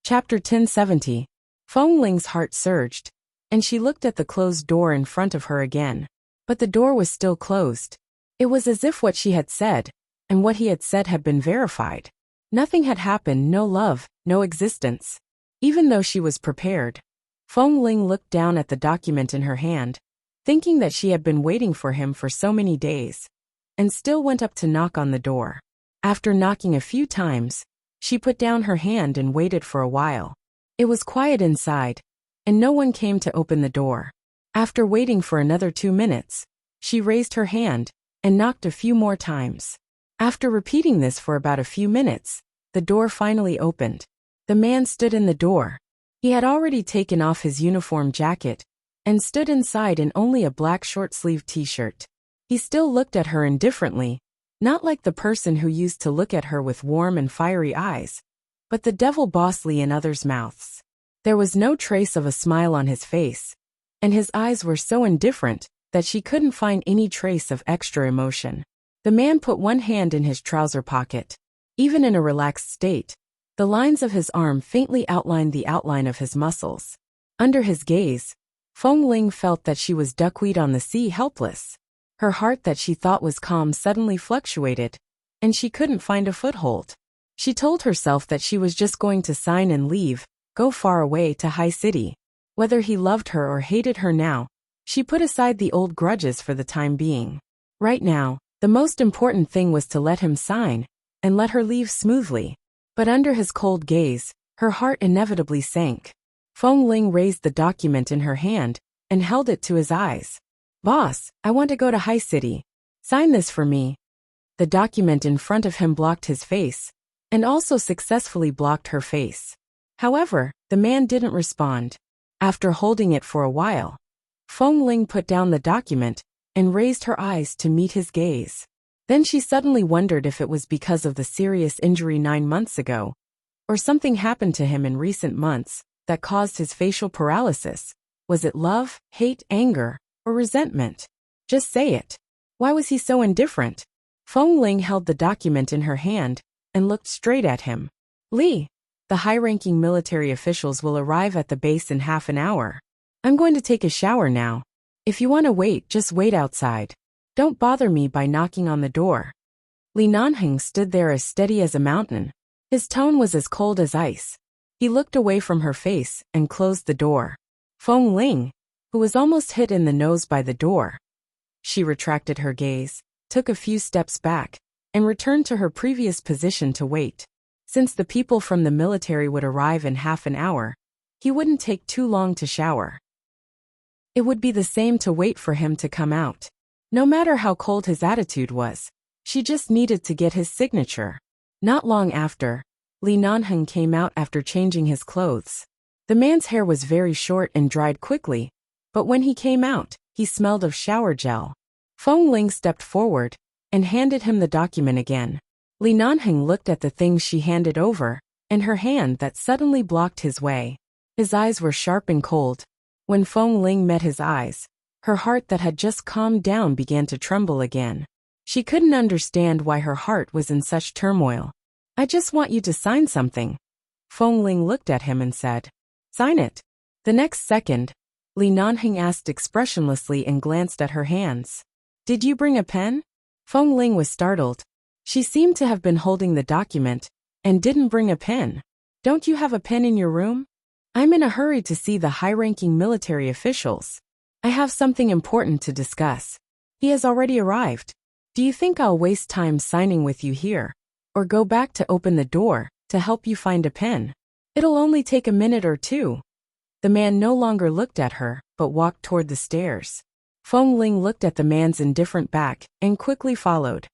Chapter 1070. Feng Ling's heart surged, and she looked at the closed door in front of her again. But the door was still closed. It was as if what she had said, and what he had said had been verified. Nothing had happened, no love, no existence. Even though she was prepared. Feng Ling looked down at the document in her hand, thinking that she had been waiting for him for so many days, and still went up to knock on the door. After knocking a few times, she put down her hand and waited for a while. It was quiet inside, and no one came to open the door. After waiting for another 2 minutes, she raised her hand and knocked a few more times. After repeating this for about a few minutes, the door finally opened. The man stood in the door. He had already taken off his uniform jacket and stood inside in only a black short-sleeved t-shirt. He still looked at her indifferently, not like the person who used to look at her with warm and fiery eyes, but the devil bossly in others' mouths. There was no trace of a smile on his face, and his eyes were so indifferent that she couldn't find any trace of extra emotion. The man put one hand in his trouser pocket. Even in a relaxed state, the lines of his arm faintly outlined the outline of his muscles. Under his gaze, Feng Ling felt that she was duckweed on the sea, helpless. Her heart that she thought was calm suddenly fluctuated, and she couldn't find a foothold. She told herself that she was just going to sign and leave, go far away to High City. Whether he loved her or hated her now, she put aside the old grudges for the time being. Right now, the most important thing was to let him sign, and let her leave smoothly. But under his cold gaze, her heart inevitably sank. Feng Ling raised the document in her hand, and held it to his eyes. "Boss, I want to go to High City. Sign this for me." The document in front of him blocked his face, and also successfully blocked her face. However, the man didn't respond. After holding it for a while, Feng Ling put down the document and raised her eyes to meet his gaze. Then she suddenly wondered if it was because of the serious injury 9 months ago, or something happened to him in recent months that caused his facial paralysis. Was it love, hate, anger, or resentment? Just say it. Why was he so indifferent? Feng Ling held the document in her hand and looked straight at him. "Li, the high-ranking military officials will arrive at the base in half an hour. I'm going to take a shower now. If you want to wait, just wait outside. Don't bother me by knocking on the door." Li Nanheng stood there as steady as a mountain. His tone was as cold as ice. He looked away from her face and closed the door. Feng Ling, who was almost hit in the nose by the door. She retracted her gaze, took a few steps back, and returned to her previous position to wait. Since the people from the military would arrive in half an hour, he wouldn't take too long to shower. It would be the same to wait for him to come out. No matter how cold his attitude was, she just needed to get his signature. Not long after, Li Nanheng came out after changing his clothes. The man's hair was very short and dried quickly, but when he came out, he smelled of shower gel. Feng Ling stepped forward and handed him the document again. Li Nanheng looked at the things she handed over, and her hand that suddenly blocked his way. His eyes were sharp and cold. When Feng Ling met his eyes, her heart that had just calmed down began to tremble again. She couldn't understand why her heart was in such turmoil. "I just want you to sign something." Feng Ling looked at him and said, "Sign it." The next second, Li Nanheng asked expressionlessly and glanced at her hands. "Did you bring a pen?" Feng Ling was startled. She seemed to have been holding the document, and didn't bring a pen. "Don't you have a pen in your room?" "I'm in a hurry to see the high-ranking military officials. I have something important to discuss. He has already arrived. Do you think I'll waste time signing with you here, or go back to open the door to help you find a pen? It'll only take a minute or two." The man no longer looked at her, but walked toward the stairs. Feng Ling looked at the man's indifferent back and quickly followed.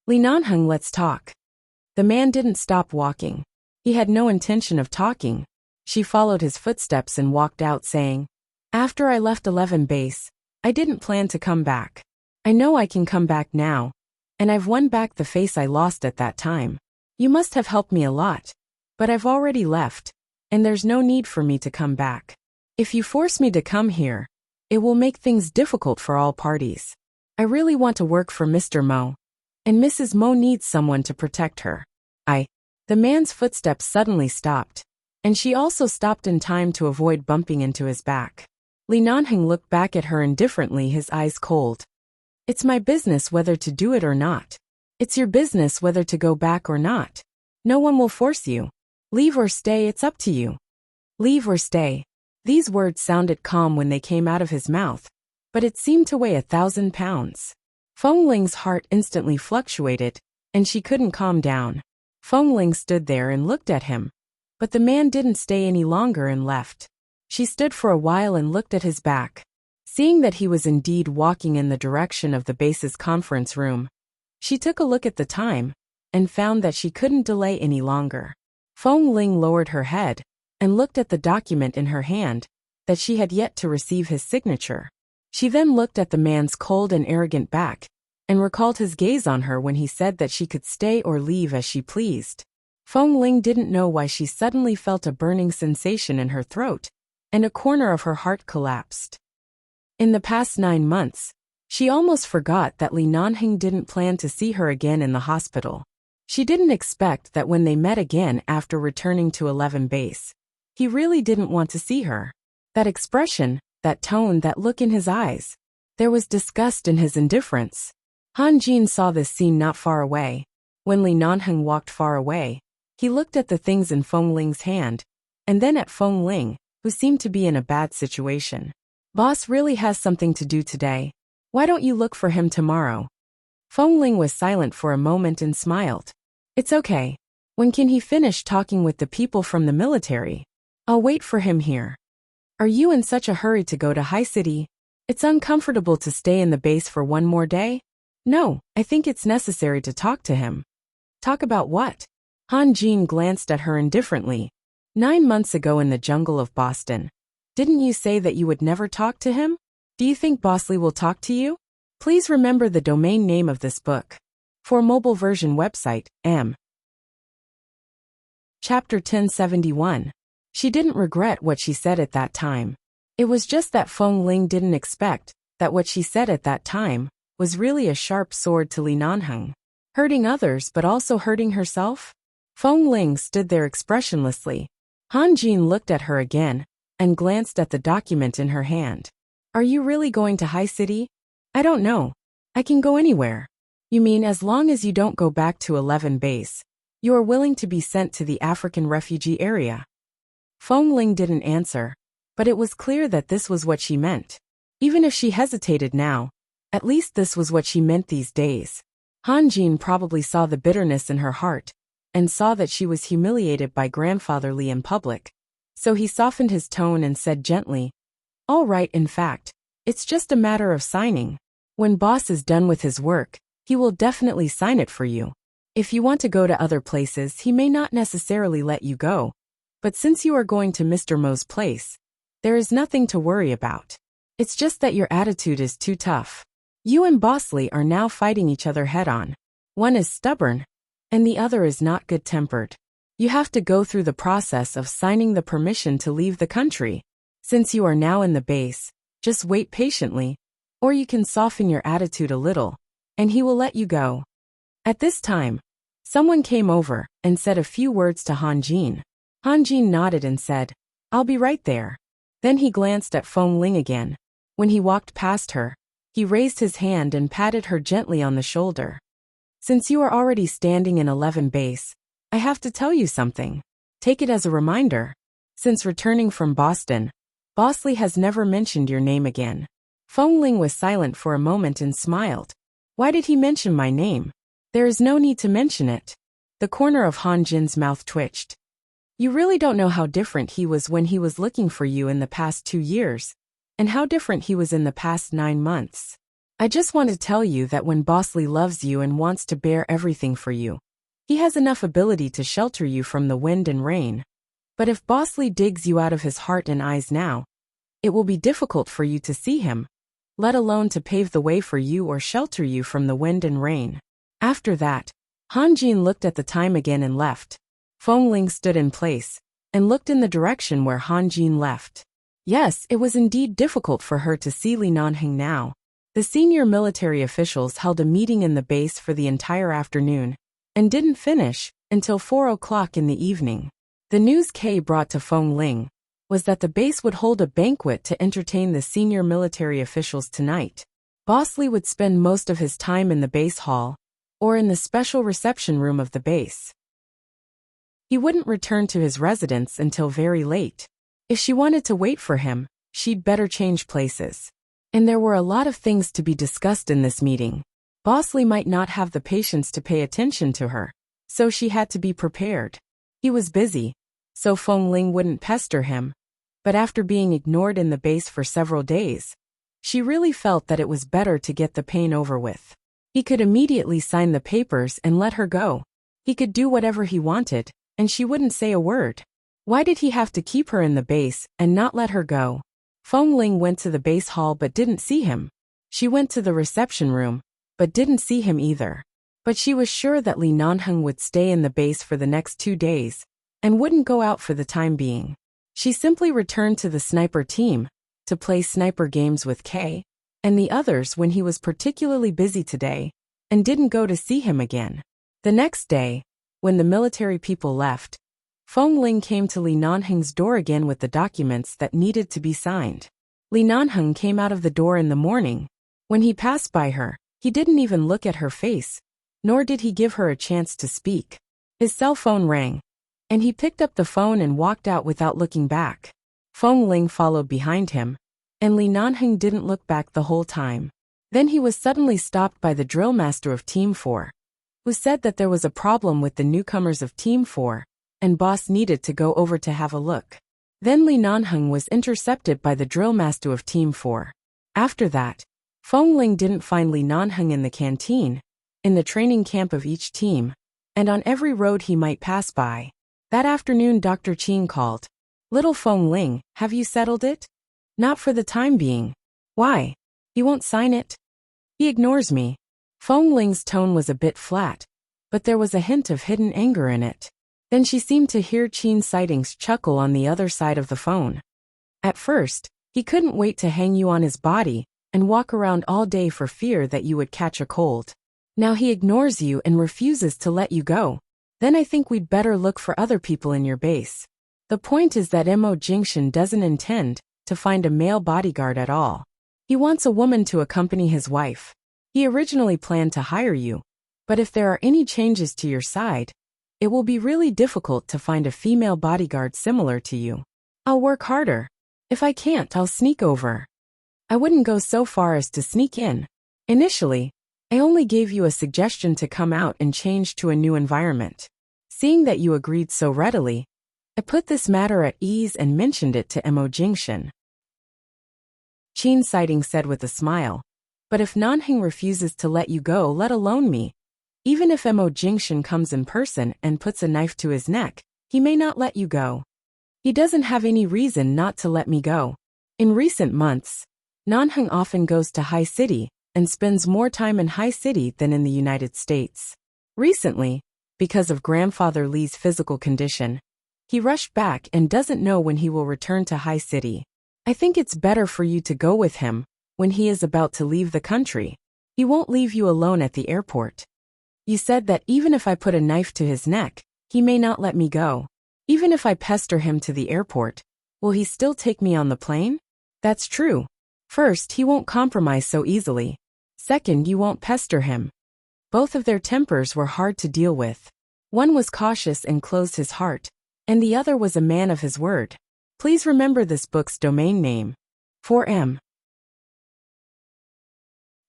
"Li Nanheng, let's talk." The man didn't stop walking. He had no intention of talking. She followed his footsteps and walked out saying, "After I left 11 base, I didn't plan to come back. I know I can come back now, and I've won back the face I lost at that time. You must have helped me a lot, but I've already left, and there's no need for me to come back. If you force me to come here, it will make things difficult for all parties. I really want to work for Mr. Mo, and Mrs. Mo needs someone to protect her. The man's footsteps suddenly stopped. And she also stopped in time to avoid bumping into his back. Li Nanheng looked back at her indifferently, his eyes cold. It's my business whether to do it or not. It's your business whether to go back or not. No one will force you. Leave or stay, it's up to you. Leave or stay. These words sounded calm when they came out of his mouth, but it seemed to weigh 1,000 pounds. Feng Ling's heart instantly fluctuated, and she couldn't calm down. Feng Ling stood there and looked at him, but the man didn't stay any longer and left. She stood for a while and looked at his back. Seeing that he was indeed walking in the direction of the base's conference room, she took a look at the time and found that she couldn't delay any longer. Feng Ling lowered her head and looked at the document in her hand that she had yet to receive his signature. She then looked at the man's cold and arrogant back and recalled his gaze on her when he said that she could stay or leave as she pleased. Feng Ling didn't know why she suddenly felt a burning sensation in her throat, and a corner of her heart collapsed. In the past 9 months, she almost forgot that Li Nanheng didn't plan to see her again in the hospital. She didn't expect that when they met again after returning to 11 base, he really didn't want to see her. That expression, that tone, that look in his eyes. There was disgust in his indifference. Han Jin saw this scene not far away. When Li Nanheng walked far away, he looked at the things in Feng Ling's hand, and then at Feng Ling, who seemed to be in a bad situation. Boss really has something to do today. Why don't you look for him tomorrow? Feng Ling was silent for a moment and smiled. It's okay. When can he finish talking with the people from the military? I'll wait for him here. Are you in such a hurry to go to High City? It's uncomfortable to stay in the base for one more day? No, I think it's necessary to talk to him. Talk about what? Han Jin glanced at her indifferently. 9 months ago in the jungle of Boston. Didn't you say that you would never talk to him? Do you think Bosley will talk to you? Please remember the domain name of this book. For mobile version website, M. Chapter 1071. She didn't regret what she said at that time. It was just that Feng Ling didn't expect that what she said at that time was really a sharp sword to Li Nanheng. Hurting others but also hurting herself? Feng Ling stood there expressionlessly. Han Jin looked at her again and glanced at the document in her hand. Are you really going to High City? I don't know. I can go anywhere. You mean as long as you don't go back to 11 base, you are willing to be sent to the African refugee area? Feng Ling didn't answer, but it was clear that this was what she meant. Even if she hesitated now, at least this was what she meant these days. Han Jin probably saw the bitterness in her heart and saw that she was humiliated by Grandfather Li in public. So he softened his tone and said gently, all right, in fact, it's just a matter of signing. When boss is done with his work, he will definitely sign it for you. If you want to go to other places, he may not necessarily let you go. But since you are going to Mr. Mo's place, there is nothing to worry about. It's just that your attitude is too tough. You and Bosley are now fighting each other head-on. One is stubborn, and the other is not good-tempered. You have to go through the process of signing the permission to leave the country. Since you are now in the base, just wait patiently, or you can soften your attitude a little, and he will let you go. At this time, someone came over and said a few words to Han Jin. Han Jin nodded and said, I'll be right there. Then he glanced at Feng Ling again. When he walked past her, he raised his hand and patted her gently on the shoulder. Since you are already standing in 11 base, I have to tell you something. Take it as a reminder. Since returning from Boston, Bosley has never mentioned your name again. Feng Ling was silent for a moment and smiled. Why did he mention my name? There is no need to mention it. The corner of Han Jin's mouth twitched. You really don't know how different he was when he was looking for you in the past 2 years, and how different he was in the past 9 months. I just want to tell you that when Bosley loves you and wants to bear everything for you, he has enough ability to shelter you from the wind and rain. But if Bosley digs you out of his heart and eyes now, it will be difficult for you to see him, let alone to pave the way for you or shelter you from the wind and rain. After that, Han Jin looked at the time again and left. Feng Ling stood in place and looked in the direction where Han Jin left. Yes, it was indeed difficult for her to see Li Nanheng now. The senior military officials held a meeting in the base for the entire afternoon and didn't finish until 4 o'clock in the evening. The news Kay brought to Feng Ling was that the base would hold a banquet to entertain the senior military officials tonight. Boss Lee would spend most of his time in the base hall, or in the special reception room of the base. He wouldn't return to his residence until very late. If she wanted to wait for him, she'd better change places. And there were a lot of things to be discussed in this meeting. Boss Lee might not have the patience to pay attention to her, so she had to be prepared. He was busy, so Feng Ling wouldn't pester him. But after being ignored in the base for several days, she really felt that it was better to get the pain over with. He could immediately sign the papers and let her go. He could do whatever he wanted, and she wouldn't say a word. Why did he have to keep her in the base and not let her go? Feng Ling went to the base hall but didn't see him. She went to the reception room, but didn't see him either. But she was sure that Li Nanheng would stay in the base for the next 2 days, and wouldn't go out for the time being. She simply returned to the sniper team to play sniper games with Kay and the others when he was particularly busy today, and didn't go to see him again. The next day, when the military people left, Feng Ling came to Li Nanheng's door again with the documents that needed to be signed. Li Nanheng came out of the door in the morning. When he passed by her, he didn't even look at her face, nor did he give her a chance to speak. His cell phone rang, and he picked up the phone and walked out without looking back. Feng Ling followed behind him, and Li Nanheng didn't look back the whole time. Then he was suddenly stopped by the drill master of Team 4, who said that there was a problem with the newcomers of Team 4, and boss needed to go over to have a look. Then Li Nanheng was intercepted by the drill master of Team 4. After that, Feng Ling didn't find Li Nanheng in the canteen, in the training camp of each team, and on every road he might pass by. That afternoon Dr. Qin called. "Little Feng Ling, have you settled it?" "Not for the time being." "Why?" "He won't sign it. He ignores me." Feng Ling's tone was a bit flat, but there was a hint of hidden anger in it. Then she seemed to hear Qin Sightings chuckle on the other side of the phone. "At first, he couldn't wait to hang you on his body and walk around all day for fear that you would catch a cold. Now he ignores you and refuses to let you go. Then I think we'd better look for other people in your base. The point is that Mo Jingshan doesn't intend to find a male bodyguard at all. He wants a woman to accompany his wife. He originally planned to hire you, but if there are any changes to your side, it will be really difficult to find a female bodyguard similar to you. I'll work harder. If I can't, I'll sneak over. I wouldn't go so far as to sneak in. Initially, I only gave you a suggestion to come out and change to a new environment. Seeing that you agreed so readily, I put this matter at ease and mentioned it to Mo Jingshan." Qin Sighting said with a smile, "But if Nanheng refuses to let you go, let alone me, even if Mo Jingshan comes in person and puts a knife to his neck, he may not let you go. He doesn't have any reason not to let me go. In recent months, Nanheng often goes to High City and spends more time in High City than in the United States. Recently, because of Grandfather Li's physical condition, he rushed back and doesn't know when he will return to High City. I think it's better for you to go with him when he is about to leave the country. He won't leave you alone at the airport. You said that even if I put a knife to his neck, he may not let me go. Even if I pester him to the airport, will he still take me on the plane?" "That's true. First, he won't compromise so easily. Second, you won't pester him." Both of their tempers were hard to deal with. One was cautious and closed his heart, and the other was a man of his word. Please remember this book's domain name. 4M.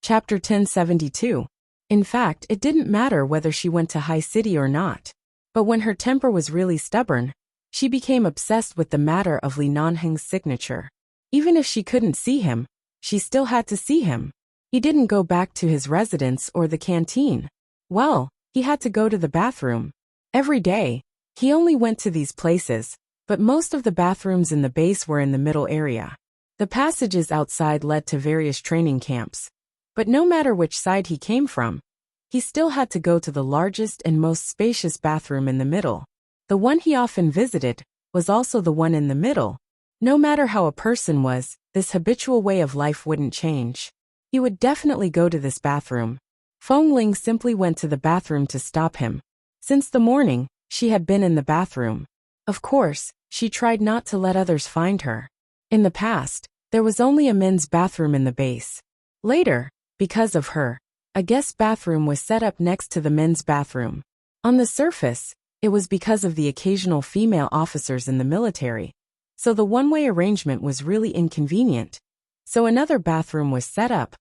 Chapter 1072. In fact, it didn't matter whether she went to High City or not. But when her temper was really stubborn, she became obsessed with the matter of Li Nanheng's signature. Even if she couldn't see him, she still had to see him. He didn't go back to his residence or the canteen. Well, he had to go to the bathroom. Every day, he only went to these places, but most of the bathrooms in the base were in the middle area. The passages outside led to various training camps. But no matter which side he came from, he still had to go to the largest and most spacious bathroom in the middle. The one he often visited was also the one in the middle. No matter how a person was, this habitual way of life wouldn't change. He would definitely go to this bathroom. Feng Ling simply went to the bathroom to stop him. Since the morning, she had been in the bathroom. Of course, she tried not to let others find her. In the past, there was only a men's bathroom in the base. Later, because of her, a guest bathroom was set up next to the men's bathroom. On the surface, it was because of the occasional female officers in the military, so the one-way arrangement was really inconvenient. So another bathroom was set up,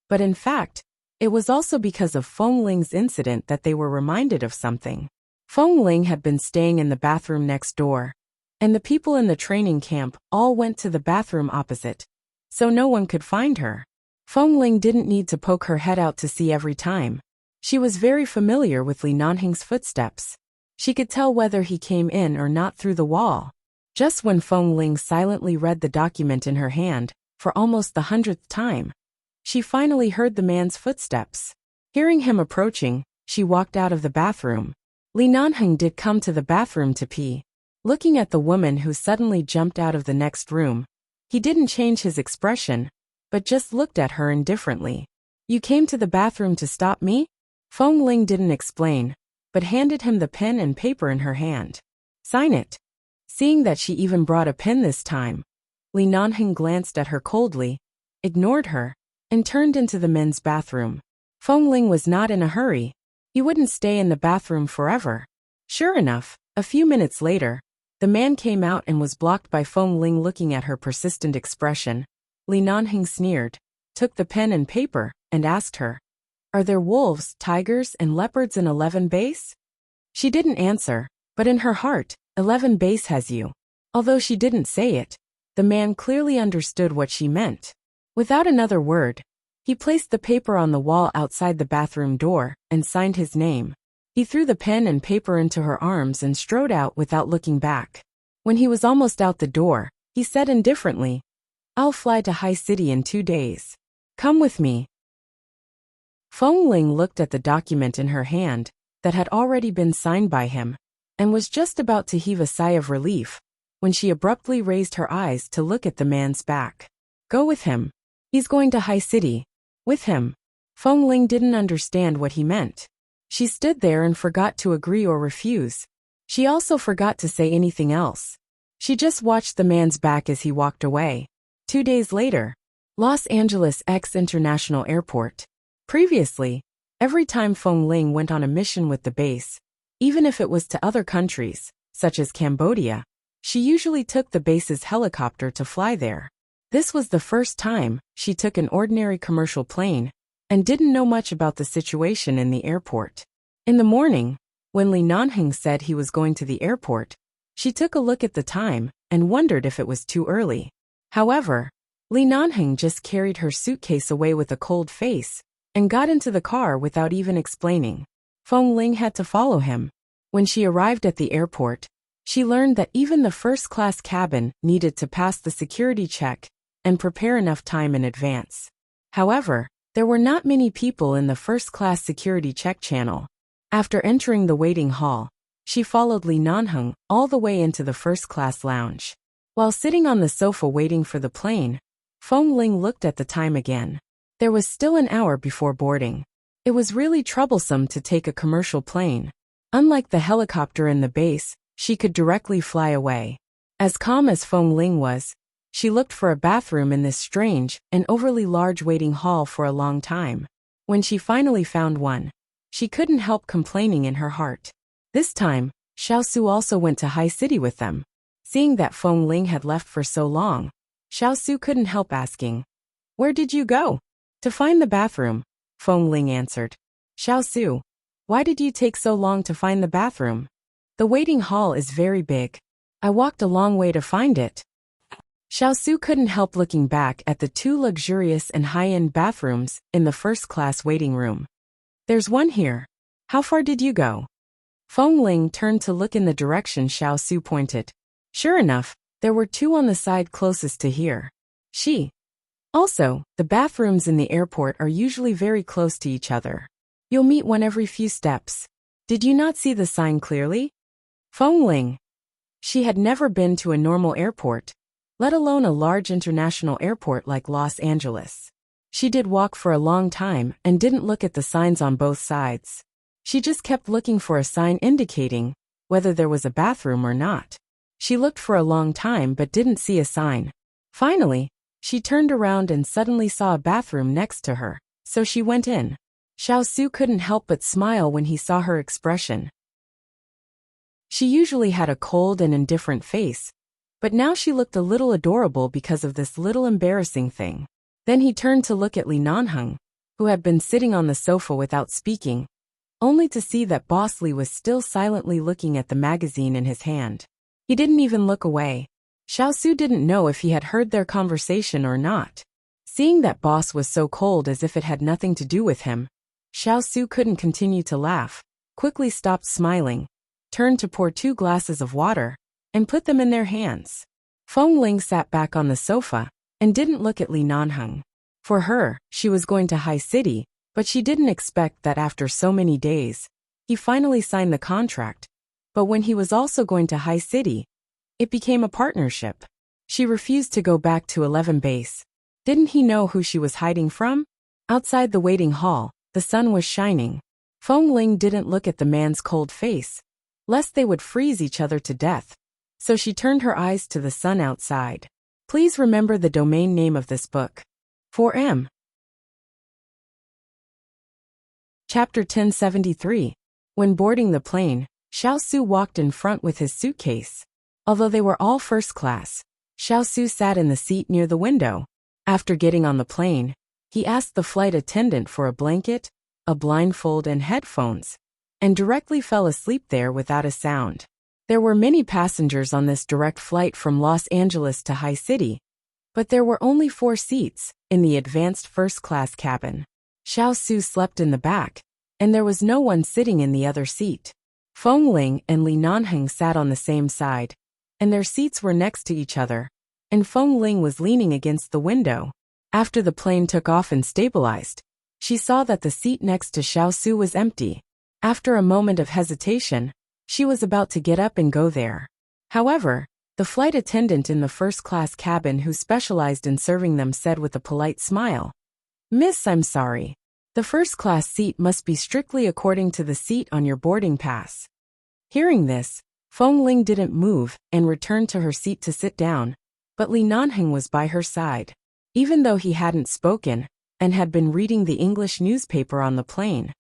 but in fact, it was also because of Feng Ling's incident that they were reminded of something. Feng Ling had been staying in the bathroom next door, and the people in the training camp all went to the bathroom opposite, so no one could find her. Feng Ling didn't need to poke her head out to see every time. She was very familiar with Li Nanheng's footsteps. She could tell whether he came in or not through the wall. Just when Feng Ling silently read the document in her hand, for almost the 100th time, she finally heard the man's footsteps. Hearing him approaching, she walked out of the bathroom. Li Nanheng did come to the bathroom to pee. Looking at the woman who suddenly jumped out of the next room, he didn't change his expression, but just looked at her indifferently. "You came to the bathroom to stop me?" Feng Ling didn't explain, but handed him the pen and paper in her hand. "Sign it." Seeing that she even brought a pen this time, Li Nanheng glanced at her coldly, ignored her, and turned into the men's bathroom. Feng Ling was not in a hurry. He wouldn't stay in the bathroom forever. Sure enough, a few minutes later, the man came out and was blocked by Feng Ling. Looking at her persistent expression, Li Nanheng sneered, took the pen and paper, and asked her, "Are there wolves, tigers, and leopards in 11 base?" She didn't answer, but in her heart, 11 base has you. Although she didn't say it, the man clearly understood what she meant. Without another word, he placed the paper on the wall outside the bathroom door and signed his name. He threw the pen and paper into her arms and strode out without looking back. When he was almost out the door, he said indifferently, "I'll fly to High City in 2 days. Come with me." Feng Ling looked at the document in her hand that had already been signed by him and was just about to heave a sigh of relief when she abruptly raised her eyes to look at the man's back. "Go with him. He's going to High City. With him." Feng Ling didn't understand what he meant. She stood there and forgot to agree or refuse. She also forgot to say anything else. She just watched the man's back as he walked away. 2 days later, Los Angeles International Airport. Previously, every time Feng Ling went on a mission with the base, even if it was to other countries, such as Cambodia, she usually took the base's helicopter to fly there. This was the first time she took an ordinary commercial plane and didn't know much about the situation in the airport. In the morning, when Li Nanheng said he was going to the airport, she took a look at the time and wondered if it was too early. However, Li Nanheng just carried her suitcase away with a cold face and got into the car without even explaining. Feng Ling had to follow him. When she arrived at the airport, she learned that even the first-class cabin needed to pass the security check and prepare enough time in advance. However, there were not many people in the first-class security check channel. After entering the waiting hall, she followed Li Nanheng all the way into the first-class lounge. While sitting on the sofa waiting for the plane, Feng Ling looked at the time again. There was still an hour before boarding. It was really troublesome to take a commercial plane. Unlike the helicopter in the base, she could directly fly away. As calm as Feng Ling was, she looked for a bathroom in this strange and overly large waiting hall for a long time. When she finally found one, she couldn't help complaining in her heart. This time, Xiao Su also went to High City with them. Seeing that Feng Ling had left for so long, Xiao Su couldn't help asking, "Where did you go?" "To find the bathroom," Feng Ling answered. "Xiao Su, why did you take so long to find the bathroom?" "The waiting hall is very big. I walked a long way to find it." Xiao Su couldn't help looking back at the 2 luxurious and high-end bathrooms in the first-class waiting room. "There's one here. How far did you go?" Feng Ling turned to look in the direction Xiao Su pointed. Sure enough, there were 2 on the side closest to here. Also, the bathrooms in the airport are usually very close to each other. You'll meet one every few steps. Did you not see the sign clearly? Feng Ling. She had never been to a normal airport, let alone a large international airport like Los Angeles. She did walk for a long time and didn't look at the signs on both sides. She just kept looking for a sign indicating whether there was a bathroom or not. She looked for a long time but didn't see a sign. Finally, she turned around and suddenly saw a bathroom next to her, so she went in. Xiao Su couldn't help but smile when he saw her expression. She usually had a cold and indifferent face, but now she looked a little adorable because of this little embarrassing thing. Then he turned to look at Li Nanheng, who had been sitting on the sofa without speaking, only to see that Boss Li was still silently looking at the magazine in his hand. He didn't even look away. Xiao Su didn't know if he had heard their conversation or not. Seeing that Boss was so cold as if it had nothing to do with him, Xiao Su couldn't continue to laugh, quickly stopped smiling, turned to pour 2 glasses of water, and put them in their hands. Feng Ling sat back on the sofa and didn't look at Li Nanheng. For her, she was going to High City, but she didn't expect that after so many days, he finally signed the contract. But when he was also going to High City, it became a partnership. She refused to go back to 11 base. Didn't he know who she was hiding from? Outside the waiting hall, the sun was shining. Feng Ling didn't look at the man's cold face, lest they would freeze each other to death. So she turned her eyes to the sun outside. Please remember the domain name of this book. 4M. Chapter 1073. When boarding the plane, Xiao Su walked in front with his suitcase. Although they were all first class, Xiao Su sat in the seat near the window. After getting on the plane, he asked the flight attendant for a blanket, a blindfold and headphones, and directly fell asleep there without a sound. There were many passengers on this direct flight from Los Angeles to High City, but there were only 4 seats in the advanced first-class cabin. Xiao Su slept in the back, and there was no one sitting in the other seat. Feng Ling and Li Nanheng sat on the same side, and their seats were next to each other, and Feng Ling was leaning against the window. After the plane took off and stabilized, she saw that the seat next to Xiao Su was empty. After a moment of hesitation, she was about to get up and go there. However, the flight attendant in the first-class cabin who specialized in serving them said with a polite smile, "Miss, I'm sorry. The first-class seat must be strictly according to the seat on your boarding pass." Hearing this, Feng Ling didn't move and returned to her seat to sit down, but Li Nanheng was by her side. Even though he hadn't spoken and had been reading the English newspaper on the plane,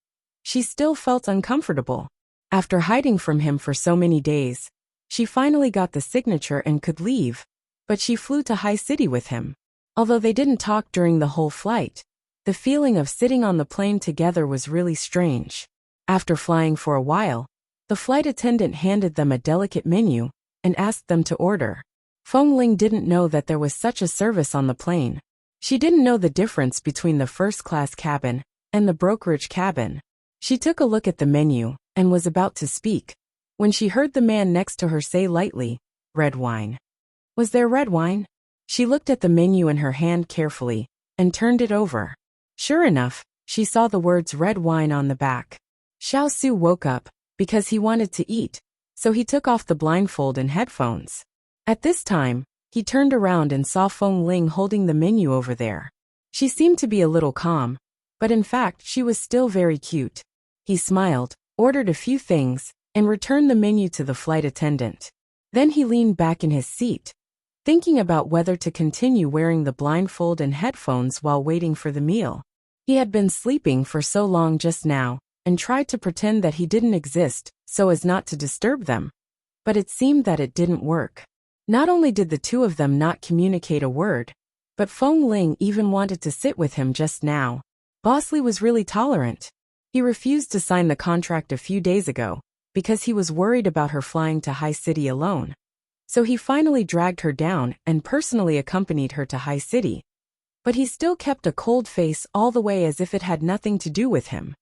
she still felt uncomfortable. After hiding from him for so many days, she finally got the signature and could leave, but she flew to High City with him. Although they didn't talk during the whole flight, the feeling of sitting on the plane together was really strange. After flying for a while, the flight attendant handed them a delicate menu and asked them to order. Feng Ling didn't know that there was such a service on the plane. She didn't know the difference between the first-class cabin and the brokerage cabin. She took a look at the menu and was about to speak when she heard the man next to her say lightly, "Red wine." Was there red wine? She looked at the menu in her hand carefully and turned it over. Sure enough, she saw the words red wine on the back. Xiao Su woke up because he wanted to eat, so he took off the blindfold and headphones. At this time, he turned around and saw Feng Ling holding the menu over there. She seemed to be a little calm, but in fact she was still very cute. He smiled, ordered a few things, and returned the menu to the flight attendant. Then he leaned back in his seat, thinking about whether to continue wearing the blindfold and headphones while waiting for the meal. He had been sleeping for so long just now, and tried to pretend that he didn't exist so as not to disturb them. But it seemed that it didn't work. Not only did the two of them not communicate a word, but Feng Ling even wanted to sit with him just now. Boss Li was really tolerant. He refused to sign the contract a few days ago because he was worried about her flying to High City alone. So he finally dragged her down and personally accompanied her to High City. But he still kept a cold face all the way as if it had nothing to do with him.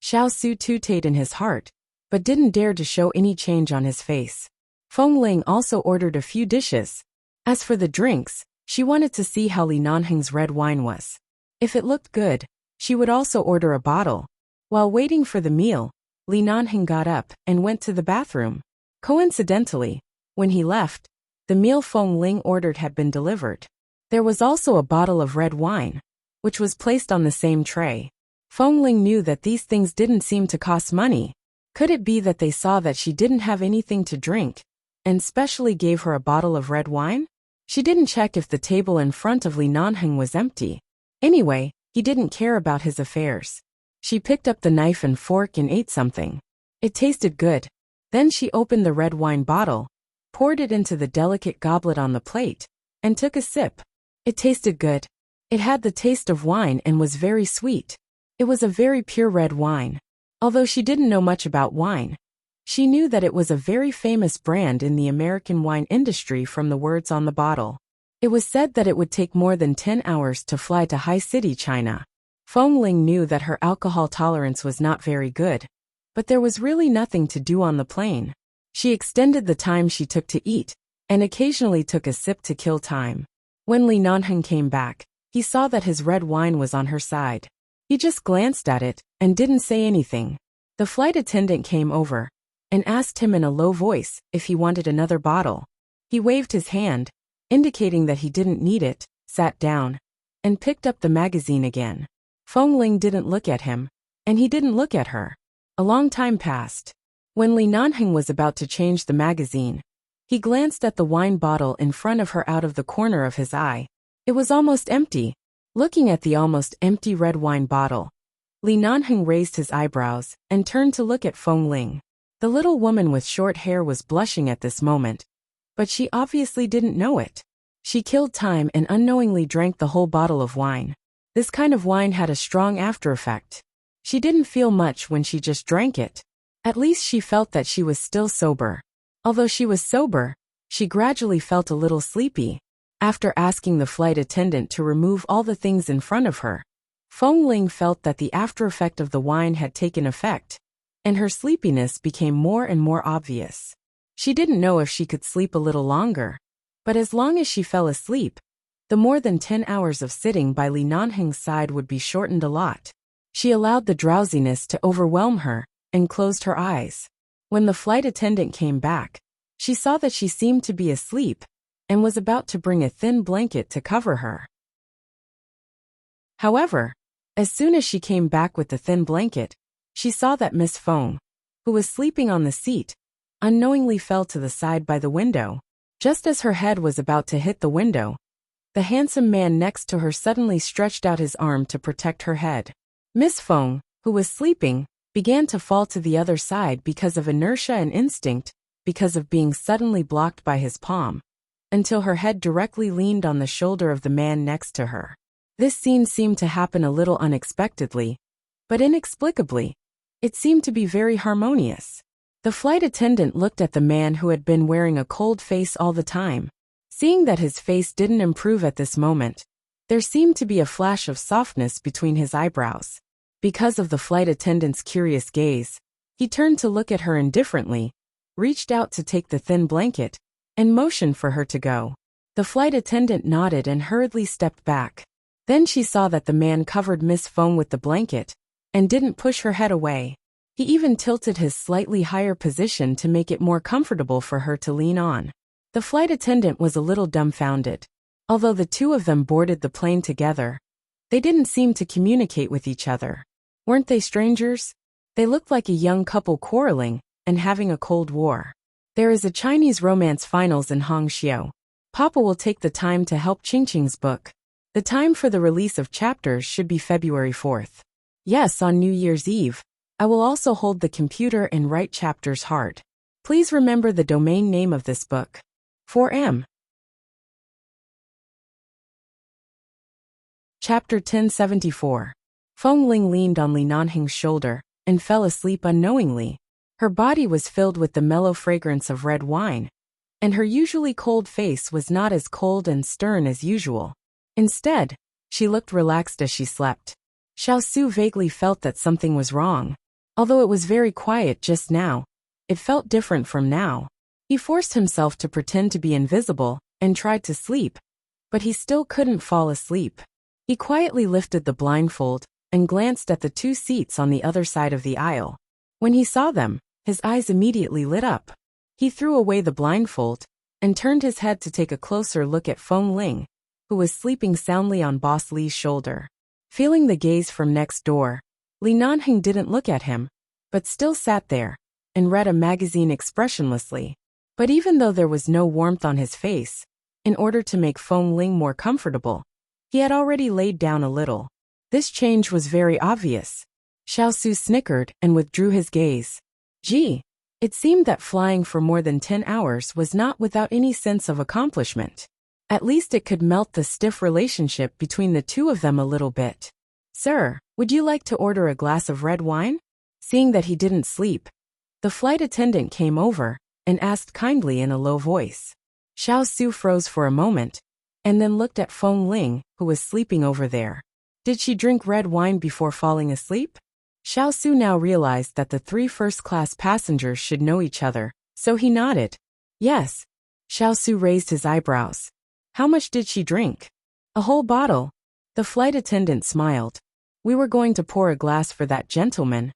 Xiao Su tooted in his heart, but didn't dare to show any change on his face. Feng Ling also ordered a few dishes. As for the drinks, she wanted to see how Li Nanheng's red wine was. If it looked good, she would also order a bottle. While waiting for the meal, Li Nanheng got up and went to the bathroom. Coincidentally, when he left, the meal Feng Ling ordered had been delivered. There was also a bottle of red wine, which was placed on the same tray. Feng Ling knew that these things didn't seem to cost money. Could it be that they saw that she didn't have anything to drink, and specially gave her a bottle of red wine? She didn't check if the table in front of Li Nanheng was empty. Anyway, he didn't care about his affairs. She picked up the knife and fork and ate something. It tasted good. Then she opened the red wine bottle, poured it into the delicate goblet on the plate, and took a sip. It tasted good. It had the taste of wine and was very sweet. It was a very pure red wine. Although she didn't know much about wine, she knew that it was a very famous brand in the American wine industry from the words on the bottle. It was said that it would take more than 10 hours to fly to High City, China. Feng Ling knew that her alcohol tolerance was not very good, but there was really nothing to do on the plane. She extended the time she took to eat, and occasionally took a sip to kill time. When Li Nanheng came back, he saw that his red wine was on her side. He just glanced at it, and didn't say anything. The flight attendant came over, and asked him in a low voice if he wanted another bottle. He waved his hand, indicating that he didn't need it, sat down, and picked up the magazine again. Feng Ling didn't look at him, and he didn't look at her. A long time passed. When Li Nanheng was about to change the magazine, he glanced at the wine bottle in front of her out of the corner of his eye. It was almost empty. Looking at the almost empty red wine bottle, Li Nanheng raised his eyebrows and turned to look at Feng Ling. The little woman with short hair was blushing at this moment, but she obviously didn't know it. She killed time and unknowingly drank the whole bottle of wine. This kind of wine had a strong after effect. She didn't feel much when she just drank it. At least she felt that she was still sober. Although she was sober, she gradually felt a little sleepy. After asking the flight attendant to remove all the things in front of her, Feng Ling felt that the after effect of the wine had taken effect, and her sleepiness became more and more obvious. She didn't know if she could sleep a little longer, but as long as she fell asleep, the more than 10 hours of sitting by Li Nanheng's side would be shortened a lot. She allowed the drowsiness to overwhelm her, and closed her eyes. When the flight attendant came back, she saw that she seemed to be asleep, and was about to bring a thin blanket to cover her. However, as soon as she came back with the thin blanket, she saw that Miss Feng, who was sleeping on the seat, unknowingly fell to the side by the window. Just as her head was about to hit the window, the handsome man next to her suddenly stretched out his arm to protect her head. Miss Feng, who was sleeping, began to fall to the other side because of inertia and instinct, because of being suddenly blocked by his palm, until her head directly leaned on the shoulder of the man next to her. This scene seemed to happen a little unexpectedly, but inexplicably, it seemed to be very harmonious. The flight attendant looked at the man who had been wearing a cold face all the time. Seeing that his face didn't improve at this moment, there seemed to be a flash of softness between his eyebrows. Because of the flight attendant's curious gaze, he turned to look at her indifferently, reached out to take the thin blanket, and motioned for her to go. The flight attendant nodded and hurriedly stepped back. Then she saw that the man covered Miss Feng with the blanket, and didn't push her head away. He even tilted his slightly higher position to make it more comfortable for her to lean on. The flight attendant was a little dumbfounded. Although the two of them boarded the plane together, they didn't seem to communicate with each other. Weren't they strangers? They looked like a young couple quarreling and having a cold war. There is a Chinese romance finals in Hangzhou. Papa will take the time to help Qingqing's book. The time for the release of chapters should be February 4th. Yes, on New Year's Eve, I will also hold the computer and write chapters hard. Please remember the domain name of this book. 4M. Chapter 1074. Feng Ling leaned on Li Nanheng's shoulder, and fell asleep unknowingly. Her body was filled with the mellow fragrance of red wine, and her usually cold face was not as cold and stern as usual. Instead, she looked relaxed as she slept. Xiao Su vaguely felt that something was wrong. Although it was very quiet just now, it felt different from now. He forced himself to pretend to be invisible, and tried to sleep, but he still couldn't fall asleep. He quietly lifted the blindfold, and glanced at the two seats on the other side of the aisle. When he saw them, his eyes immediately lit up. He threw away the blindfold, and turned his head to take a closer look at Feng Ling, who was sleeping soundly on Boss Li's shoulder. Feeling the gaze from next door, Li Nanheng didn't look at him, but still sat there, and read a magazine expressionlessly. But even though there was no warmth on his face, in order to make Feng Ling more comfortable, he had already laid down a little. This change was very obvious. Xiao Su snickered and withdrew his gaze. Gee, it seemed that flying for more than 10 hours was not without any sense of accomplishment. At least it could melt the stiff relationship between the two of them a little bit. Sir, would you like to order a glass of red wine? Seeing that he didn't sleep, the flight attendant came over and asked kindly in a low voice. Xiao Su froze for a moment, and then looked at Feng Ling, who was sleeping over there. Did she drink red wine before falling asleep? Xiao Su now realized that the 3 first-class passengers should know each other, so he nodded. Yes. Xiao Su raised his eyebrows. How much did she drink? A whole bottle. The flight attendant smiled. We were going to pour a glass for that gentleman,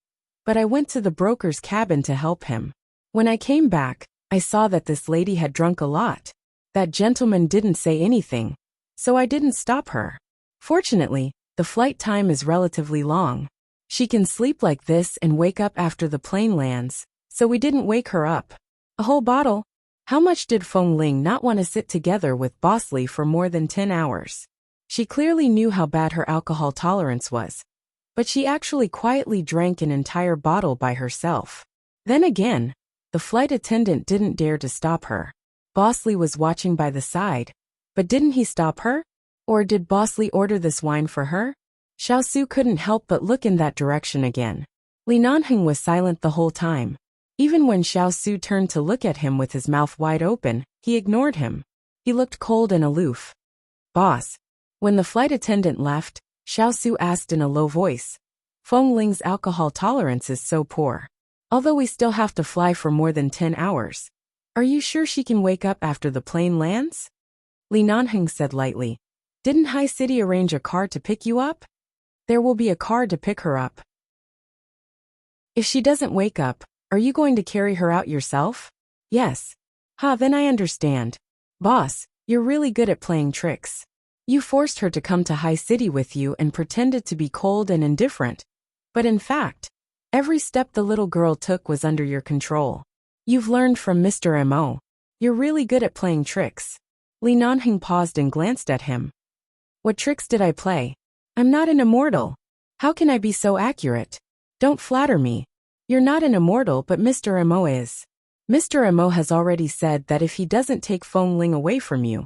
but I went to the broker's cabin to help him. When I came back, I saw that this lady had drunk a lot. That gentleman didn't say anything, so I didn't stop her. Fortunately, the flight time is relatively long. She can sleep like this and wake up after the plane lands, so we didn't wake her up. A whole bottle? How much did Feng Ling not want to sit together with Boss Lee for more than 10 hours? She clearly knew how bad her alcohol tolerance was, but she actually quietly drank an entire bottle by herself. Then again, the flight attendant didn't dare to stop her. Boss Lee was watching by the side, but didn't he stop her? Or did Boss Lee order this wine for her? Xiao Su couldn't help but look in that direction again. Li Nanheng was silent the whole time. Even when Xiao Su turned to look at him with his mouth wide open, he ignored him. He looked cold and aloof. Boss. When the flight attendant left, Xiao Su asked in a low voice. Feng Ling's alcohol tolerance is so poor. Although we still have to fly for more than 10 hours. Are you sure she can wake up after the plane lands? Li Nanheng said lightly. Didn't High City arrange a car to pick you up? There will be a car to pick her up. If she doesn't wake up, are you going to carry her out yourself? Yes. Then I understand. Boss, you're really good at playing tricks. You forced her to come to High City with you and pretended to be cold and indifferent. But in fact, every step the little girl took was under your control. You've learned from Mr. Mo. You're really good at playing tricks. Li Nanheng paused and glanced at him. What tricks did I play? I'm not an immortal. How can I be so accurate? Don't flatter me. You're not an immortal, but Mr. Mo is. Mr. Mo has already said that if he doesn't take Feng Ling away from you,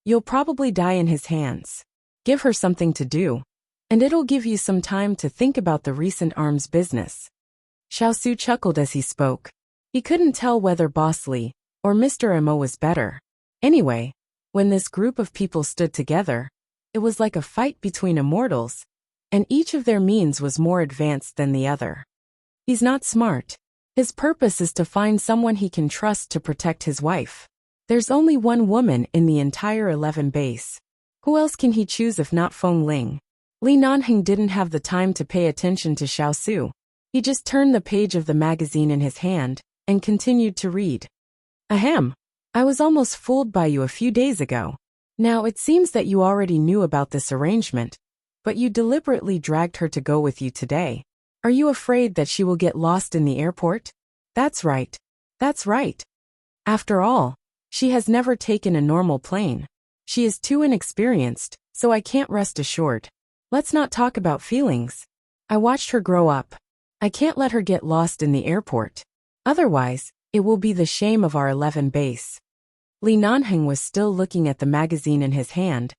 you'll probably die in his hands. Give her something to do, and it'll give you some time to think about the recent arms business. Xiao Su chuckled as he spoke. He couldn't tell whether Boss Lee or Mr. Mo was better. Anyway, when this group of people stood together, it was like a fight between immortals, and each of their means was more advanced than the other. He's not smart. His purpose is to find someone he can trust to protect his wife. There's only one woman in the entire 11 base. Who else can he choose if not Feng Ling? Li Nanheng didn't have the time to pay attention to Xiao Su. He just turned the page of the magazine in his hand and continued to read. Ahem. I was almost fooled by you a few days ago. Now it seems that you already knew about this arrangement, but you deliberately dragged her to go with you today. Are you afraid that she will get lost in the airport? That's right. That's right. After all, she has never taken a normal plane. She is too inexperienced, so I can't rest assured. Let's not talk about feelings. I watched her grow up. I can't let her get lost in the airport. Otherwise, it will be the shame of our 11 base. Li Nanheng was still looking at the magazine in his hand,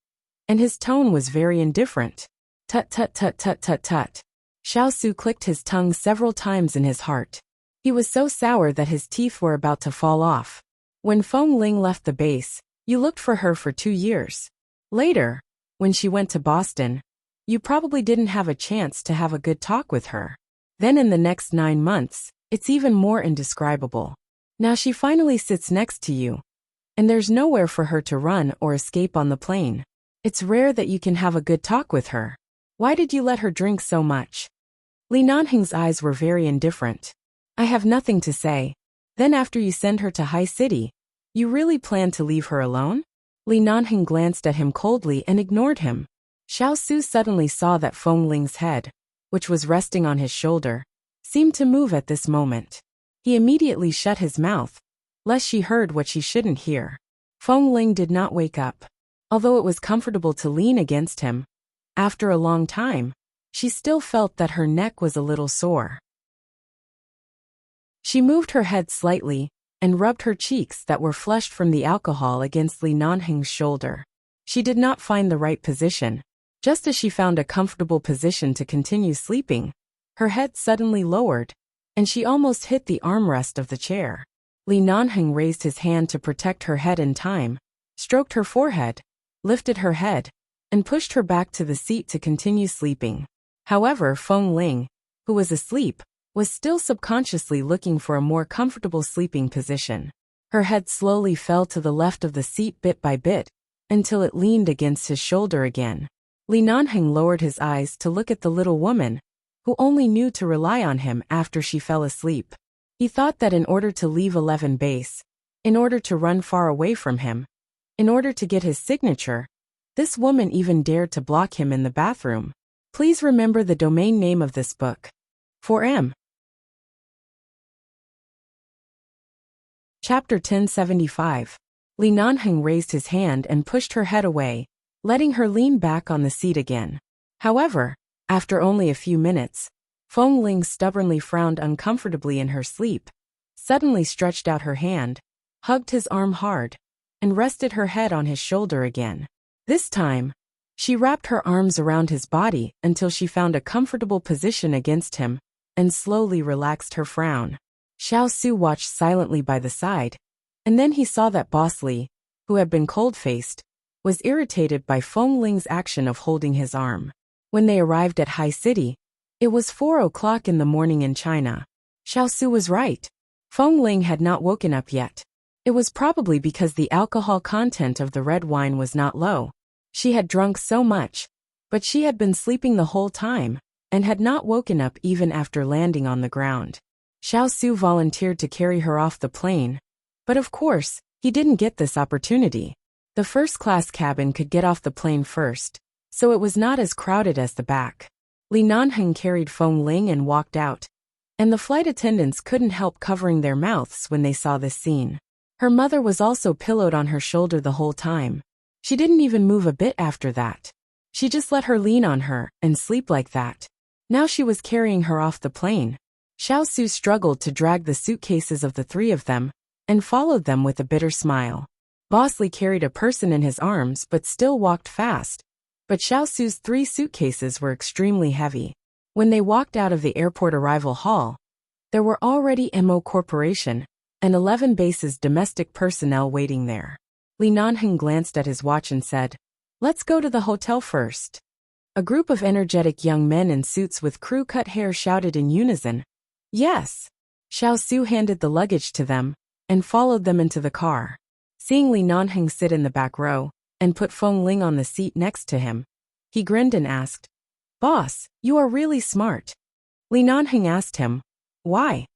and his tone was very indifferent. Tut tut tut tut tut tut. Xiao Su clicked his tongue several times in his heart. He was so sour that his teeth were about to fall off. When Feng Ling left the base, you looked for her for 2 years. Later, when she went to Boston, you probably didn't have a chance to have a good talk with her. Then in the next 9 months, it's even more indescribable. Now she finally sits next to you, and there's nowhere for her to run or escape on the plane. It's rare that you can have a good talk with her. Why did you let her drink so much? Li Nanheng's eyes were very indifferent. I have nothing to say. Then after you send her to High City, you really plan to leave her alone? Li Nanheng glanced at him coldly and ignored him. Xiao Su suddenly saw that Feng Ling's head, which was resting on his shoulder, seemed to move at this moment. He immediately shut his mouth, lest she heard what she shouldn't hear. Feng Ling did not wake up. Although it was comfortable to lean against him, after a long time, she still felt that her neck was a little sore. She moved her head slightly and rubbed her cheeks that were flushed from the alcohol against Li Nanheng's shoulder. She did not find the right position. Just as she found a comfortable position to continue sleeping, her head suddenly lowered, and she almost hit the armrest of the chair. Li Nanheng raised his hand to protect her head in time, stroked her forehead, lifted her head, and pushed her back to the seat to continue sleeping. However, Feng Ling, who was asleep, was still subconsciously looking for a more comfortable sleeping position. Her head slowly fell to the left of the seat bit by bit, until it leaned against his shoulder again. Li Nanheng lowered his eyes to look at the little woman, who only knew to rely on him after she fell asleep. He thought that in order to leave 11 base, in order to run far away from him, in order to get his signature, this woman even dared to block him in the bathroom. Please remember the domain name of this book. 4M. Chapter 1075. Li Nanheng raised his hand and pushed her head away, letting her lean back on the seat again. However, after only a few minutes, Feng Ling stubbornly frowned uncomfortably in her sleep, suddenly stretched out her hand, hugged his arm hard, and rested her head on his shoulder again. This time, she wrapped her arms around his body until she found a comfortable position against him, and slowly relaxed her frown. Xiao Su watched silently by the side, and then he saw that Boss Li, who had been cold-faced, was irritated by Feng Ling's action of holding his arm. When they arrived at High City, it was 4 o'clock in the morning in China. Xiao Su was right. Feng Ling had not woken up yet. It was probably because the alcohol content of the red wine was not low. She had drunk so much, but she had been sleeping the whole time, and had not woken up even after landing on the ground. Xiao Su volunteered to carry her off the plane, but of course, he didn't get this opportunity. The first-class cabin could get off the plane first, so it was not as crowded as the back. Li Nanheng carried Feng Ling and walked out, and the flight attendants couldn't help covering their mouths when they saw this scene. Her mother was also pillowed on her shoulder the whole time. She didn't even move a bit after that. She just let her lean on her and sleep like that. Now she was carrying her off the plane. Xiao Su struggled to drag the suitcases of the three of them, and followed them with a bitter smile. Boss Li carried a person in his arms but still walked fast, but Xiao Su's 3 suitcases were extremely heavy. When they walked out of the airport arrival hall, there were already MO Corporation and 11 bases domestic personnel waiting there. Li Nanheng glanced at his watch and said, "Let's go to the hotel first." A group of energetic young men in suits with crew-cut hair shouted in unison, "Yes." Xiao Su handed the luggage to them, and followed them into the car. Seeing Li Nanheng sit in the back row, and put Feng Ling on the seat next to him, he grinned and asked, "Boss, you are really smart." Li Nanheng asked him, "Why?"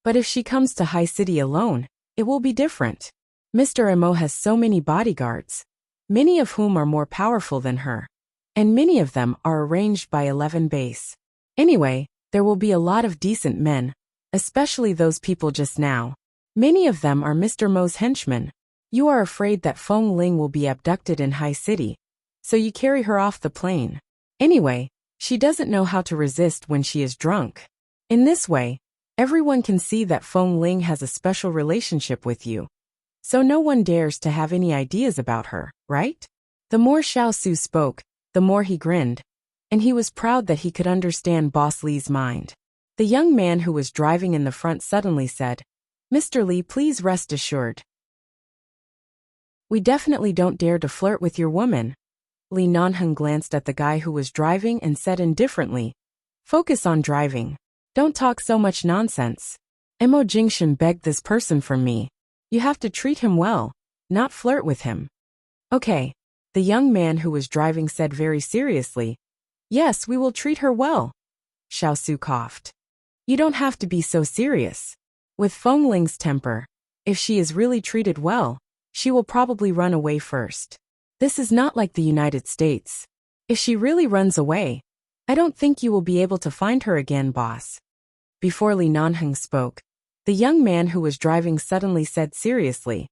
"But if she comes to High City alone, it will be different. Mr. Mo has so many bodyguards, many of whom are more powerful than her, and many of them are arranged by 11 base. Anyway, there will be a lot of decent men, especially those people just now. Many of them are Mr. Mo's henchmen. You are afraid that Feng Ling will be abducted in High City, so you carry her off the plane. Anyway, she doesn't know how to resist when she is drunk. In this way, everyone can see that Feng Ling has a special relationship with you. So no one dares to have any ideas about her, right?" The more Xiao Su spoke, the more he grinned, and he was proud that he could understand Boss Li's mind. The young man who was driving in the front suddenly said, "Mr. Li, please rest assured. We definitely don't dare to flirt with your woman." Li Nanheng glanced at the guy who was driving and said indifferently, "Focus on driving. Don't talk so much nonsense. Mo Jingshan begged this person from me. You have to treat him well, not flirt with him." "Okay," the young man who was driving said very seriously. "Yes, we will treat her well." Xiao Su coughed. "You don't have to be so serious. With Feng Ling's temper, if she is really treated well, she will probably run away first. This is not like the United States. If she really runs away, I don't think you will be able to find her again, boss." Before Li Nanheng spoke, the The young man who was driving suddenly said seriously,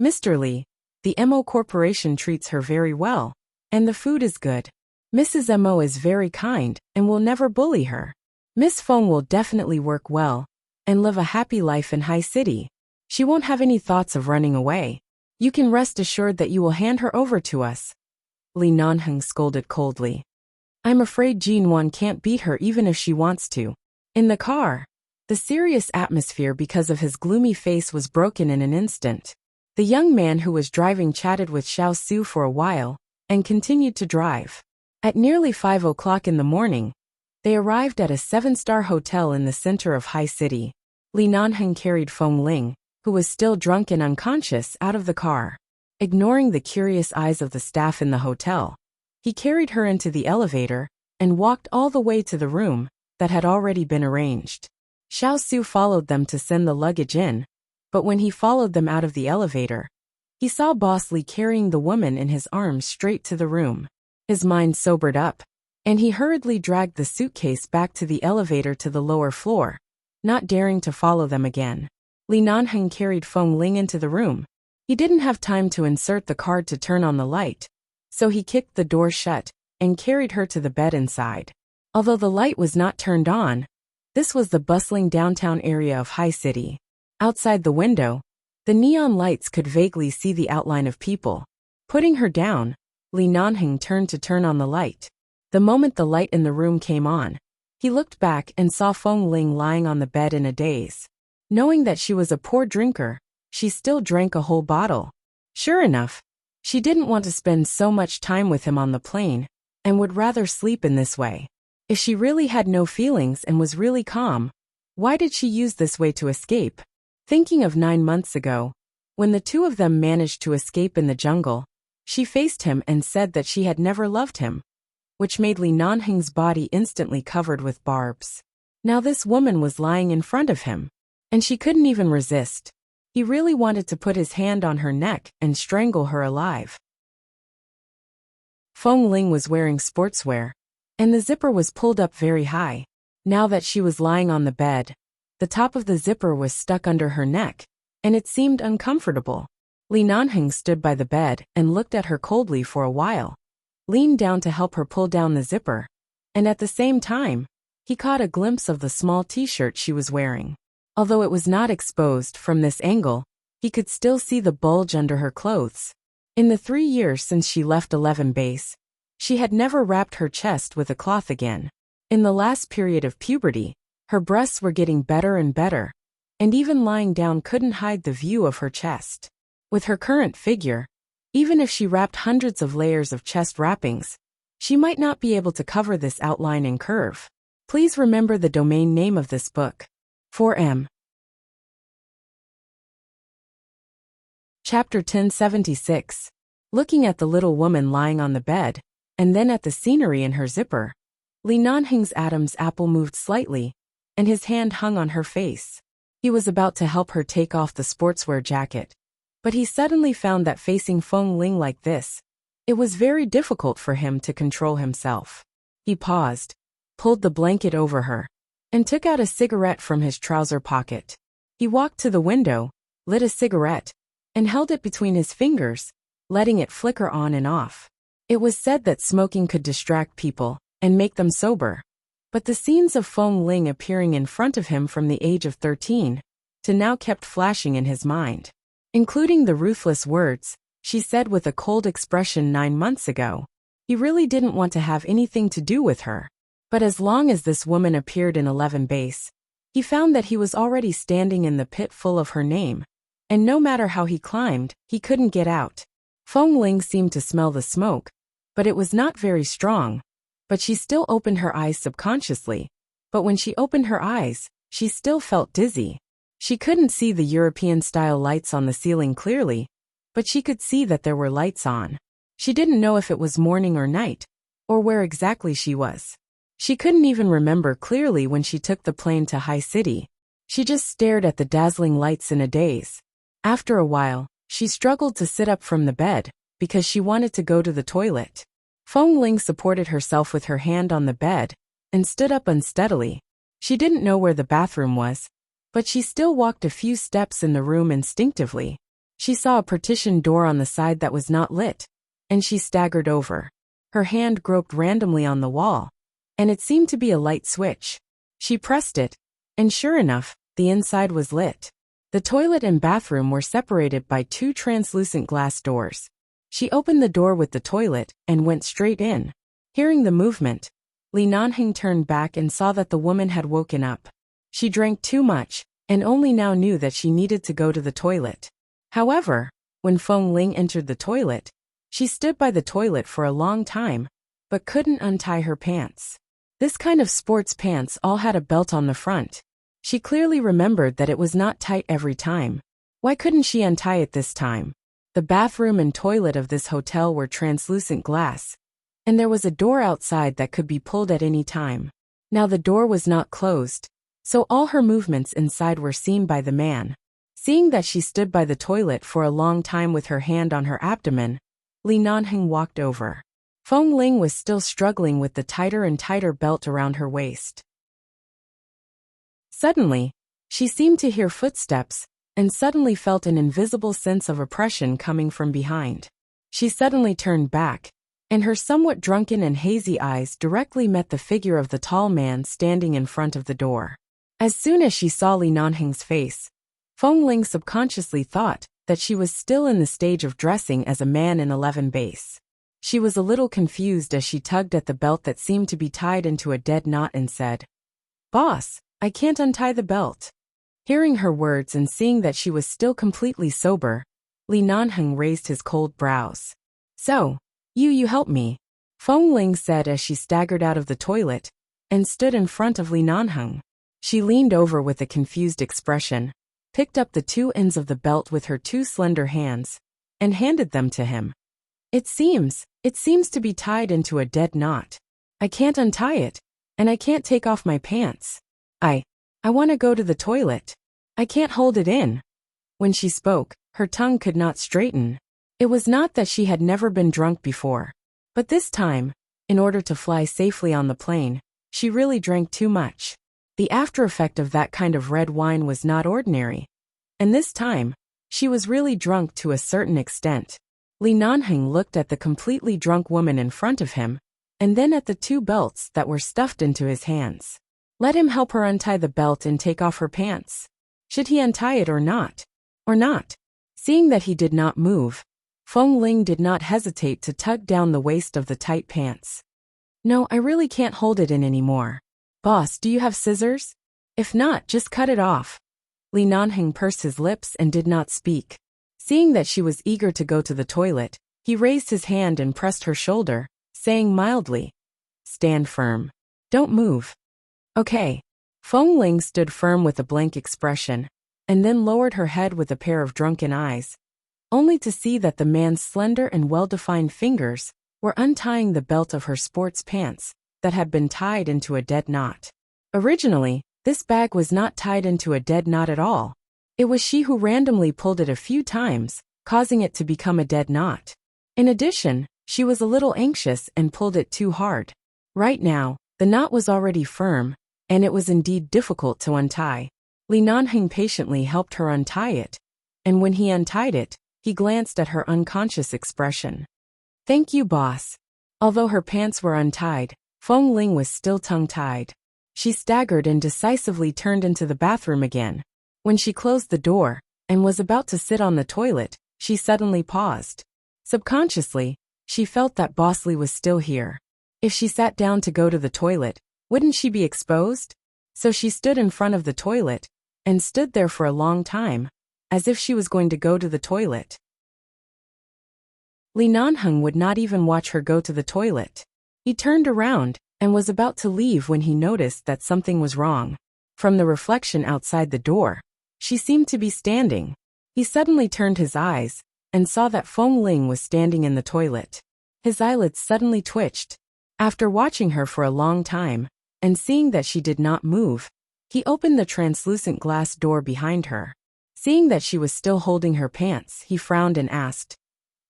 "Mr. Lee, the MO Corporation treats her very well, and the food is good. Mrs. MO is very kind and will never bully her. Miss Feng will definitely work well and live a happy life in High City. She won't have any thoughts of running away. You can rest assured that you will hand her over to us." Li Nanheng scolded coldly. "I'm afraid Jinwan can't beat her even if she wants to." In the car, the serious atmosphere because of his gloomy face was broken in an instant. The young man who was driving chatted with Xiao Su for a while and continued to drive. At nearly 5 o'clock in the morning, they arrived at a 7-star hotel in the center of High City. Li Nanheng carried Feng Ling, who was still drunk and unconscious, out of the car. Ignoring the curious eyes of the staff in the hotel, he carried her into the elevator and walked all the way to the room that had already been arranged. Xiao Su followed them to send the luggage in, but when he followed them out of the elevator, he saw Boss Li carrying the woman in his arms straight to the room. His mind sobered up, and he hurriedly dragged the suitcase back to the elevator to the lower floor, not daring to follow them again. Li Nanheng carried Feng Ling into the room. He didn't have time to insert the card to turn on the light, so he kicked the door shut and carried her to the bed inside. Although the light was not turned on, this was the bustling downtown area of High City. Outside the window, the neon lights could vaguely see the outline of people. Putting her down, Li Nanheng turned to turn on the light. The moment the light in the room came on, he looked back and saw Feng Ling lying on the bed in a daze. Knowing that she was a poor drinker, she still drank a whole bottle. Sure enough, she didn't want to spend so much time with him on the plane and would rather sleep in this way. If she really had no feelings and was really calm, why did she use this way to escape? Thinking of 9 months ago, when the two of them managed to escape in the jungle, she faced him and said that she had never loved him, which made Li Nanheng's body instantly covered with barbs. Now this woman was lying in front of him, and she couldn't even resist. He really wanted to put his hand on her neck and strangle her alive. Feng Ling was wearing sportswear, and the zipper was pulled up very high. Now that she was lying on the bed, the top of the zipper was stuck under her neck, and it seemed uncomfortable. Li Nanheng stood by the bed and looked at her coldly for a while, leaned down to help her pull down the zipper, and at the same time, he caught a glimpse of the small t-shirt she was wearing. Although it was not exposed from this angle, he could still see the bulge under her clothes. In the 3 years since she left 11 Base, she had never wrapped her chest with a cloth again. In the last period of puberty, her breasts were getting better and better, and even lying down couldn't hide the view of her chest. With her current figure, even if she wrapped hundreds of layers of chest wrappings, she might not be able to cover this outline and curve. Please remember the domain name of this book. 4M. Chapter 1076. Looking at the little woman lying on the bed, and then at the scenery in her zipper, Li Nanheng's Adam's apple moved slightly, and his hand hung on her face. He was about to help her take off the sportswear jacket, but he suddenly found that facing Feng Ling like this, it was very difficult for him to control himself. He paused, pulled the blanket over her, and took out a cigarette from his trouser pocket. He walked to the window, lit a cigarette, and held it between his fingers, letting it flicker on and off. It was said that smoking could distract people and make them sober, but the scenes of Feng Ling appearing in front of him from the age of 13 to now kept flashing in his mind, including the ruthless words she said with a cold expression 9 months ago. He really didn't want to have anything to do with her. But as long as this woman appeared in 11 Base, he found that he was already standing in the pit full of her name, and no matter how he climbed, he couldn't get out. Feng Ling seemed to smell the smoke, but it was not very strong. But she still opened her eyes subconsciously. But when she opened her eyes, she still felt dizzy. She couldn't see the European-style lights on the ceiling clearly, but she could see that there were lights on. She didn't know if it was morning or night, or where exactly she was. She couldn't even remember clearly when she took the plane to High City. She just stared at the dazzling lights in a daze. After a while, she struggled to sit up from the bed, because she wanted to go to the toilet. Feng Ling supported herself with her hand on the bed, and stood up unsteadily. She didn't know where the bathroom was, But she still walked a few steps in the room instinctively. She saw a partition door on the side that was not lit, and she staggered over. Her hand groped randomly on the wall, and it seemed to be a light switch. She pressed it, and sure enough, the inside was lit. The toilet and bathroom were separated by two translucent glass doors. She opened the door with the toilet and went straight in. Hearing the movement, Li Nanheng turned back and saw that the woman had woken up. She drank too much, and only now knew that she needed to go to the toilet. However, when Feng Ling entered the toilet, she stood by the toilet for a long time, but couldn't untie her pants. This kind of sports pants all had a belt on the front. She clearly remembered that it was not tight every time. Why couldn't she untie it this time? The bathroom and toilet of this hotel were translucent glass, and there was a door outside that could be pulled at any time. Now the door was not closed, so all her movements inside were seen by the man. Seeing that she stood by the toilet for a long time with her hand on her abdomen, Li Nanheng walked over. Feng Ling was still struggling with the tighter and tighter belt around her waist. Suddenly, she seemed to hear footsteps, and suddenly felt an invisible sense of oppression coming from behind. She suddenly turned back, and her somewhat drunken and hazy eyes directly met the figure of the tall man standing in front of the door. As soon as she saw Li Nanheng's face, Feng Ling subconsciously thought that she was still in the stage of dressing as a man in 11 base. She was a little confused as she tugged at the belt that seemed to be tied into a dead knot and said, "Boss, I can't untie the belt." Hearing her words and seeing that she was still completely sober, Li Nanheng raised his cold brows. "So, you help me," Feng Ling said as she staggered out of the toilet and stood in front of Li Nanheng. She leaned over with a confused expression, picked up the two ends of the belt with her two slender hands, and handed them to him. It seems to be tied into a dead knot. I can't untie it, and I can't take off my pants. I want to go to the toilet. I can't hold it in." When she spoke, her tongue could not straighten. It was not that she had never been drunk before, but this time, in order to fly safely on the plane, she really drank too much. The after effect of that kind of red wine was not ordinary, and this time, she was really drunk to a certain extent. Li Nanheng looked at the completely drunk woman in front of him, and then at the two belts that were stuffed into his hands. Let him help her untie the belt and take off her pants. Should he untie it or not? Or not? Seeing that he did not move, Feng Ling did not hesitate to tug down the waist of the tight pants. "No, I really can't hold it in anymore. Boss, do you have scissors? If not, just cut it off." Li Nanheng pursed his lips and did not speak. Seeing that she was eager to go to the toilet, he raised his hand and pressed her shoulder, saying mildly, "Stand firm. Don't move." "Okay." Feng Ling stood firm with a blank expression, and then lowered her head with a pair of drunken eyes, only to see that the man's slender and well-defined fingers were untying the belt of her sports pants that had been tied into a dead knot. Originally, this bag was not tied into a dead knot at all. It was she who randomly pulled it a few times, causing it to become a dead knot. In addition, she was a little anxious and pulled it too hard. Right now, the knot was already firm, and it was indeed difficult to untie. Li Nanheng patiently helped her untie it, and when he untied it, he glanced at her unconscious expression. "Thank you, boss." Although her pants were untied, Feng Ling was still tongue-tied. She staggered and decisively turned into the bathroom again. When she closed the door and was about to sit on the toilet, she suddenly paused. Subconsciously, she felt that Boss Lee was still here. If she sat down to go to the toilet, wouldn't she be exposed? So she stood in front of the toilet and stood there for a long time, as if she was going to go to the toilet. Li Nanheng would not even watch her go to the toilet. He turned around and was about to leave when he noticed that something was wrong. From the reflection outside the door, she seemed to be standing. He suddenly turned his eyes and saw that Feng Ling was standing in the toilet. His eyelids suddenly twitched. After watching her for a long time and seeing that she did not move, he opened the translucent glass door behind her. Seeing that she was still holding her pants, he frowned and asked,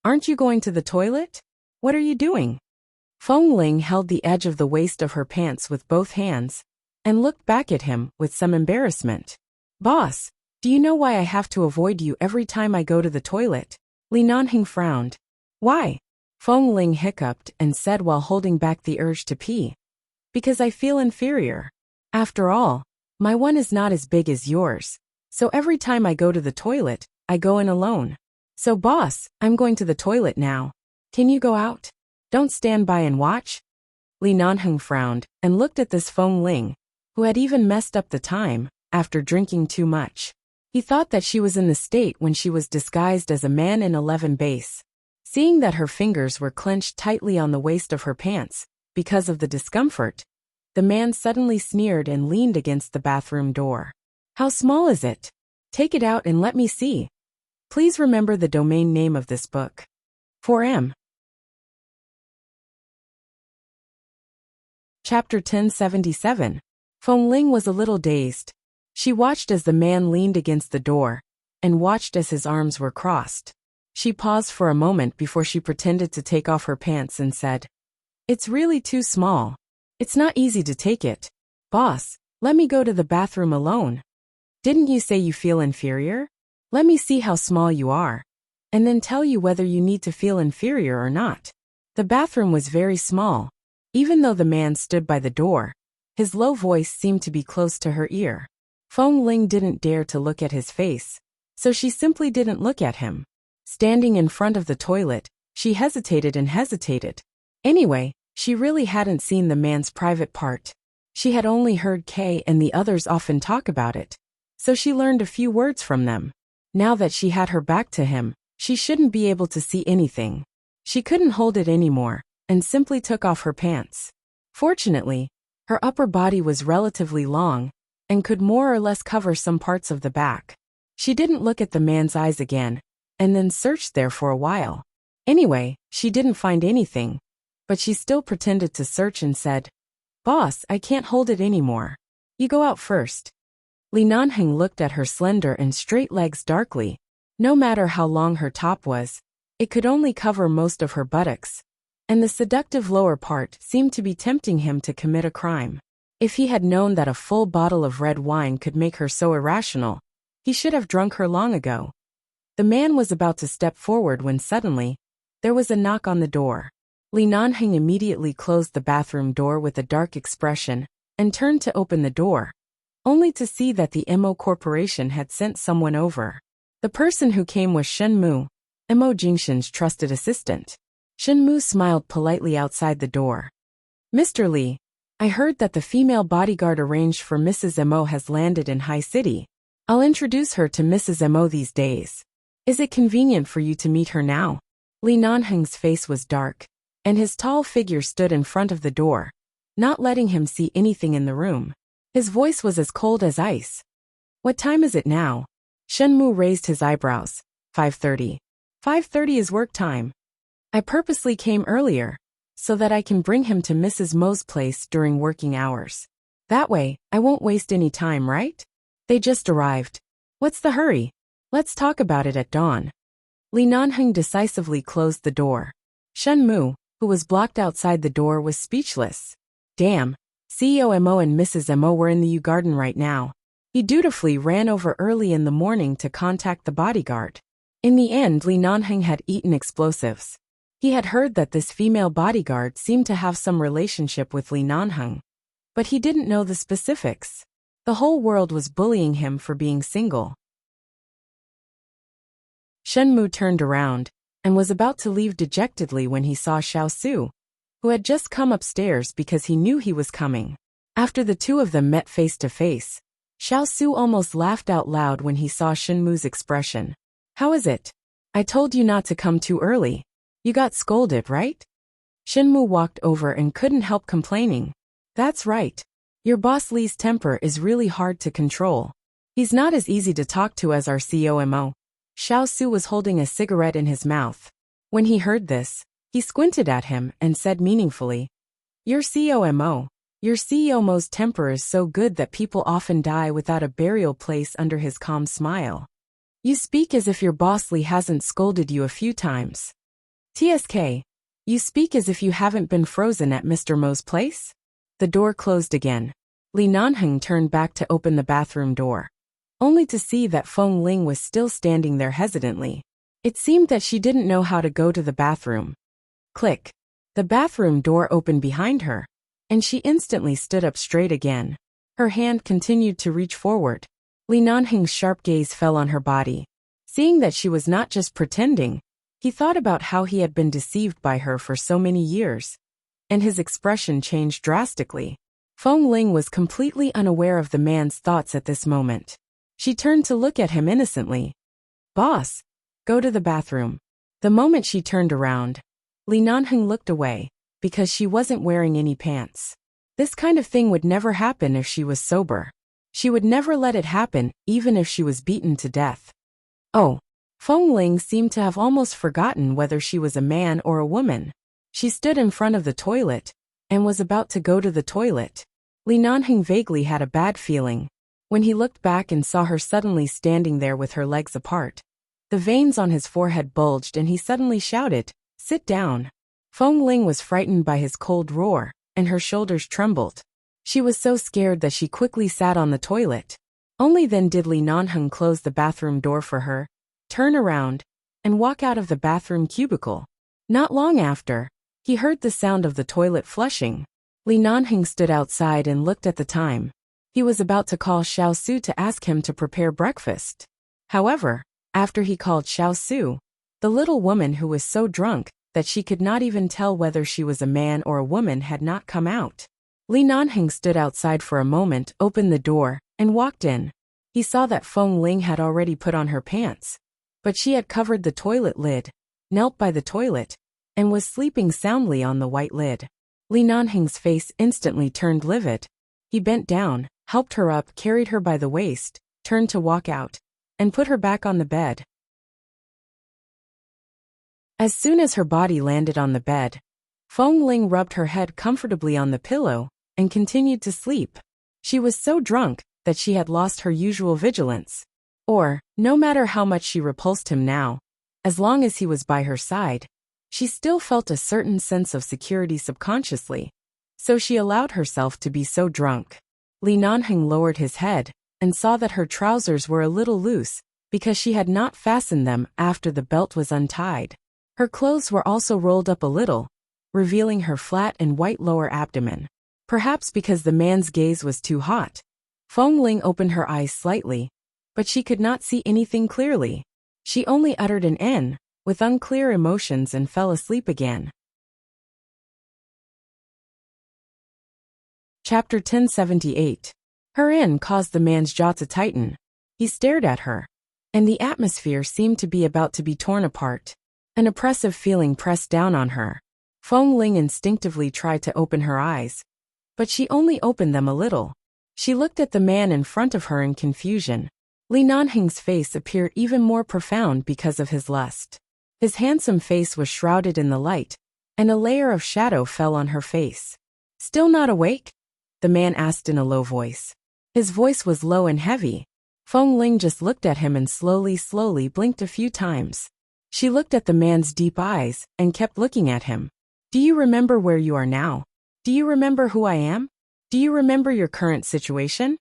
"Aren't you going to the toilet? What are you doing?" Feng Ling held the edge of the waist of her pants with both hands and looked back at him with some embarrassment. Boss, do you know why I have to avoid you every time I go to the toilet? Li Nanheng frowned. Why? Feng Ling hiccuped and said while holding back the urge to pee. Because I feel inferior. After all, my one is not as big as yours. So every time I go to the toilet, I go in alone. So boss, I'm going to the toilet now. Can you go out? Don't stand by and watch. Li Nanheng frowned and looked at this Feng Ling, who had even messed up the time after drinking too much. He thought that she was in the state when she was disguised as a man in 11 base. Seeing that her fingers were clenched tightly on the waist of her pants because of the discomfort, the man suddenly sneered and leaned against the bathroom door. How small is it? Take it out and let me see. Please remember the domain name of this book. 4M. Chapter 1077. Feng Ling was a little dazed. She watched as the man leaned against the door, and watched as his arms were crossed. She paused for a moment before she pretended to take off her pants and said, "It's really too small. It's not easy to take it. Boss, let me go to the bathroom alone. Didn't you say you feel inferior? Let me see how small you are, and then tell you whether you need to feel inferior or not." The bathroom was very small. Even though the man stood by the door, his low voice seemed to be close to her ear. Feng Ling didn't dare to look at his face, so she simply didn't look at him. Standing in front of the toilet, she hesitated and hesitated. Anyway, she really hadn't seen the man's private part. She had only heard Kay and the others often talk about it, so she learned a few words from them. Now that she had her back to him, she shouldn't be able to see anything. She couldn't hold it anymore, and simply took off her pants. Fortunately, her upper body was relatively long, and could more or less cover some parts of the back. She didn't look at the man's eyes again, and then searched there for a while. Anyway, she didn't find anything, but she still pretended to search and said, "Boss, I can't hold it anymore. You go out first." Li Nanheng looked at her slender and straight legs darkly. No matter how long her top was, it could only cover most of her buttocks, and the seductive lower part seemed to be tempting him to commit a crime. If he had known that a full bottle of red wine could make her so irrational, he should have drunk her long ago. The man was about to step forward when suddenly, there was a knock on the door. Li Nanheng immediately closed the bathroom door with a dark expression and turned to open the door, only to see that the Mo Corporation had sent someone over. The person who came was Shen Mu, Mo Jingshan's trusted assistant. Shen Mu smiled politely outside the door. "Mr. Li, I heard that the female bodyguard arranged for Mrs. Mo has landed in High City. I'll introduce her to Mrs. Mo these days. Is it convenient for you to meet her now?" Li Nanheng's face was dark, and his tall figure stood in front of the door, not letting him see anything in the room. His voice was as cold as ice. "What time is it now?" Shen Mu raised his eyebrows. 5:30. 5:30 is work time. I purposely came earlier, so that I can bring him to Mrs. Mo's place during working hours. That way, I won't waste any time, right? They just arrived. What's the hurry? Let's talk about it at dawn. Li Nanheng decisively closed the door. Shen Mu, who was blocked outside the door, was speechless. Damn, CEO Mo and Mrs. Mo were in the U Garden right now. He dutifully ran over early in the morning to contact the bodyguard. In the end, Li Nanheng had eaten explosives. He had heard that this female bodyguard seemed to have some relationship with Li Nanheng, but he didn't know the specifics. The whole world was bullying him for being single. Shen Mu turned around and was about to leave dejectedly when he saw Xiao Su, who had just come upstairs because he knew he was coming. After the two of them met face to face, Xiao Su almost laughed out loud when he saw Shen Mu's expression. "How is it? I told you not to come too early. You got scolded, right?" Shen Mu walked over and couldn't help complaining. "That's right. Your boss Li's temper is really hard to control. He's not as easy to talk to as our COMO." Xiao Su was holding a cigarette in his mouth. When he heard this, he squinted at him and said meaningfully, "Your COMO. Your COMO's temper is so good that people often die without a burial place." Under his calm smile, "You speak as if your boss Li hasn't scolded you a few times. TSK, you speak as if you haven't been frozen at Mr. Mo's place?" The door closed again. Li Nanheng turned back to open the bathroom door. only to see that Feng Ling was still standing there hesitantly. It seemed that she didn't know how to go to the bathroom. Click. The bathroom door opened behind her, and she instantly stood up straight again. Her hand continued to reach forward. Li Nanheng's sharp gaze fell on her body. Seeing that she was not just pretending, he thought about how he had been deceived by her for so many years, and his expression changed drastically. Feng Ling was completely unaware of the man's thoughts at this moment. She turned to look at him innocently. "Boss, go to the bathroom." The moment she turned around, Li Nanheng looked away, because she wasn't wearing any pants. This kind of thing would never happen if she was sober. She would never let it happen, even if she was beaten to death. Oh, Feng Ling seemed to have almost forgotten whether she was a man or a woman. She stood in front of the toilet, and was about to go to the toilet. Li Nanheng vaguely had a bad feeling. When he looked back and saw her suddenly standing there with her legs apart, the veins on his forehead bulged and he suddenly shouted, "Sit down." Feng Ling was frightened by his cold roar, and her shoulders trembled. She was so scared that she quickly sat on the toilet. Only then did Li Nanheng close the bathroom door for her, turn around, and walk out of the bathroom cubicle. Not long after, he heard the sound of the toilet flushing. Li Nanheng stood outside and looked at the time. He was about to call Xiao Su to ask him to prepare breakfast. However, after he called Xiao Su, the little woman who was so drunk that she could not even tell whether she was a man or a woman had not come out. Li Nanheng stood outside for a moment, opened the door, and walked in. He saw that Feng Ling had already put on her pants, but she had covered the toilet lid, knelt by the toilet, and was sleeping soundly on the white lid. Li Nanheng's face instantly turned livid. He bent down, helped her up, carried her by the waist, turned to walk out, and put her back on the bed. As soon as her body landed on the bed, Feng Ling rubbed her head comfortably on the pillow and continued to sleep. She was so drunk that she had lost her usual vigilance. Or, no matter how much she repulsed him now, as long as he was by her side, she still felt a certain sense of security subconsciously, so she allowed herself to be so drunk. Li Nanheng lowered his head and saw that her trousers were a little loose because she had not fastened them after the belt was untied. Her clothes were also rolled up a little, revealing her flat and white lower abdomen. Perhaps because the man's gaze was too hot, Feng Ling opened her eyes slightly, but she could not see anything clearly. She only uttered an N, with unclear emotions, and fell asleep again. Chapter 1078. Her N caused the man's jaw to tighten. He stared at her, and the atmosphere seemed to be about to be torn apart. An oppressive feeling pressed down on her. Feng Ling instinctively tried to open her eyes, but she only opened them a little. She looked at the man in front of her in confusion. Li Nanheng's face appeared even more profound because of his lust. His handsome face was shrouded in the light, and a layer of shadow fell on her face. "Still not awake?" the man asked in a low voice. His voice was low and heavy. Feng Ling just looked at him and slowly blinked a few times. She looked at the man's deep eyes and kept looking at him. "Do you remember where you are now? Do you remember who I am? Do you remember your current situation?"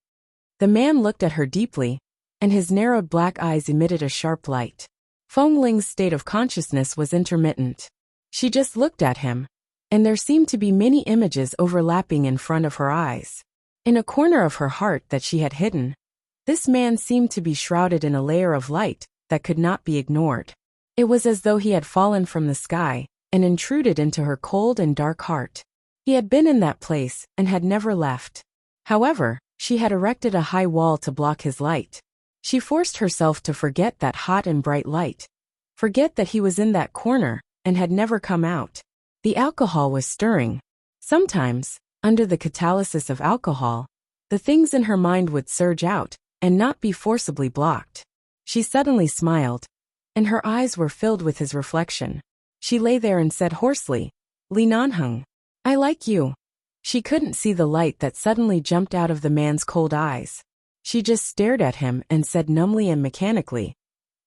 The man looked at her deeply, and his narrowed black eyes emitted a sharp light. Feng Ling's state of consciousness was intermittent. She just looked at him, and there seemed to be many images overlapping in front of her eyes. In a corner of her heart that she had hidden, this man seemed to be shrouded in a layer of light that could not be ignored. It was as though he had fallen from the sky and intruded into her cold and dark heart. He had been in that place and had never left. However, she had erected a high wall to block his light. She forced herself to forget that hot and bright light, forget that he was in that corner and had never come out. The alcohol was stirring. Sometimes, under the catalysis of alcohol, the things in her mind would surge out and not be forcibly blocked. She suddenly smiled, and her eyes were filled with his reflection. She lay there and said hoarsely, "Li Nanheng, I like you." She couldn't see the light that suddenly jumped out of the man's cold eyes. She just stared at him and said numbly and mechanically,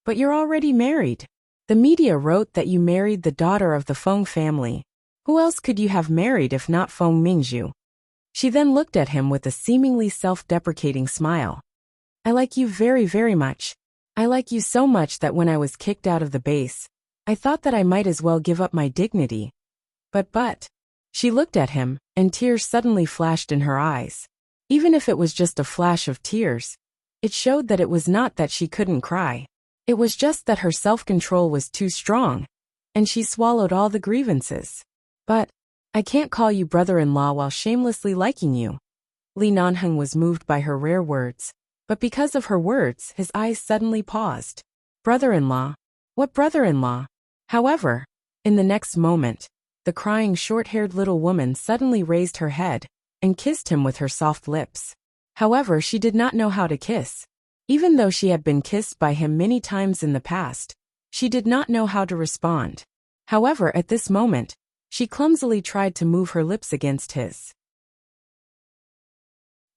"But you're already married. The media wrote that you married the daughter of the Feng family. Who else could you have married if not Feng Mingzhu?" She then looked at him with a seemingly self-deprecating smile. I like you very, very much. I like you so much that when I was kicked out of the base, I thought that I might as well give up my dignity. But. She looked at him, and tears suddenly flashed in her eyes. Even if it was just a flash of tears, it showed that it was not that she couldn't cry. It was just that her self-control was too strong, and she swallowed all the grievances. But, I can't call you brother-in-law while shamelessly liking you. Li Nanheng was moved by her rare words, but because of her words his eyes suddenly paused. Brother-in-law? What brother-in-law? However, in the next moment, the crying short-haired little woman suddenly raised her head and kissed him with her soft lips. However, she did not know how to kiss. Even though she had been kissed by him many times in the past, she did not know how to respond. However, at this moment, she clumsily tried to move her lips against his.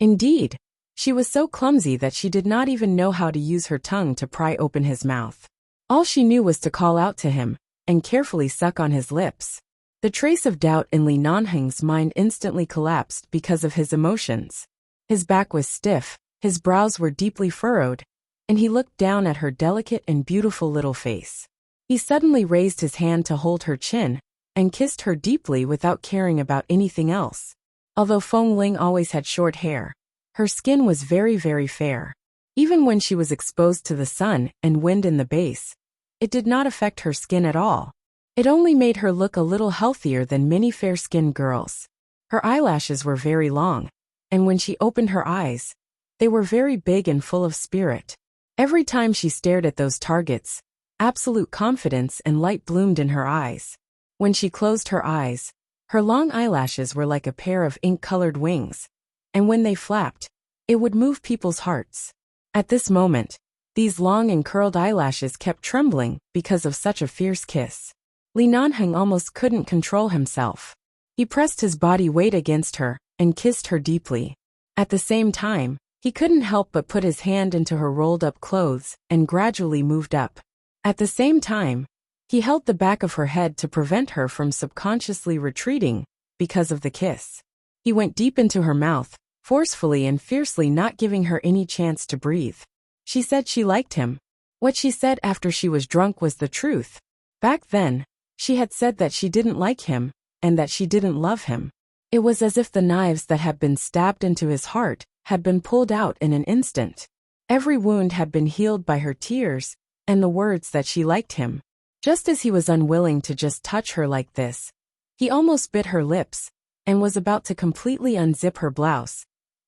Indeed, she was so clumsy that she did not even know how to use her tongue to pry open his mouth. All she knew was to call out to him and carefully suck on his lips. The trace of doubt in Li Nanheng's mind instantly collapsed because of his emotions. His back was stiff, his brows were deeply furrowed, and he looked down at her delicate and beautiful little face. He suddenly raised his hand to hold her chin and kissed her deeply without caring about anything else. Although Feng Ling always had short hair, her skin was very, very fair. Even when she was exposed to the sun and wind in the base, it did not affect her skin at all. It only made her look a little healthier than many fair-skinned girls. Her eyelashes were very long, and when she opened her eyes, they were very big and full of spirit. Every time she stared at those targets, absolute confidence and light bloomed in her eyes. When she closed her eyes, her long eyelashes were like a pair of ink-colored wings, and when they flapped, it would move people's hearts. At this moment, these long and curled eyelashes kept trembling because of such a fierce kiss. Li Nanheng almost couldn't control himself. He pressed his body weight against her and kissed her deeply. At the same time, he couldn't help but put his hand into her rolled-up clothes and gradually moved up. At the same time, he held the back of her head to prevent her from subconsciously retreating because of the kiss. He went deep into her mouth, forcefully and fiercely, not giving her any chance to breathe. She said she liked him. What she said after she was drunk was the truth. Back then, she had said that she didn't like him, and that she didn't love him. It was as if the knives that had been stabbed into his heart had been pulled out in an instant. Every wound had been healed by her tears and the words that she liked him. Just as he was unwilling to just touch her like this, he almost bit her lips and was about to completely unzip her blouse.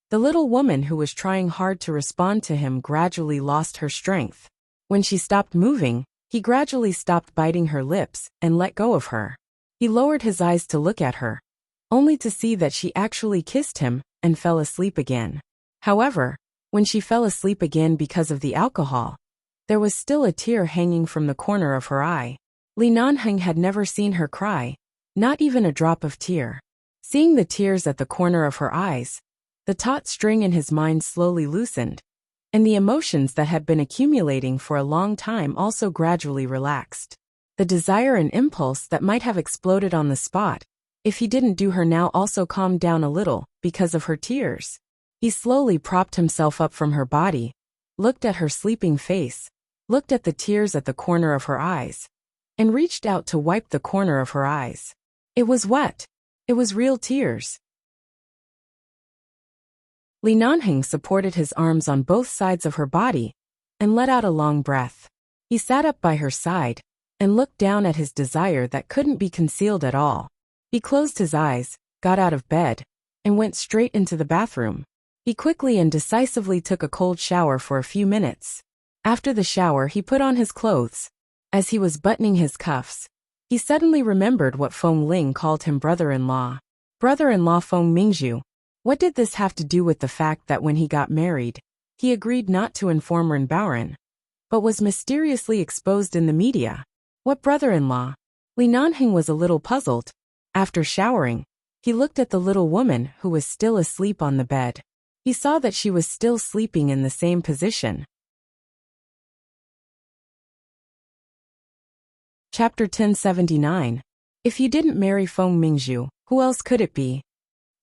The little woman who was trying hard to respond to him gradually lost her strength. When she stopped moving, he gradually stopped biting her lips and let go of her. He lowered his eyes to look at her, only to see that she actually kissed him and fell asleep again. However, when she fell asleep again because of the alcohol, there was still a tear hanging from the corner of her eye. Li Nanheng had never seen her cry, not even a drop of tear. Seeing the tears at the corner of her eyes, the taut string in his mind slowly loosened, and the emotions that had been accumulating for a long time also gradually relaxed. The desire and impulse that might have exploded on the spot, if he didn't do her now, also calmed down a little because of her tears. He slowly propped himself up from her body, looked at her sleeping face, looked at the tears at the corner of her eyes, and reached out to wipe the corner of her eyes. It was wet. It was real tears. Li Nanheng supported his arms on both sides of her body and let out a long breath. He sat up by her side and looked down at his desire that couldn't be concealed at all. He closed his eyes, got out of bed, and went straight into the bathroom. He quickly and decisively took a cold shower for a few minutes. After the shower, he put on his clothes. As he was buttoning his cuffs, he suddenly remembered what Feng Ling called him brother-in-law. Brother-in-law Feng Mingzhu. What did this have to do with the fact that when he got married, he agreed not to inform Renbaoren, but was mysteriously exposed in the media? What brother-in-law? Li Nanheng was a little puzzled. After showering, he looked at the little woman who was still asleep on the bed. He saw that she was still sleeping in the same position. Chapter 1079. If you didn't marry Feng Mingzhu, who else could it be?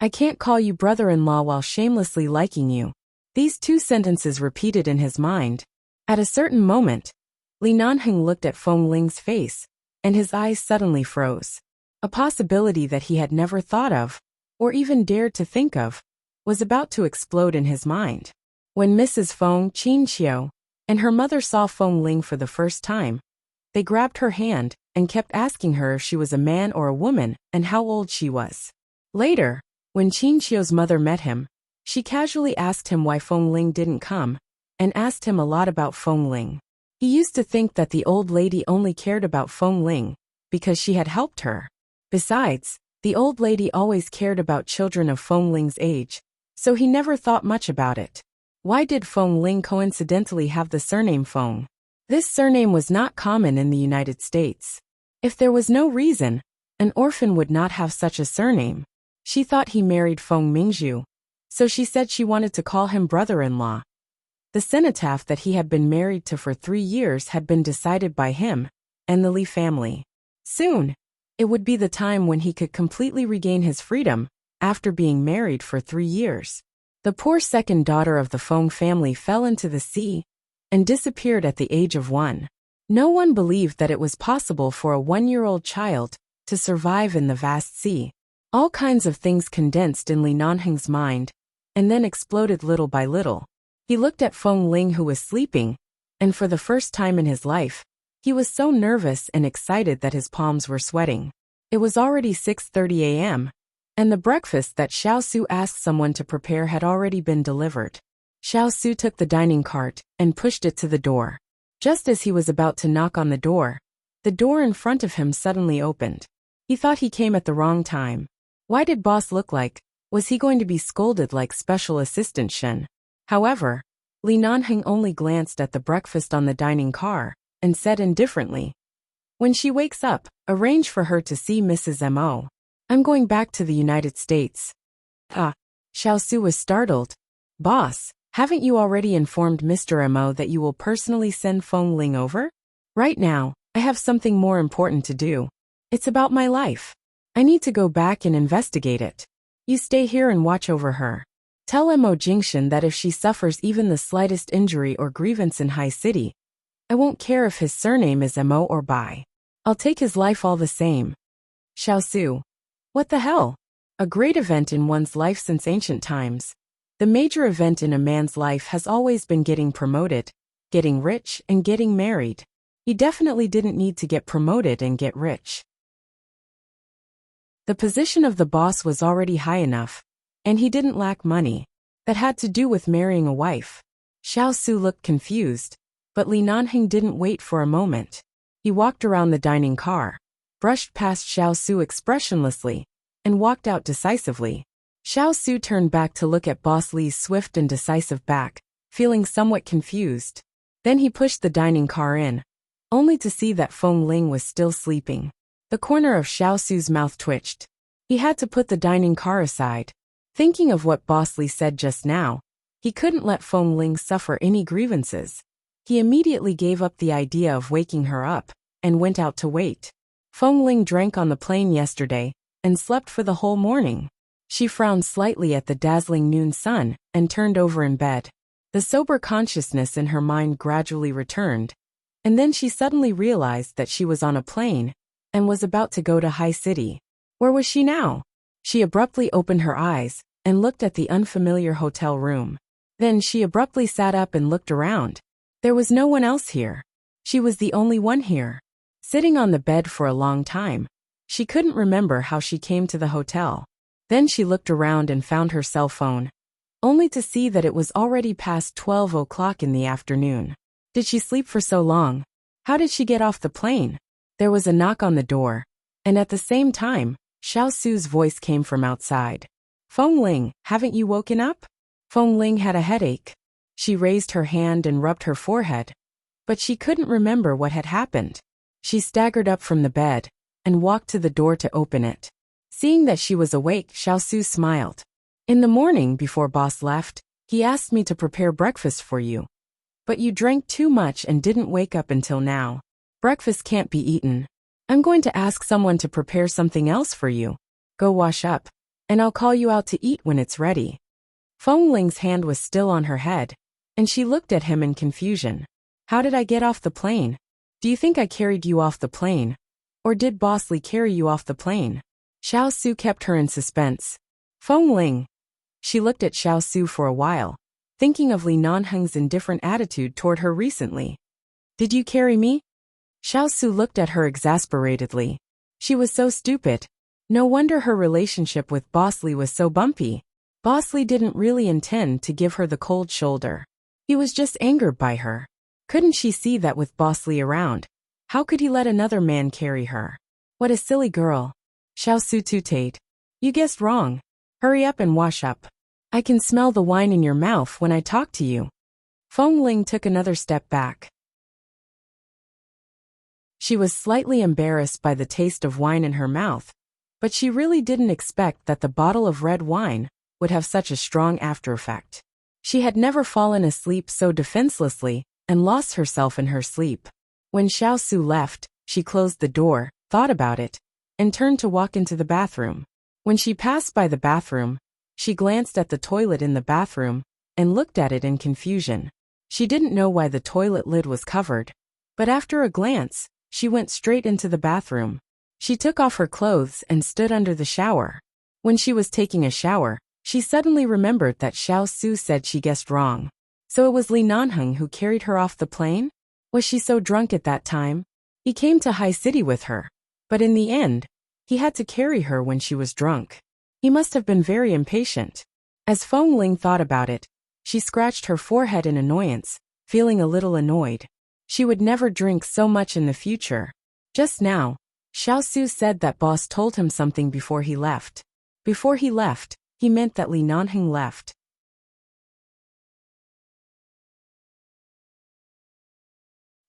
I can't call you brother-in-law while shamelessly liking you. These two sentences repeated in his mind. At a certain moment, Li Nanheng looked at Feng Ling's face, and his eyes suddenly froze. A possibility that he had never thought of, or even dared to think of, was about to explode in his mind. When Mrs. Feng Qinqiu and her mother saw Feng Ling for the first time, they grabbed her hand and kept asking her if she was a man or a woman and how old she was. Later, when Qinqiu's mother met him, she casually asked him why Feng Ling didn't come, and asked him a lot about Feng Ling. He used to think that the old lady only cared about Feng Ling because she had helped her. Besides, the old lady always cared about children of Feng Ling's age, so he never thought much about it. Why did Feng Ling coincidentally have the surname Feng? This surname was not common in the United States. If there was no reason, an orphan would not have such a surname. She thought he married Feng Mingzhu, so she said she wanted to call him brother-in-law. The cenotaph that he had been married to for 3 years had been decided by him and the Li family. Soon, it would be the time when he could completely regain his freedom after being married for 3 years. The poor second daughter of the Feng family fell into the sea and disappeared at the age of 1. No one believed that it was possible for a 1-year-old child to survive in the vast sea. All kinds of things condensed in Li Nanheng's mind and then exploded little by little. He looked at Feng Ling, who was sleeping, and for the first time in his life, he was so nervous and excited that his palms were sweating. It was already 6:30 a.m., and the breakfast that Xiao Su asked someone to prepare had already been delivered. Xiao Su took the dining cart and pushed it to the door. Just as he was about to knock on the door in front of him suddenly opened. He thought he came at the wrong time. Why did boss look like? Was he going to be scolded like Special Assistant Shen? However, Li Nanheng only glanced at the breakfast on the dining car and said indifferently, "When she wakes up, arrange for her to see Mrs. Mo. I'm going back to the United States." Xiao Su was startled. "Boss, haven't you already informed Mr. Mo that you will personally send Feng Ling over? Right now, I have something more important to do. It's about my life. I need to go back and investigate it. You stay here and watch over her. Tell Mo Jingshan that if she suffers even the slightest injury or grievance in High City, I won't care if his surname is Mo or Bai. I'll take his life all the same." Xiao Su. What the hell? A great event in one's life since ancient times. The major event in a man's life has always been getting promoted, getting rich, and getting married. He definitely didn't need to get promoted and get rich. The position of the boss was already high enough, and he didn't lack money. That had to do with marrying a wife. Xiao Su looked confused, but Li Nanheng didn't wait for a moment. He walked around the dining car, brushed past Xiao Su expressionlessly, and walked out decisively. Xiao Su turned back to look at Boss Li's swift and decisive back, feeling somewhat confused. Then he pushed the dining car in, only to see that Feng Ling was still sleeping. The corner of Xiao Su's mouth twitched. He had to put the dining car aside. Thinking of what Boss Li said just now, he couldn't let Feng Ling suffer any grievances. He immediately gave up the idea of waking her up, and went out to wait. Feng Ling drank on the plane yesterday, and slept for the whole morning. She frowned slightly at the dazzling noon sun, and turned over in bed. The sober consciousness in her mind gradually returned, and then she suddenly realized that she was on a plane, and was about to go to High City. Where was she now? She abruptly opened her eyes, and looked at the unfamiliar hotel room. Then she abruptly sat up and looked around. There was no one else here. She was the only one here. Sitting on the bed for a long time, she couldn't remember how she came to the hotel. Then she looked around and found her cell phone, only to see that it was already past 12 o'clock in the afternoon. Did she sleep for so long? How did she get off the plane? There was a knock on the door, and at the same time, Xiao Su's voice came from outside. "Feng Ling, haven't you woken up?" Feng Ling had a headache. She raised her hand and rubbed her forehead, but she couldn't remember what had happened. She staggered up from the bed, and walked to the door to open it. Seeing that she was awake, Xiao Su smiled. "In the morning before boss left, he asked me to prepare breakfast for you. But you drank too much and didn't wake up until now. Breakfast can't be eaten. I'm going to ask someone to prepare something else for you. Go wash up, and I'll call you out to eat when it's ready." Feng Ling's hand was still on her head, and she looked at him in confusion. How did I get off the plane? Do you think I carried you off the plane? Or did Boss Li carry you off the plane? Xiao Su kept her in suspense. Feng Ling. She looked at Xiao Su for a while, thinking of Li Nanheng's indifferent attitude toward her recently. Did you carry me? Xiao Su looked at her exasperatedly. She was so stupid. No wonder her relationship with Boss Li was so bumpy. Boss Li didn't really intend to give her the cold shoulder. He was just angered by her. Couldn't she see that with Boss Li around? How could he let another man carry her? What a silly girl. Xiao Su tutate. You guessed wrong. Hurry up and wash up. I can smell the wine in your mouth when I talk to you. Feng Ling took another step back. She was slightly embarrassed by the taste of wine in her mouth, but she really didn't expect that the bottle of red wine would have such a strong after-effect. She had never fallen asleep so defenselessly and lost herself in her sleep. When Xiao Su left, she closed the door, thought about it, and turned to walk into the bathroom. When she passed by the bathroom, she glanced at the toilet in the bathroom and looked at it in confusion. She didn't know why the toilet lid was covered, but after a glance, she went straight into the bathroom. She took off her clothes and stood under the shower. When she was taking a shower, she suddenly remembered that Xiao Su said she guessed wrong. So it was Li Nanheng who carried her off the plane? Was she so drunk at that time? He came to High City with her, but in the end, he had to carry her when she was drunk. He must have been very impatient. As Feng Ling thought about it, she scratched her forehead in annoyance, feeling a little annoyed. She would never drink so much in the future. Just now, Xiao Su said that boss told him something before he left. Before he left, he meant that Li Nanheng left.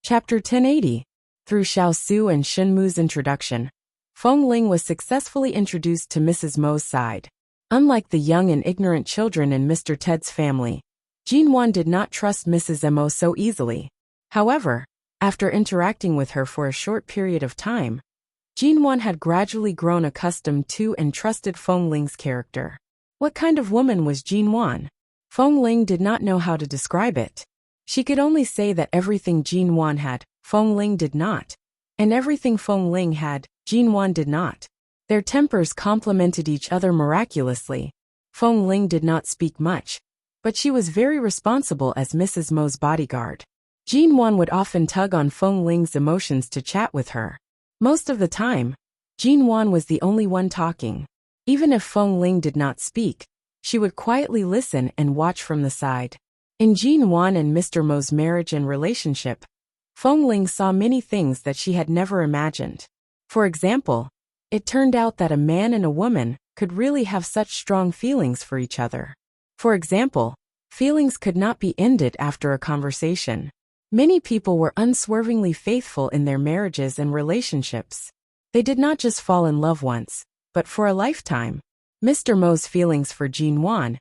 Chapter 1080. Through Xiao Su and Shenmu's introduction, Feng Ling was successfully introduced to Mrs. Mo's side. Unlike the young and ignorant children in Mr. Ted's family, Jin Wan did not trust Mrs. Mo so easily. However, after interacting with her for a short period of time, Jin Wan had gradually grown accustomed to and trusted Feng Ling's character. What kind of woman was Jin Wan? Feng Ling did not know how to describe it. She could only say that everything Jin Wan had, Feng Ling did not, and everything Feng Ling had, Jin Wan did not. Their tempers complemented each other miraculously. Feng Ling did not speak much, but she was very responsible as Mrs. Mo's bodyguard. Jin Wan would often tug on Feng Ling's emotions to chat with her. Most of the time, Jin Wan was the only one talking. Even if Feng Ling did not speak, she would quietly listen and watch from the side. In Jin Wan and Mr. Mo's marriage and relationship, Feng Ling saw many things that she had never imagined. For example, it turned out that a man and a woman could really have such strong feelings for each other. For example, feelings could not be ended after a conversation. Many people were unswervingly faithful in their marriages and relationships. They did not just fall in love once, but for a lifetime. Mr. Mo's feelings for Jin Wan,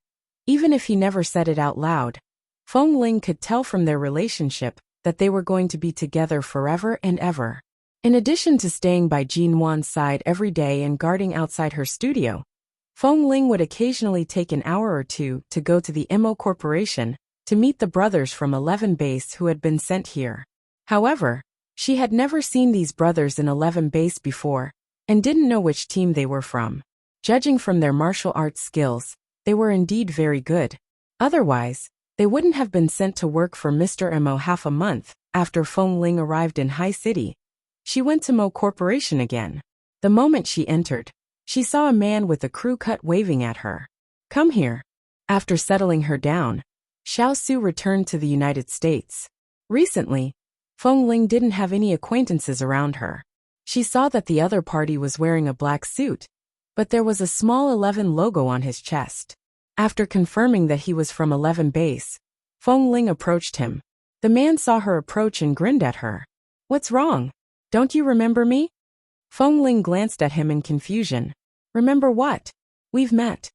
even if he never said it out loud, Feng Ling could tell from their relationship that they were going to be together forever and ever. In addition to staying by Jin Wan's side every day and guarding outside her studio, Feng Ling would occasionally take an hour or two to go to the Mo Corporation to meet the brothers from 11 Base who had been sent here. However, she had never seen these brothers in 11 Base before, and didn't know which team they were from. Judging from their martial arts skills, they were indeed very good. Otherwise, they wouldn't have been sent to work for Mr. Mo half a month after Feng Ling arrived in High City. She went to Mo Corporation again. The moment she entered, she saw a man with a crew cut waving at her. Come here. After settling her down, Xiao Su returned to the United States. Recently, Feng Ling didn't have any acquaintances around her. She saw that the other party was wearing a black suit, but there was a small 11 logo on his chest. After confirming that he was from 11 Base, Feng Ling approached him. The man saw her approach and grinned at her. What's wrong? Don't you remember me? Feng Ling glanced at him in confusion. Remember what? We've met.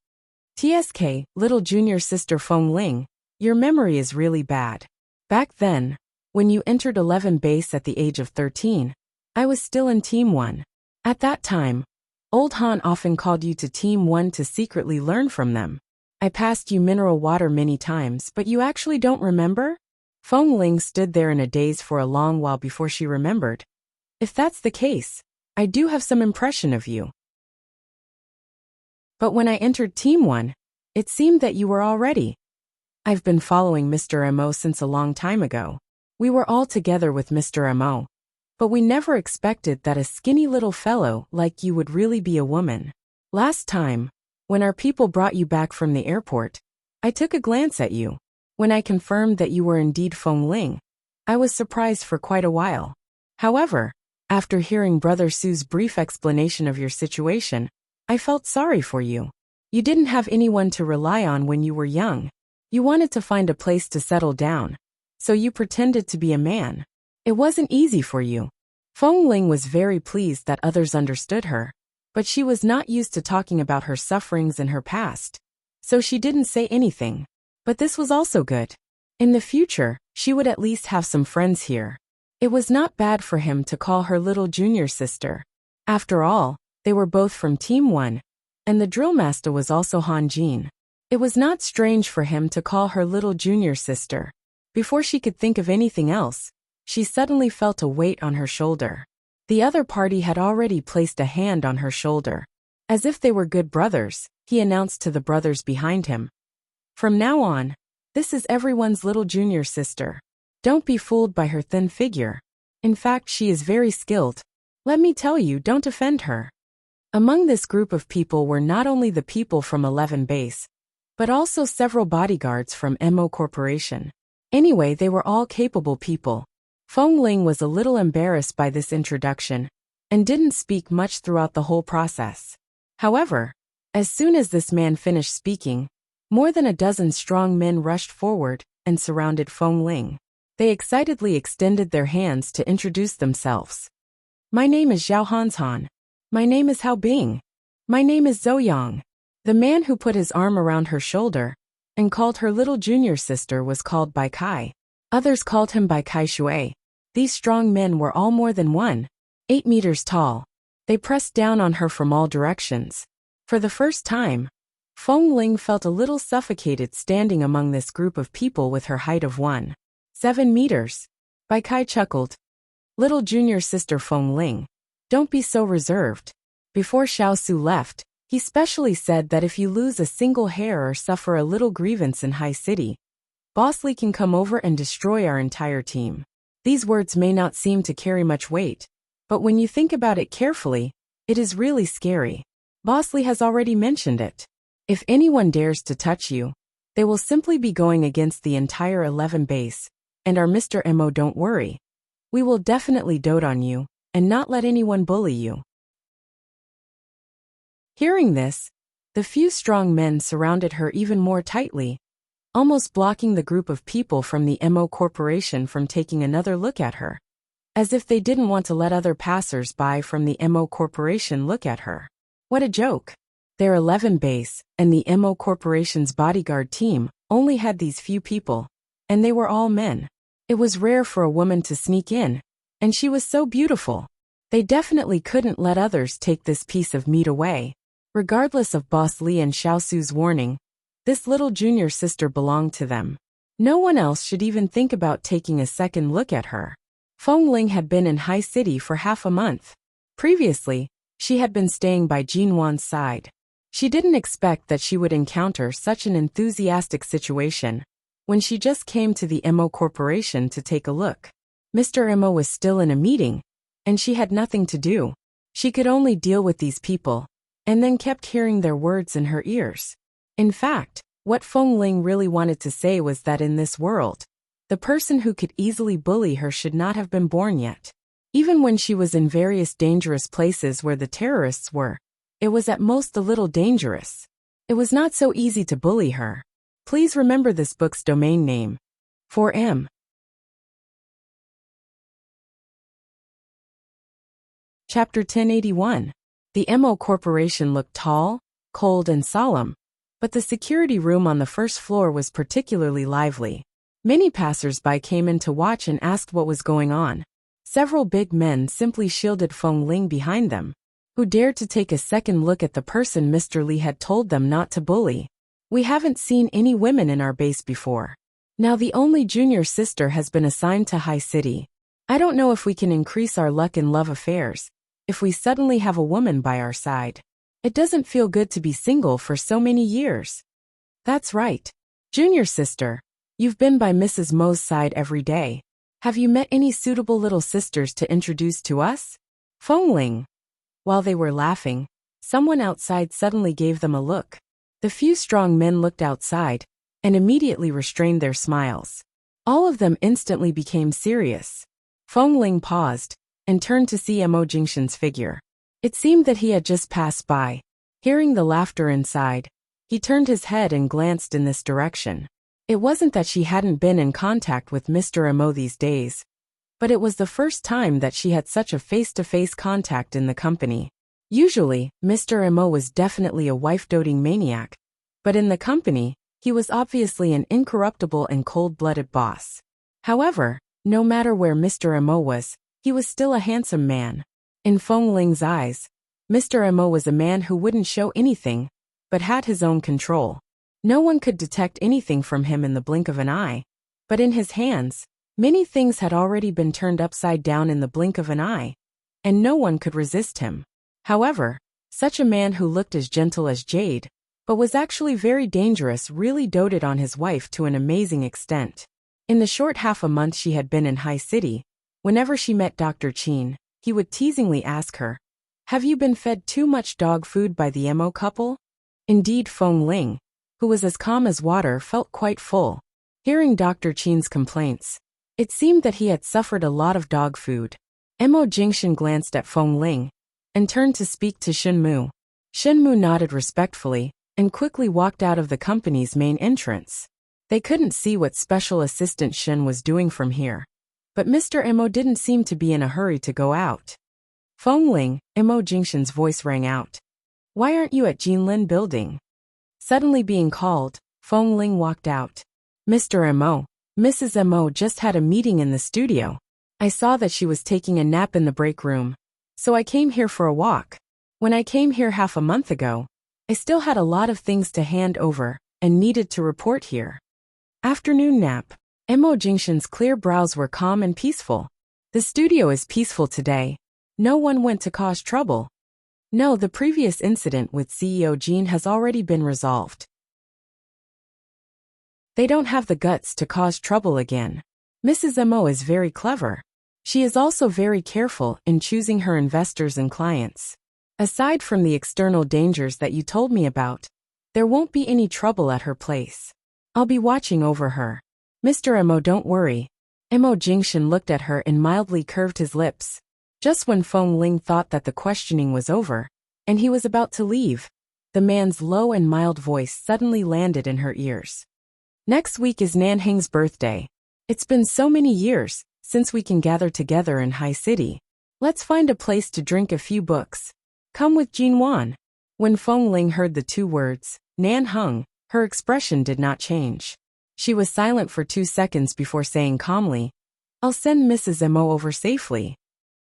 TSK, little junior sister Feng Ling, your memory is really bad. Back then, when you entered 11 Base at the age of 13, I was still in Team 1. At that time, Old Han often called you to Team 1 to secretly learn from them. I passed you mineral water many times, but you actually don't remember? Feng Ling stood there in a daze for a long while before she remembered. If that's the case, I do have some impression of you. But when I entered Team 1, it seemed that you were already. I've been following Mr. Mo since a long time ago. We were all together with Mr. Mo. But we never expected that a skinny little fellow like you would really be a woman. Last time, when our people brought you back from the airport, I took a glance at you. When I confirmed that you were indeed Feng Ling, I was surprised for quite a while. However, after hearing Brother Su's brief explanation of your situation, I felt sorry for you. You didn't have anyone to rely on when you were young. You wanted to find a place to settle down, so you pretended to be a man. It wasn't easy for you. Feng Ling was very pleased that others understood her, but she was not used to talking about her sufferings in her past, so she didn't say anything. But this was also good. In the future, she would at least have some friends here. It was not bad for him to call her little junior sister. After all, they were both from Team 1, and the drill master was also Han Jin. It was not strange for him to call her little junior sister. Before she could think of anything else, she suddenly felt a weight on her shoulder. The other party had already placed a hand on her shoulder. As if they were good brothers, he announced to the brothers behind him. From now on, this is everyone's little junior sister. Don't be fooled by her thin figure. In fact, she is very skilled. Let me tell you, don't offend her. Among this group of people were not only the people from 11 Base, but also several bodyguards from Mo Corporation. Anyway, they were all capable people. Feng Ling was a little embarrassed by this introduction, and didn't speak much throughout the whole process. However, as soon as this man finished speaking, more than a dozen strong men rushed forward and surrounded Feng Ling. They excitedly extended their hands to introduce themselves. My name is Zhao Hanshan. My name is Hao Bing. My name is Zhou Yang. The man who put his arm around her shoulder and called her little junior sister was called Bai Kai. Others called him Bai Kai Shui. These strong men were all more than 8 meters tall. They pressed down on her from all directions. For the first time, Feng Ling felt a little suffocated standing among this group of people with her height of 7 meters. Bai Kai chuckled. Little junior sister Feng Ling, don't be so reserved. Before Xiao Su left, he specially said that if you lose a single hair or suffer a little grievance in High City, Boss Li can come over and destroy our entire team. These words may not seem to carry much weight, but when you think about it carefully, it is really scary. Boss Li has already mentioned it. If anyone dares to touch you, they will simply be going against the entire 11 Base, and our Mr. Mo, don't worry. We will definitely dote on you, and not let anyone bully you. Hearing this, the few strong men surrounded her even more tightly, almost blocking the group of people from the Mo Corporation from taking another look at her. As if they didn't want to let other passers-by from the Mo Corporation look at her. What a joke. Their 11 Base and the Mo Corporation's bodyguard team only had these few people, and they were all men. It was rare for a woman to sneak in, and she was so beautiful. They definitely couldn't let others take this piece of meat away. Regardless of Boss Li and Xiao Su's warning, this little junior sister belonged to them. No one else should even think about taking a second look at her. Feng Ling had been in High City for half a month. Previously, she had been staying by Jin Wan's side. She didn't expect that she would encounter such an enthusiastic situation when she just came to the Mo Corporation to take a look. Mr. Mo was still in a meeting, and she had nothing to do. She could only deal with these people, and then kept hearing their words in her ears. In fact, what Feng Ling really wanted to say was that in this world, the person who could easily bully her should not have been born yet. Even when she was in various dangerous places where the terrorists were, it was at most a little dangerous. It was not so easy to bully her. Please remember this book's domain name. 4M. Chapter 1081. The Mo Corporation looked tall, cold and solemn, but the security room on the first floor was particularly lively. Many passers-by came in to watch and asked what was going on. Several big men simply shielded Feng Ling behind them, who dared to take a second look at the person Mr. Li had told them not to bully. We haven't seen any women in our base before. Now the only junior sister has been assigned to High City. I don't know if we can increase our luck in love affairs if we suddenly have a woman by our side. It doesn't feel good to be single for so many years. That's right. Junior sister, you've been by Mrs. Mo's side every day. Have you met any suitable little sisters to introduce to us? Feng Ling. While they were laughing, someone outside suddenly gave them a look. The few strong men looked outside and immediately restrained their smiles. All of them instantly became serious. Feng Ling paused and turned to see Mo Jingshan's figure. It seemed that he had just passed by. Hearing the laughter inside, he turned his head and glanced in this direction. It wasn't that she hadn't been in contact with Mr. Mo these days, but it was the first time that she had such a face-to-face contact in the company. Usually, Mr. Mo was definitely a wife-doting maniac, but in the company, he was obviously an incorruptible and cold-blooded boss. However, no matter where Mr. Mo was, he was still a handsome man. In Feng Ling's eyes, Mr. Mo was a man who wouldn't show anything, but had his own control. No one could detect anything from him in the blink of an eye, but in his hands, many things had already been turned upside down in the blink of an eye, and no one could resist him. However, such a man who looked as gentle as jade, but was actually very dangerous, really doted on his wife to an amazing extent. In the short half a month she had been in High City, whenever she met Dr. Qin, he would teasingly ask her, "Have you been fed too much dog food by the Mo couple?" Indeed, Feng Ling, who was as calm as water, felt quite full. Hearing Dr. Qin's complaints, it seemed that he had suffered a lot of dog food. Mo Jingshan glanced at Feng Ling and turned to speak to Shenmu. Shenmu nodded respectfully and quickly walked out of the company's main entrance. They couldn't see what Special Assistant Shen was doing from here, but Mr. Mo didn't seem to be in a hurry to go out. Feng Ling, Mo Jingshan's voice rang out. "Why aren't you at Jinlin building?" Suddenly being called, Feng Ling walked out. "Mr. Mo, Mrs. Mo just had a meeting in the studio. I saw that she was taking a nap in the break room, so I came here for a walk. When I came here half a month ago, I still had a lot of things to hand over and needed to report here." Afternoon nap. Mo Jingshan's clear brows were calm and peaceful. "The studio is peaceful today. No one went to cause trouble." "No, the previous incident with CEO Jean has already been resolved. They don't have the guts to cause trouble again. Mrs. Mo is very clever. She is also very careful in choosing her investors and clients. Aside from the external dangers that you told me about, there won't be any trouble at her place. I'll be watching over her. Mr. Mo, don't worry." Mo Jingshan looked at her and mildly curved his lips. Just when Feng Ling thought that the questioning was over, and he was about to leave, the man's low and mild voice suddenly landed in her ears. "Next week is Nanhing's birthday. It's been so many years since we can gather together in High City. Let's find a place to drink a few books. Come with Jinwan." When Feng Ling heard the two words, Nanheng, her expression did not change. She was silent for 2 seconds before saying calmly, "I'll send Mrs. Mo over safely."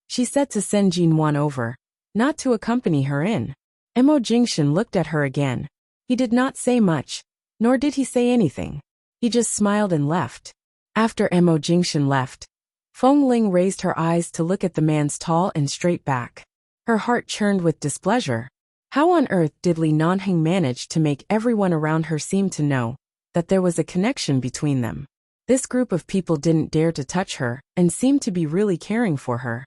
She said to send Jinwan over, not to accompany her in. Mo Jingshan looked at her again. He did not say much, nor did he say anything. He just smiled and left. After Mo Jingshan left, Feng Ling raised her eyes to look at the man's tall and straight back. Her heart churned with displeasure. How on earth did Li Nanheng manage to make everyone around her seem to know that there was a connection between them? This group of people didn't dare to touch her and seemed to be really caring for her.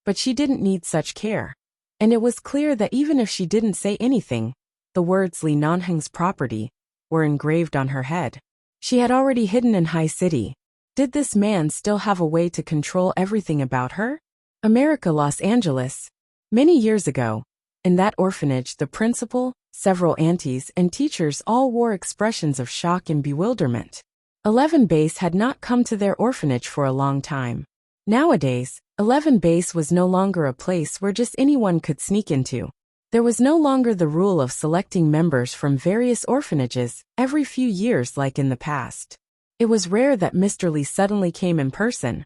But she didn't need such care. And it was clear that even if she didn't say anything, the words Li Nanheng's property were engraved on her head. She had already hidden in High City. Did this man still have a way to control everything about her? America, Los Angeles. Many years ago, in that orphanage, the principal, several aunties, and teachers all wore expressions of shock and bewilderment. 11 Base had not come to their orphanage for a long time. Nowadays, 11 Base was no longer a place where just anyone could sneak into. There was no longer the rule of selecting members from various orphanages every few years like in the past. It was rare that Mr. Li suddenly came in person,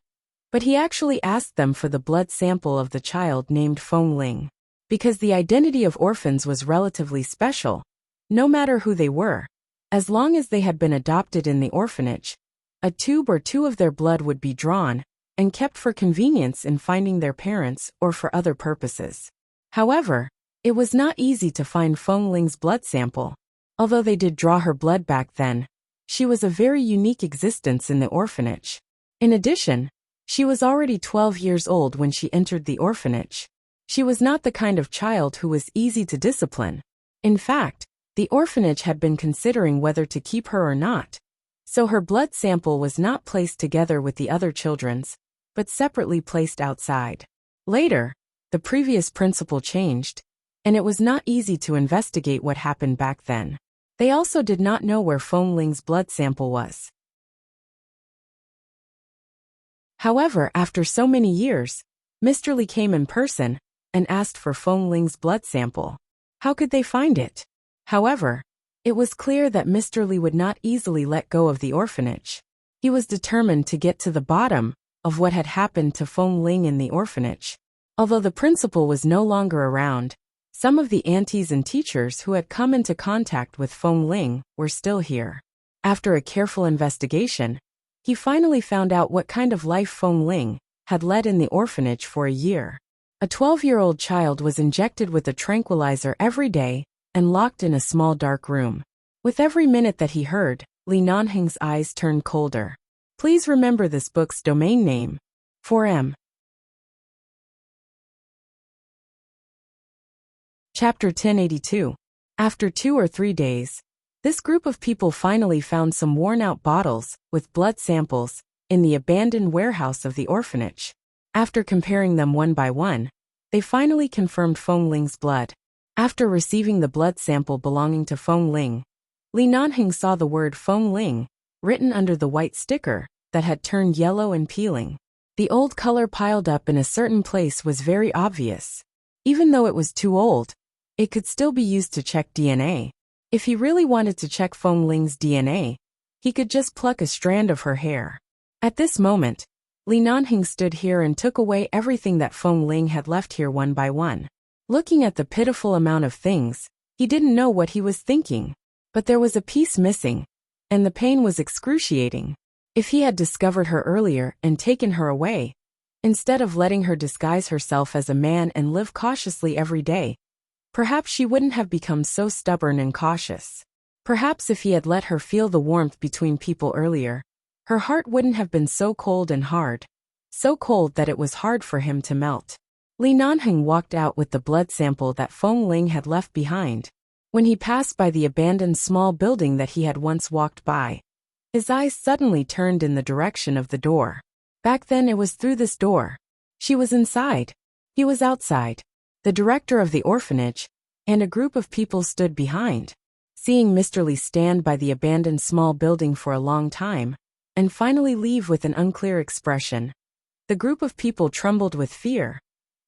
but he actually asked them for the blood sample of the child named Feng Ling. Because the identity of orphans was relatively special, no matter who they were, As long as they had been adopted in the orphanage, a tube or two of their blood would be drawn and kept for convenience in finding their parents or for other purposes. However, it was not easy to find Feng Ling's blood sample. Although they did draw her blood back then, she was a very unique existence in the orphanage. In addition, she was already 12 years old when she entered the orphanage. She was not the kind of child who was easy to discipline. In fact, the orphanage had been considering whether to keep her or not, so her blood sample was not placed together with the other children's, but separately placed outside. Later, the previous principal changed, and it was not easy to investigate what happened back then. They also did not know where Feng Ling's blood sample was. However, after so many years, Mr. Li came in person and asked for Feng Ling's blood sample. How could they find it? However, it was clear that Mr. Li would not easily let go of the orphanage. He was determined to get to the bottom of what had happened to Feng Ling in the orphanage. Although the principal was no longer around, some of the aunties and teachers who had come into contact with Feng Ling were still here. After a careful investigation, he finally found out what kind of life Feng Ling had led in the orphanage for a year. A 12-year-old child was injected with a tranquilizer every day and locked in a small dark room. With every minute that he heard, Li Nanheng's eyes turned colder. Please remember this book's domain name. 4M. Chapter 1082. After 2 or 3 days, this group of people finally found some worn-out bottles with blood samples in the abandoned warehouse of the orphanage. After comparing them one by one, they finally confirmed Feng Ling's blood. After receiving the blood sample belonging to Feng Ling, Li Nanheng saw the word Feng Ling written under the white sticker that had turned yellow and peeling. The old color piled up in a certain place was very obvious. Even though it was too old, it could still be used to check DNA. If he really wanted to check Feng Ling's DNA, he could just pluck a strand of her hair. At this moment, Li Nanheng stood here and took away everything that Feng Ling had left here one by one. Looking at the pitiful amount of things, he didn't know what he was thinking. But there was a piece missing, and the pain was excruciating. If he had discovered her earlier and taken her away, instead of letting her disguise herself as a man and live cautiously every day, perhaps she wouldn't have become so stubborn and cautious. Perhaps if he had let her feel the warmth between people earlier, her heart wouldn't have been so cold and hard, so cold that it was hard for him to melt. Li Nanheng walked out with the blood sample that Feng Ling had left behind. When he passed by the abandoned small building that he had once walked by, his eyes suddenly turned in the direction of the door. Back then it was through this door. She was inside. He was outside. The director of the orphanage and a group of people stood behind. Seeing Mr. Li stand by the abandoned small building for a long time, and finally leave with an unclear expression, the group of people trembled with fear,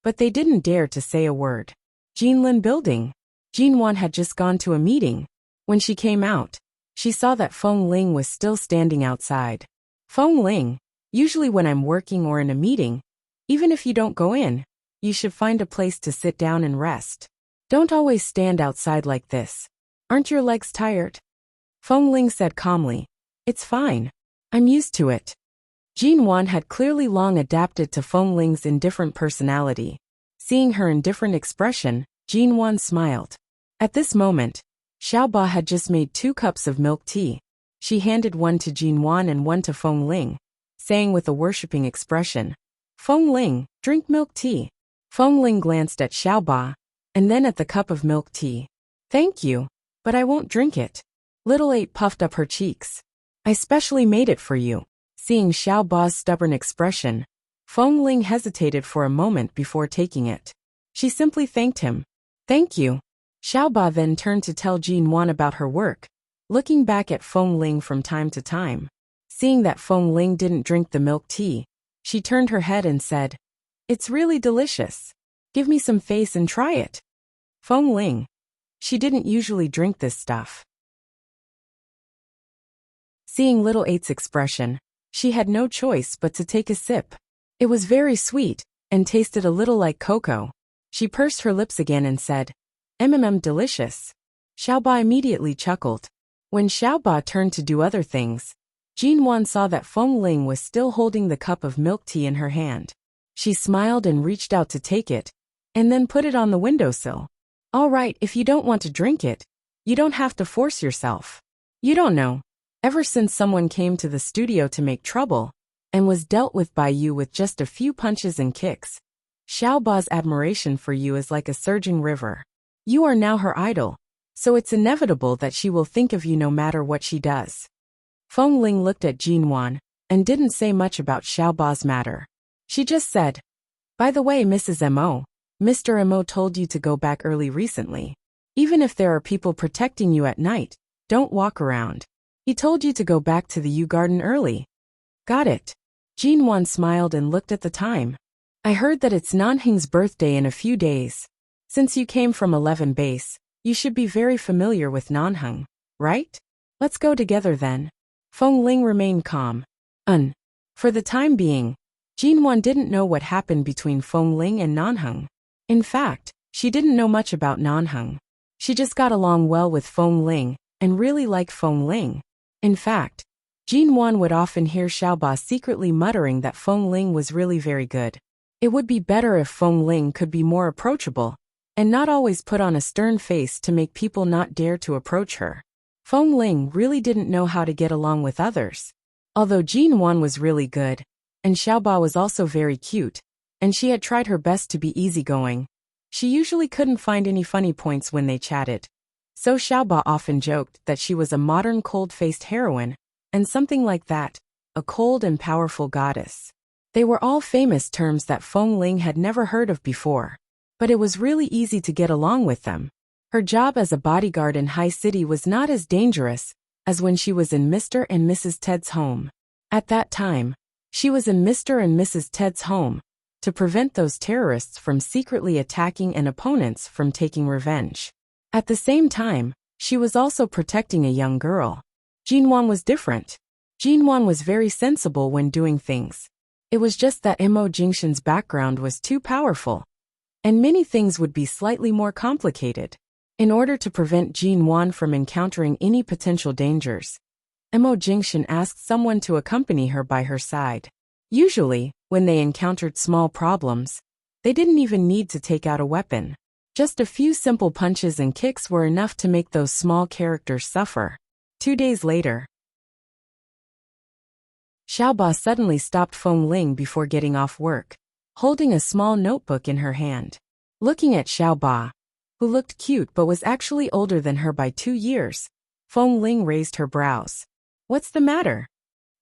but they didn't dare to say a word. Jinlin Building. Jinwan had just gone to a meeting. When she came out, she saw that Feng Ling was still standing outside. Feng Ling, usually when I'm working or in a meeting, even if you don't go in, you should find a place to sit down and rest. Don't always stand outside like this. Aren't your legs tired? Feng Ling said calmly. It's fine. I'm used to it. Jinwan had clearly long adapted to Feng Ling's indifferent personality. Seeing her indifferent expression, Jinwan smiled. At this moment, Xiaoba had just made 2 cups of milk tea. She handed one to Jinwan and one to Feng Ling, saying with a worshipping expression, Feng Ling, drink milk tea. Feng Ling glanced at Xiaoba, and then at the cup of milk tea. Thank you, but I won't drink it. Little 8 puffed up her cheeks. I specially made it for you. Seeing Xiaoba's stubborn expression, Feng Ling hesitated for a moment before taking it. She simply thanked him. Thank you. Xiaoba then turned to tell Jinwan about her work, looking back at Feng Ling from time to time. Seeing that Feng Ling didn't drink the milk tea, she turned her head and said, It's really delicious. Give me some face and try it. Feng Ling. She didn't usually drink this stuff. Seeing little 8's expression, she had no choice but to take a sip. It was very sweet, and tasted a little like cocoa. She pursed her lips again and said, delicious. Xiaoba immediately chuckled. When Xiaoba turned to do other things, Jinwan saw that Feng Ling was still holding the cup of milk tea in her hand. She smiled and reached out to take it, and then put it on the windowsill. All right, if you don't want to drink it, you don't have to force yourself. You don't know. Ever since someone came to the studio to make trouble, and was dealt with by you with just a few punches and kicks, Xiaoba's admiration for you is like a surging river. You are now her idol, so it's inevitable that she will think of you no matter what she does. Feng Ling looked at Jinwan, and didn't say much about Xiaoba's matter. She just said, "By the way, Mrs. Mo, Mr. Mo told you to go back early recently. Even if there are people protecting you at night, don't walk around. He told you to go back to the Yu Garden early." Got it. Jinwan smiled and looked at the time. I heard that it's Nanhing's birthday in a few days. Since you came from 11 base, you should be very familiar with Nanheng, right? Let's go together then. Feng Ling remained calm. For the time being, Jinwan didn't know what happened between Feng Ling and Nanheng. In fact, she didn't know much about Nanheng. She just got along well with Feng Ling, and really liked Feng Ling. In fact, Jinwan would often hear Xiaoba secretly muttering that Feng Ling was really very good. It would be better if Feng Ling could be more approachable, and not always put on a stern face to make people not dare to approach her. Feng Ling really didn't know how to get along with others. Although Jinwan was really good, and Xiaoba was also very cute, and she had tried her best to be easygoing, she usually couldn't find any funny points when they chatted. So Xiaoba often joked that she was a modern cold-faced heroine, and something like that, a cold and powerful goddess. They were all famous terms that Feng Ling had never heard of before, but it was really easy to get along with them. Her job as a bodyguard in High City was not as dangerous as when she was in Mr. and Mrs. Ted's home. At that time, she was in Mr. and Mrs. Ted's home to prevent those terrorists from secretly attacking and opponents from taking revenge. At the same time, she was also protecting a young girl. Jinwan was different. Jinwan was very sensible when doing things. It was just that Mo Jingshan's background was too powerful, and many things would be slightly more complicated. In order to prevent Jinwan from encountering any potential dangers, Mo Jingshan asked someone to accompany her by her side. Usually, when they encountered small problems, they didn't even need to take out a weapon. Just a few simple punches and kicks were enough to make those small characters suffer. 2 days later, Xiaoba suddenly stopped Feng Ling before getting off work, holding a small notebook in her hand. Looking at Xiaoba, who looked cute but was actually older than her by 2 years, Feng Ling raised her brows. What's the matter?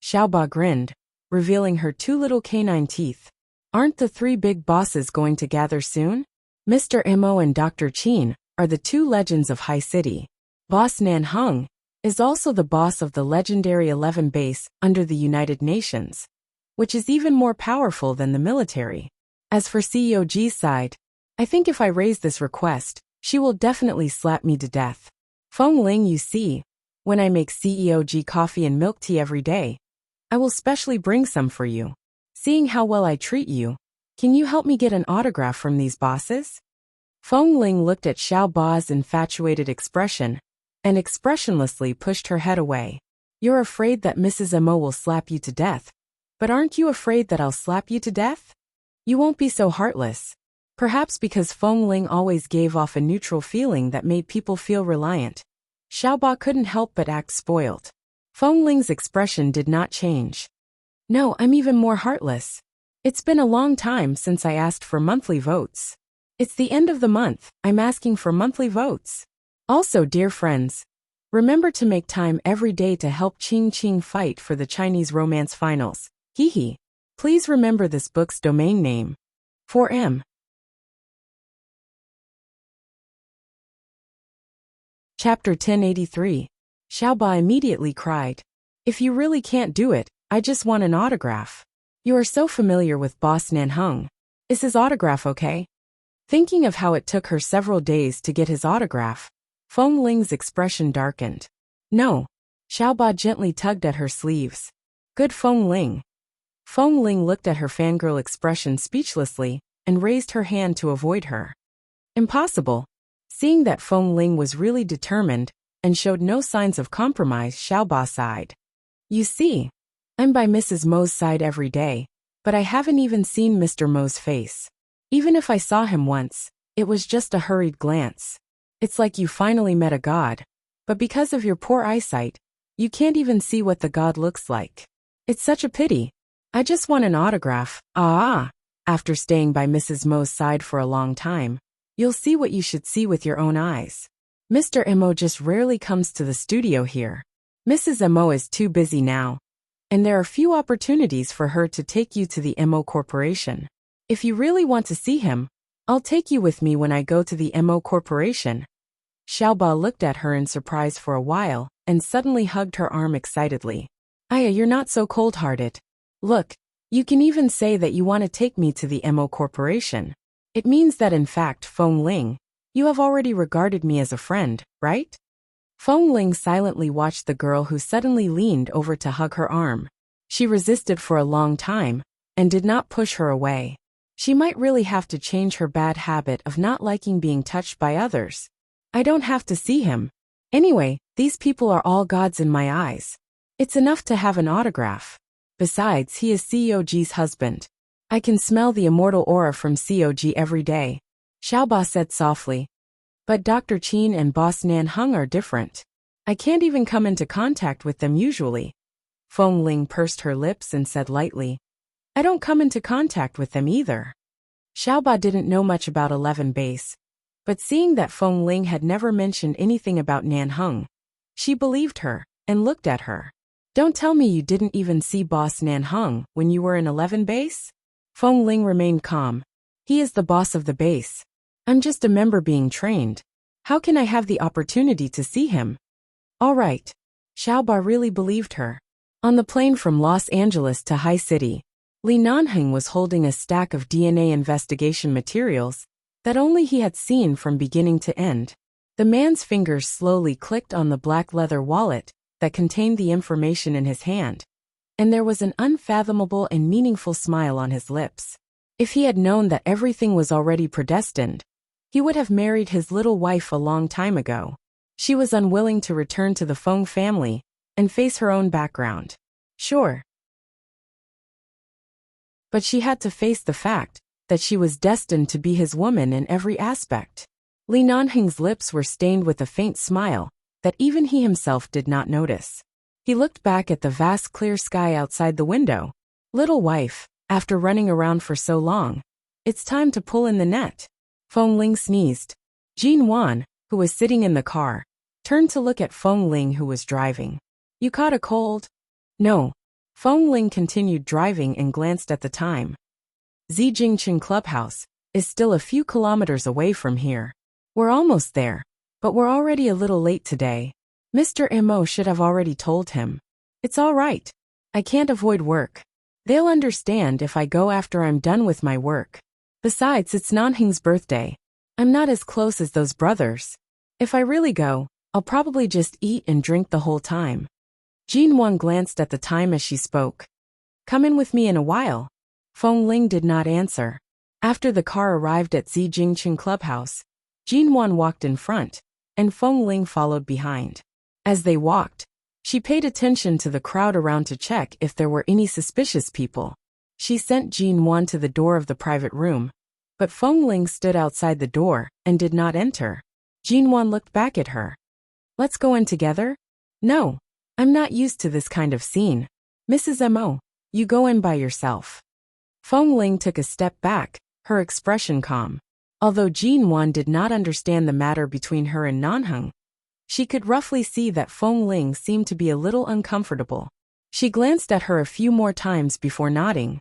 Xiaoba grinned, revealing her 2 little canine teeth. Aren't the 3 big bosses going to gather soon? Mr. Mo and Dr. Qin are the 2 legends of High City. Boss Nanheng is also the boss of the legendary 11 base under the United Nations, which is even more powerful than the military. As for CEO G's side, I think if I raise this request, she will definitely slap me to death. Feng Ling, you see, when I make CEO G coffee and milk tea every day, I will specially bring some for you. Seeing how well I treat you, can you help me get an autograph from these bosses? Feng Ling looked at Xiaoba's infatuated expression, and expressionlessly pushed her head away. You're afraid that Mrs. Mo will slap you to death, but aren't you afraid that I'll slap you to death? You won't be so heartless. Perhaps because Feng Ling always gave off a neutral feeling that made people feel reliant, Xiaoba couldn't help but act spoiled. Feng Ling's expression did not change. No, I'm even more heartless. It's been a long time since I asked for monthly votes. It's the end of the month, I'm asking for monthly votes. Also, dear friends, remember to make time every day to help Qing Qing fight for the Chinese romance finals. Hee. Please remember this book's domain name. 4M. Chapter 1083. Xiaoba immediately cried. If you really can't do it, I just want an autograph. You are so familiar with Boss Nanheng. Is his autograph okay? Thinking of how it took her several days to get his autograph, Feng Ling's expression darkened. No. Xiaoba gently tugged at her sleeves. Good Feng Ling. Feng Ling looked at her fangirl expression speechlessly, and raised her hand to avoid her. Impossible. Seeing that Feng Ling was really determined, and showed no signs of compromise. Xiaoba sighed. You see, I'm by Mrs. Mo's side every day, but I haven't even seen Mr. Mo's face. Even if I saw him once, it was just a hurried glance. It's like you finally met a god, but because of your poor eyesight, you can't even see what the god looks like. It's such a pity. I just want an autograph. After staying by Mrs. Mo's side for a long time, you'll see what you should see with your own eyes. Mr. Mo just rarely comes to the studio here. Mrs. Mo is too busy now, and there are few opportunities for her to take you to the Mo Corporation. If you really want to see him, I'll take you with me when I go to the Mo Corporation. Xiaoba looked at her in surprise for a while, and suddenly hugged her arm excitedly. Aya, you're not so cold-hearted. Look, you can even say that you want to take me to the Mo Corporation. It means that in fact, Feng Ling, you have already regarded me as a friend, right? Feng Ling silently watched the girl who suddenly leaned over to hug her arm. She resisted for a long time, and did not push her away. She might really have to change her bad habit of not liking being touched by others. I don't have to see him. Anyway, these people are all gods in my eyes. It's enough to have an autograph. Besides, he is COG's husband. I can smell the immortal aura from COG every day. Xiaoba said softly. But Dr. Qin and Boss Nan Heng are different. I can't even come into contact with them usually. Feng Ling pursed her lips and said lightly. I don't come into contact with them either. Xiaoba didn't know much about 11 base, but seeing that Feng Ling had never mentioned anything about Nan Heng, she believed her, and looked at her. Don't tell me you didn't even see Boss Nan Heng when you were in 11 base? Feng Ling remained calm. He is the boss of the base. I'm just a member being trained. How can I have the opportunity to see him? All right. Xiaoba really believed her. On the plane from Los Angeles to High City, Li Nanheng was holding a stack of DNA investigation materials that only he had seen from beginning to end. The man's fingers slowly clicked on the black leather wallet that contained the information in his hand, and there was an unfathomable and meaningful smile on his lips. If he had known that everything was already predestined, he would have married his little wife a long time ago. She was unwilling to return to the Feng family and face her own background. Sure. But she had to face the fact that she was destined to be his woman in every aspect. Li Nanheng's lips were stained with a faint smile that even he himself did not notice. He looked back at the vast clear sky outside the window. Little wife, after running around for so long, it's time to pull in the net. Feng Ling sneezed. Jin Wan, who was sitting in the car, turned to look at Feng Ling, who was driving. You caught a cold? No. Feng Ling continued driving and glanced at the time. Zijingchen Clubhouse is still a few kilometers away from here. We're almost there, but we're already a little late today. Mr. Mo should have already told him. It's all right. I can't avoid work. They'll understand if I go after I'm done with my work. Besides, it's Nanheng's birthday. I'm not as close as those brothers. If I really go, I'll probably just eat and drink the whole time. Jin Wan glanced at the time as she spoke. Come in with me in a while. Feng Ling did not answer. After the car arrived at Zijingchen Clubhouse, Jin Wan walked in front, and Feng Ling followed behind. As they walked, she paid attention to the crowd around to check if there were any suspicious people. She sent Jin Wan to the door of the private room, but Feng Ling stood outside the door and did not enter. Jin Wan looked back at her. Let's go in together? No, I'm not used to this kind of scene. Mrs. Mo, you go in by yourself. Feng Ling took a step back, her expression calm. Although Jin Wan did not understand the matter between her and Nanheng, she could roughly see that Feng Ling seemed to be a little uncomfortable. She glanced at her a few more times before nodding.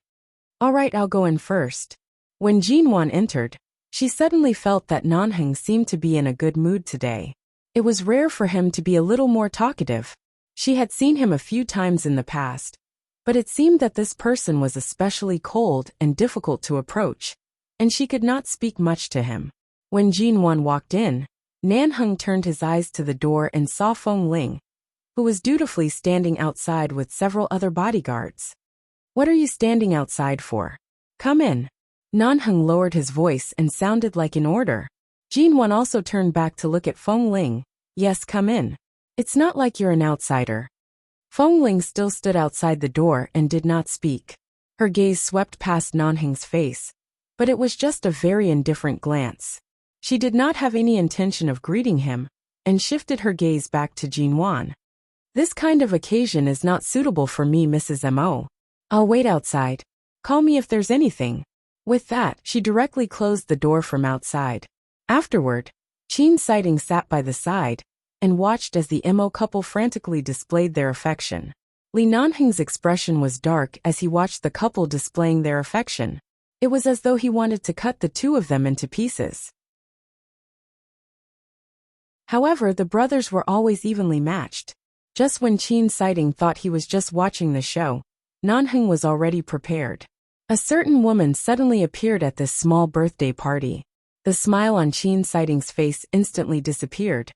All right, I'll go in first. When Jin Wan entered, she suddenly felt that Nanheng seemed to be in a good mood today. It was rare for him to be a little more talkative. She had seen him a few times in the past, but it seemed that this person was especially cold and difficult to approach, and she could not speak much to him. When Jin Wan walked in, Nanheng turned his eyes to the door and saw Feng Ling, who was dutifully standing outside with several other bodyguards. What are you standing outside for? Come in. Nanheng lowered his voice and sounded like an order. Jin Wan also turned back to look at Feng Ling. Yes, come in. It's not like you're an outsider. Feng Ling still stood outside the door and did not speak. Her gaze swept past Nanheng's face, but it was just a very indifferent glance. She did not have any intention of greeting him, and shifted her gaze back to Jinwan. This kind of occasion is not suitable for me, Mrs. Mo. I'll wait outside. Call me if there's anything. With that, she directly closed the door from outside. Afterward, Qin Sighting sat by the side and watched as the Mo couple frantically displayed their affection. Li Nanheng's expression was dark as he watched the couple displaying their affection. It was as though he wanted to cut the two of them into pieces. However, the brothers were always evenly matched. Just when Qin Sighting thought he was just watching the show, Nanheng was already prepared. A certain woman suddenly appeared at this small birthday party. The smile on Qin Sighting's face instantly disappeared,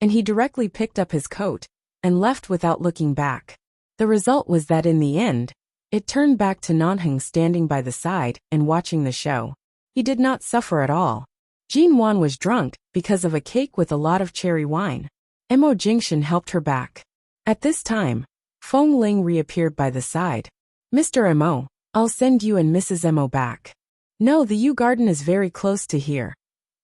and he directly picked up his coat and left without looking back. The result was that in the end, it turned back to Nanheng standing by the side and watching the show. He did not suffer at all. Jinwan was drunk because of a cake with a lot of cherry wine. Mo Jingshan helped her back. At this time, Feng Ling reappeared by the side. Mr. Mo, I'll send you and Mrs. Mo back. No, the Yu garden is very close to here,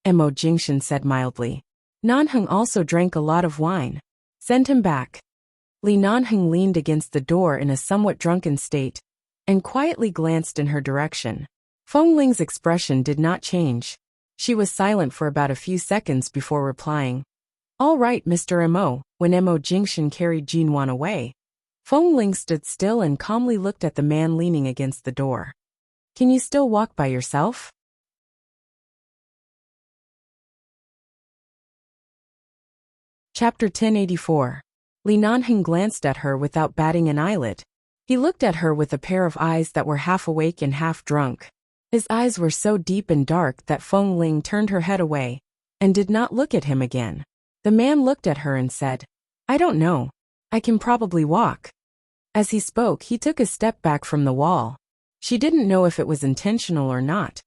Mo Jingshan said mildly. Nanheng also drank a lot of wine. Send him back. Li Nanheng leaned against the door in a somewhat drunken state and quietly glanced in her direction. Feng Ling's expression did not change. She was silent for about a few seconds before replying. All right, Mr. Mo. When Mo Jingshan carried Jinwan away, Feng Ling stood still and calmly looked at the man leaning against the door. Can you still walk by yourself? Chapter 1084. Li Nanheng glanced at her without batting an eyelid. He looked at her with a pair of eyes that were half awake and half drunk. His eyes were so deep and dark that Feng Ling turned her head away and did not look at him again. The man looked at her and said, I don't know. I can probably walk. As he spoke, he took a step back from the wall. She didn't know if it was intentional or not,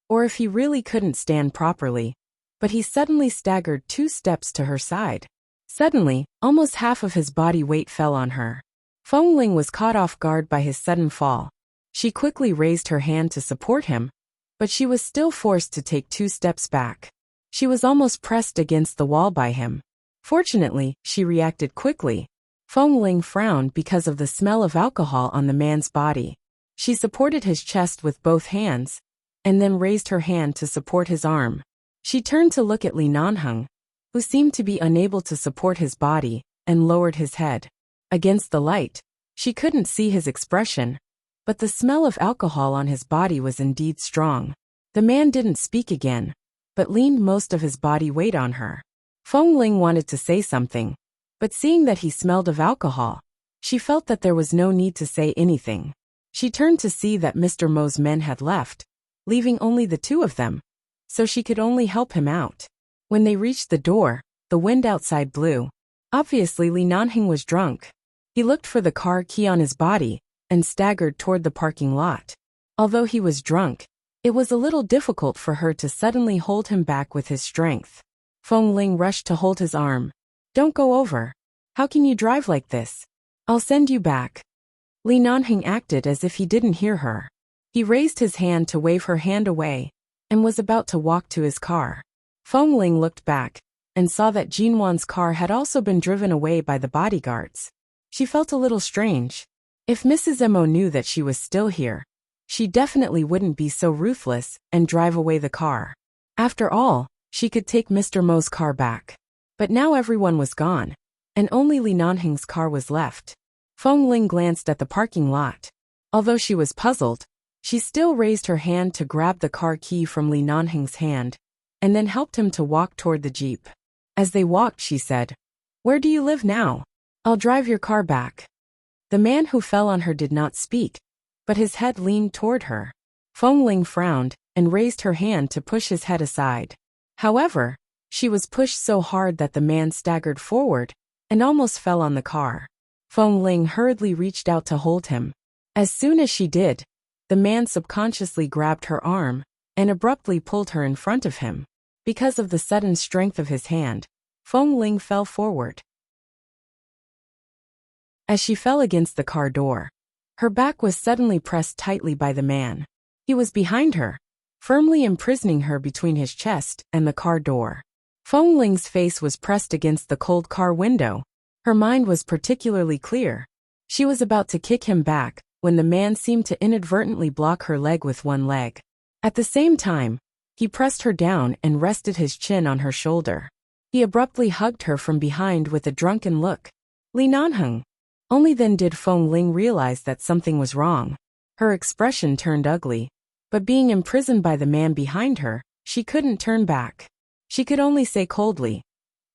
or if he really couldn't stand properly, but he suddenly staggered 2 steps to her side. Suddenly, almost half of his body weight fell on her. Feng Ling was caught off guard by his sudden fall. She quickly raised her hand to support him, but she was still forced to take 2 steps back. She was almost pressed against the wall by him. Fortunately, she reacted quickly. Feng Ling frowned because of the smell of alcohol on the man's body. She supported his chest with both hands, and then raised her hand to support his arm. She turned to look at Li Nanheng, who seemed to be unable to support his body, and lowered his head. Against the light, she couldn't see his expression, but the smell of alcohol on his body was indeed strong. The man didn't speak again, but leaned most of his body weight on her. Feng Ling wanted to say something, but seeing that he smelled of alcohol, she felt that there was no need to say anything. She turned to see that Mr. Mo's men had left, leaving only the 2 of them, so she could only help him out. When they reached the door, the wind outside blew. Obviously, Li Nanheng was drunk. He looked for the car key on his body and staggered toward the parking lot. Although he was drunk, it was a little difficult for her to suddenly hold him back with his strength. Feng Ling rushed to hold his arm. Don't go over. How can you drive like this? I'll send you back. Li Nanheng acted as if he didn't hear her. He raised his hand to wave her hand away and was about to walk to his car. Feng Ling looked back and saw that Jinwan's car had also been driven away by the bodyguards. She felt a little strange. If Mrs. Mo knew that she was still here, she definitely wouldn't be so ruthless and drive away the car. After all, she could take Mr. Mo's car back. But now everyone was gone, and only Li Nanheng's car was left. Feng Ling glanced at the parking lot. Although she was puzzled, she still raised her hand to grab the car key from Li Nanheng's hand, and then helped him to walk toward the jeep. As they walked, she said, Where do you live now? I'll drive your car back. The man who fell on her did not speak, but his head leaned toward her. Feng Ling frowned and raised her hand to push his head aside. However, she was pushed so hard that the man staggered forward and almost fell on the car. Feng Ling hurriedly reached out to hold him. As soon as she did, the man subconsciously grabbed her arm and abruptly pulled her in front of him. Because of the sudden strength of his hand, Feng Ling fell forward. As she fell against the car door, her back was suddenly pressed tightly by the man. He was behind her, firmly imprisoning her between his chest and the car door. Feng Ling's face was pressed against the cold car window. Her mind was particularly clear. She was about to kick him back when the man seemed to inadvertently block her leg with one leg. At the same time, he pressed her down and rested his chin on her shoulder. He abruptly hugged her from behind with a drunken look. Li Nanheng. Only then did Feng Ling realize that something was wrong. Her expression turned ugly, but being imprisoned by the man behind her, she couldn't turn back. She could only say coldly,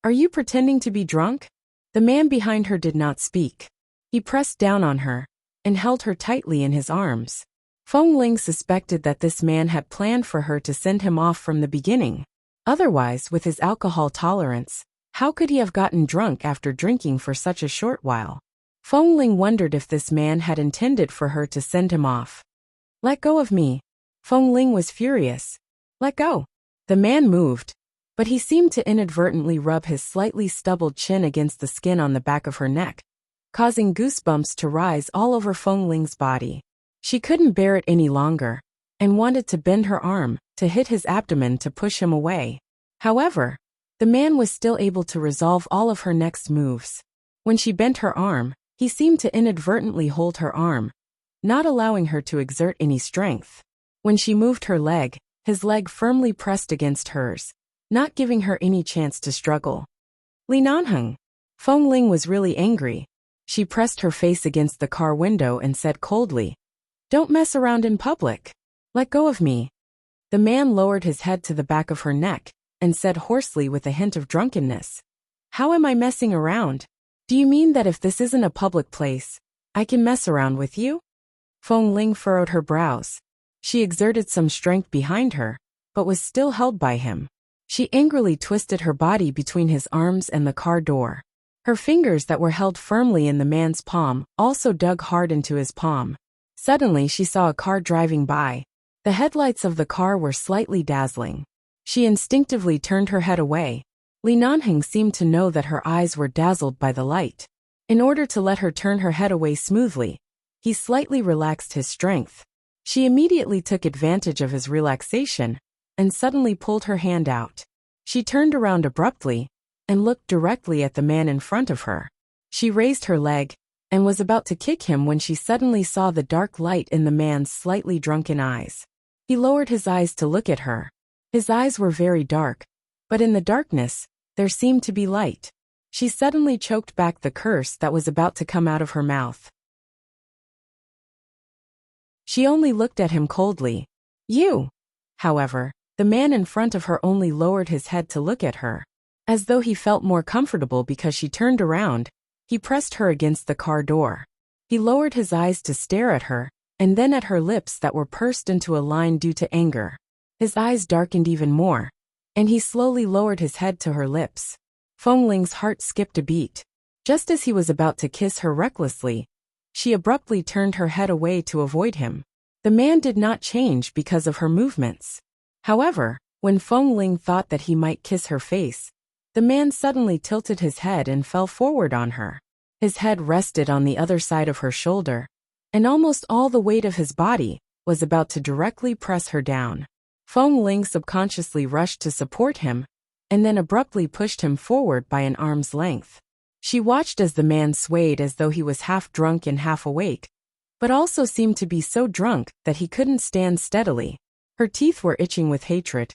"Are you pretending to be drunk?" The man behind her did not speak. He pressed down on her and held her tightly in his arms. Feng Ling suspected that this man had planned for her to send him off from the beginning. Otherwise, with his alcohol tolerance, how could he have gotten drunk after drinking for such a short while? Feng Ling wondered if this man had intended for her to send him off. "Let go of me." Feng Ling was furious. "Let go." The man moved, but he seemed to inadvertently rub his slightly stubbled chin against the skin on the back of her neck, causing goosebumps to rise all over Feng Ling's body. She couldn't bear it any longer, and wanted to bend her arm to hit his abdomen to push him away. However, the man was still able to resolve all of her next moves. When she bent her arm, he seemed to inadvertently hold her arm, not allowing her to exert any strength. When she moved her leg, his leg firmly pressed against hers, not giving her any chance to struggle. "Li Nanheng." Feng Ling was really angry. She pressed her face against the car window and said coldly, "Don't mess around in public. Let go of me." The man lowered his head to the back of her neck and said hoarsely with a hint of drunkenness, "How am I messing around? Do you mean that if this isn't a public place, I can mess around with you?" Feng Ling furrowed her brows. She exerted some strength behind her, but was still held by him. She angrily twisted her body between his arms and the car door. Her fingers that were held firmly in the man's palm also dug hard into his palm. Suddenly she saw a car driving by. The headlights of the car were slightly dazzling. She instinctively turned her head away. Li Nanheng seemed to know that her eyes were dazzled by the light. In order to let her turn her head away smoothly, he slightly relaxed his strength. She immediately took advantage of his relaxation and suddenly pulled her hand out. She turned around abruptly and looked directly at the man in front of her. She raised her leg and was about to kick him when she suddenly saw the dark light in the man's slightly drunken eyes. He lowered his eyes to look at her. His eyes were very dark, but in the darkness, there seemed to be light. She suddenly choked back the curse that was about to come out of her mouth. She only looked at him coldly. "You!" However, the man in front of her only lowered his head to look at her. As though he felt more comfortable because she turned around, he pressed her against the car door. He lowered his eyes to stare at her, and then at her lips that were pursed into a line due to anger. His eyes darkened even more, and he slowly lowered his head to her lips. Feng Ling's heart skipped a beat. Just as he was about to kiss her recklessly, she abruptly turned her head away to avoid him. The man did not change because of her movements. However, when Feng Ling thought that he might kiss her face, the man suddenly tilted his head and fell forward on her. His head rested on the other side of her shoulder, and almost all the weight of his body was about to directly press her down. Feng Ling subconsciously rushed to support him, and then abruptly pushed him forward by an arm's length. She watched as the man swayed as though he was half drunk and half awake, but also seemed to be so drunk that he couldn't stand steadily. Her teeth were itching with hatred.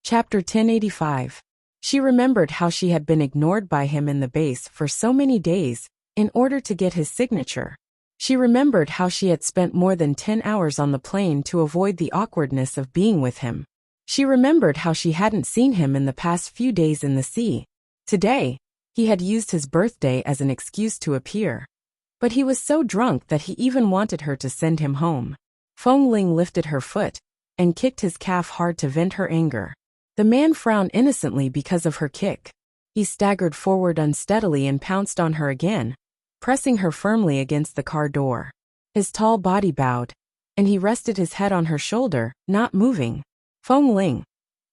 Chapter 1085. She remembered how she had been ignored by him in the base for so many days in order to get his signature. She remembered how she had spent more than 10 hours on the plane to avoid the awkwardness of being with him. She remembered how she hadn't seen him in the past few days in the sea. Today, he had used his birthday as an excuse to appear. But he was so drunk that he even wanted her to send him home. Feng Ling lifted her foot and kicked his calf hard to vent her anger. The man frowned innocently because of her kick. He staggered forward unsteadily and pounced on her again, pressing her firmly against the car door. His tall body bowed, and he rested his head on her shoulder, not moving. "Feng Ling."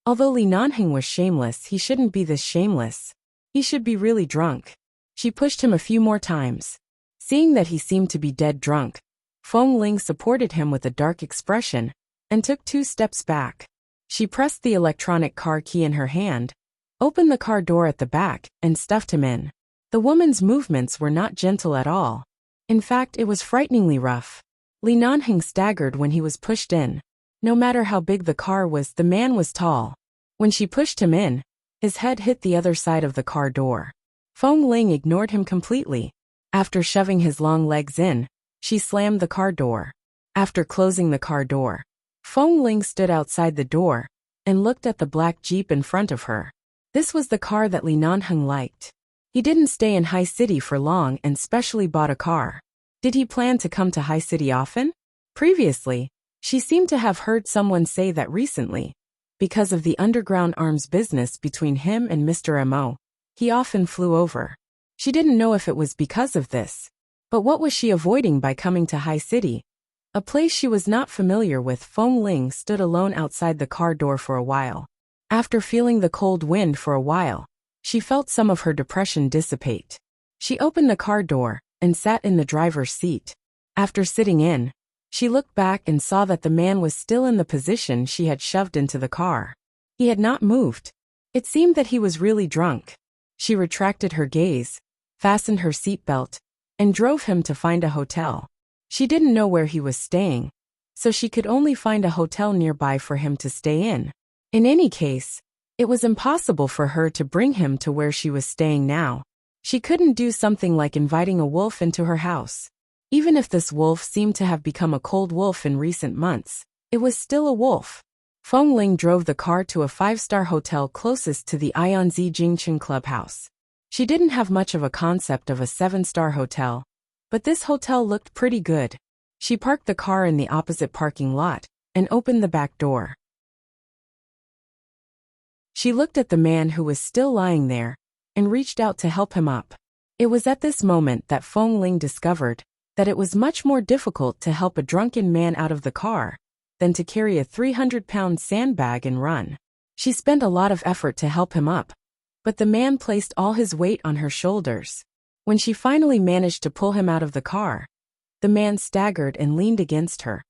Although Li Nanheng was shameless, he shouldn't be this shameless. He should be really drunk. She pushed him a few more times. Seeing that he seemed to be dead drunk, Feng Ling supported him with a dark expression and took 2 steps back. She pressed the electronic car key in her hand, opened the car door at the back, and stuffed him in. The woman's movements were not gentle at all. In fact, it was frighteningly rough. Li Nanheng staggered when he was pushed in. No matter how big the car was, the man was tall. When she pushed him in, his head hit the other side of the car door. Feng Ling ignored him completely. After shoving his long legs in, she slammed the car door. After closing the car door, Feng Ling stood outside the door and looked at the black Jeep in front of her. This was the car that Li Nanheng liked. He didn't stay in High City for long and specially bought a car. Did he plan to come to High City often? Previously, she seemed to have heard someone say that recently, because of the underground arms business between him and Mr. Mo, he often flew over. She didn't know if it was because of this. But what was she avoiding by coming to High City? A place she was not familiar with. Feng Ling stood alone outside the car door for a while. After feeling the cold wind for a while, she felt some of her depression dissipate. She opened the car door and sat in the driver's seat. After sitting in, she looked back and saw that the man was still in the position she had shoved into the car. He had not moved. It seemed that he was really drunk. She retracted her gaze, fastened her seatbelt, and drove him to find a hotel. She didn't know where he was staying, so she could only find a hotel nearby for him to stay in. In any case, it was impossible for her to bring him to where she was staying now. She couldn't do something like inviting a wolf into her house. Even if this wolf seemed to have become a cold wolf in recent months, it was still a wolf. Feng Ling drove the car to a 5-star hotel closest to the Ionzi Jingchen clubhouse. She didn't have much of a concept of a 7-star hotel, but this hotel looked pretty good. She parked the car in the opposite parking lot and opened the back door. She looked at the man who was still lying there and reached out to help him up. It was at this moment that Feng Ling discovered that it was much more difficult to help a drunken man out of the car than to carry a 300-pound sandbag and run. She spent a lot of effort to help him up, but the man placed all his weight on her shoulders. When she finally managed to pull him out of the car, the man staggered and leaned against her,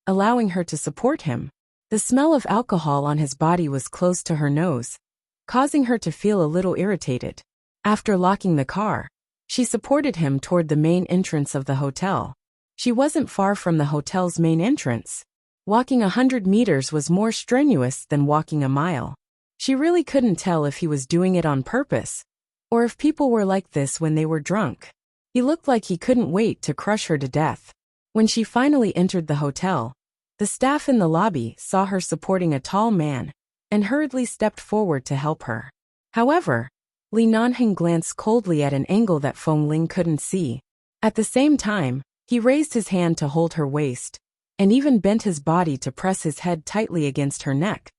allowing her to support him. The smell of alcohol on his body was close to her nose, causing her to feel a little irritated. After locking the car, she supported him toward the main entrance of the hotel. She wasn't far from the hotel's main entrance. Walking 100 meters was more strenuous than walking a mile. She really couldn't tell if he was doing it on purpose, or if people were like this when they were drunk. He looked like he couldn't wait to crush her to death. When she finally entered the hotel, the staff in the lobby saw her supporting a tall man and hurriedly stepped forward to help her. However, Li Nanheng glanced coldly at an angle that Feng Ling couldn't see. At the same time, he raised his hand to hold her waist, and even bent his body to press his head tightly against her neck,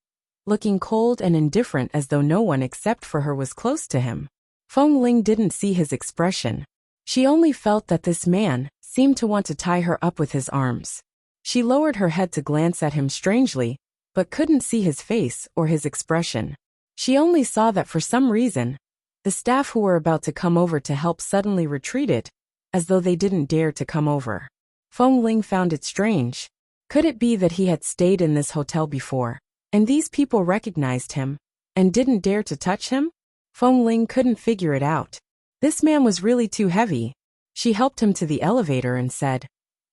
looking cold and indifferent as though no one except for her was close to him. Feng Ling didn't see his expression. She only felt that this man seemed to want to tie her up with his arms. She lowered her head to glance at him strangely, but couldn't see his face or his expression. She only saw that for some reason, the staff who were about to come over to help suddenly retreated, as though they didn't dare to come over. Feng Ling found it strange. Could it be that he had stayed in this hotel before, and these people recognized him, and didn't dare to touch him? Feng Ling couldn't figure it out. This man was really too heavy. She helped him to the elevator and said,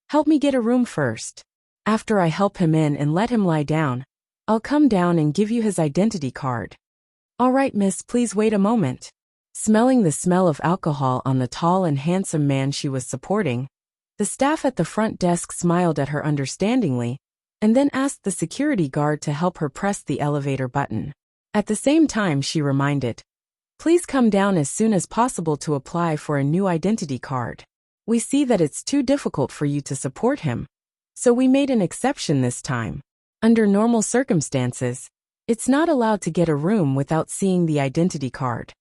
"Help me get a room first. After I help him in and let him lie down, I'll come down and give you his identity card." "All right, miss, please wait a moment." Smelling the smell of alcohol on the tall and handsome man she was supporting, the staff at the front desk smiled at her understandingly, and then asked the security guard to help her press the elevator button. At the same time, she reminded, "Please come down as soon as possible to apply for a new identity card. We see that it's too difficult for you to support him, so we made an exception this time. Under normal circumstances, it's not allowed to get a room without seeing the identity card."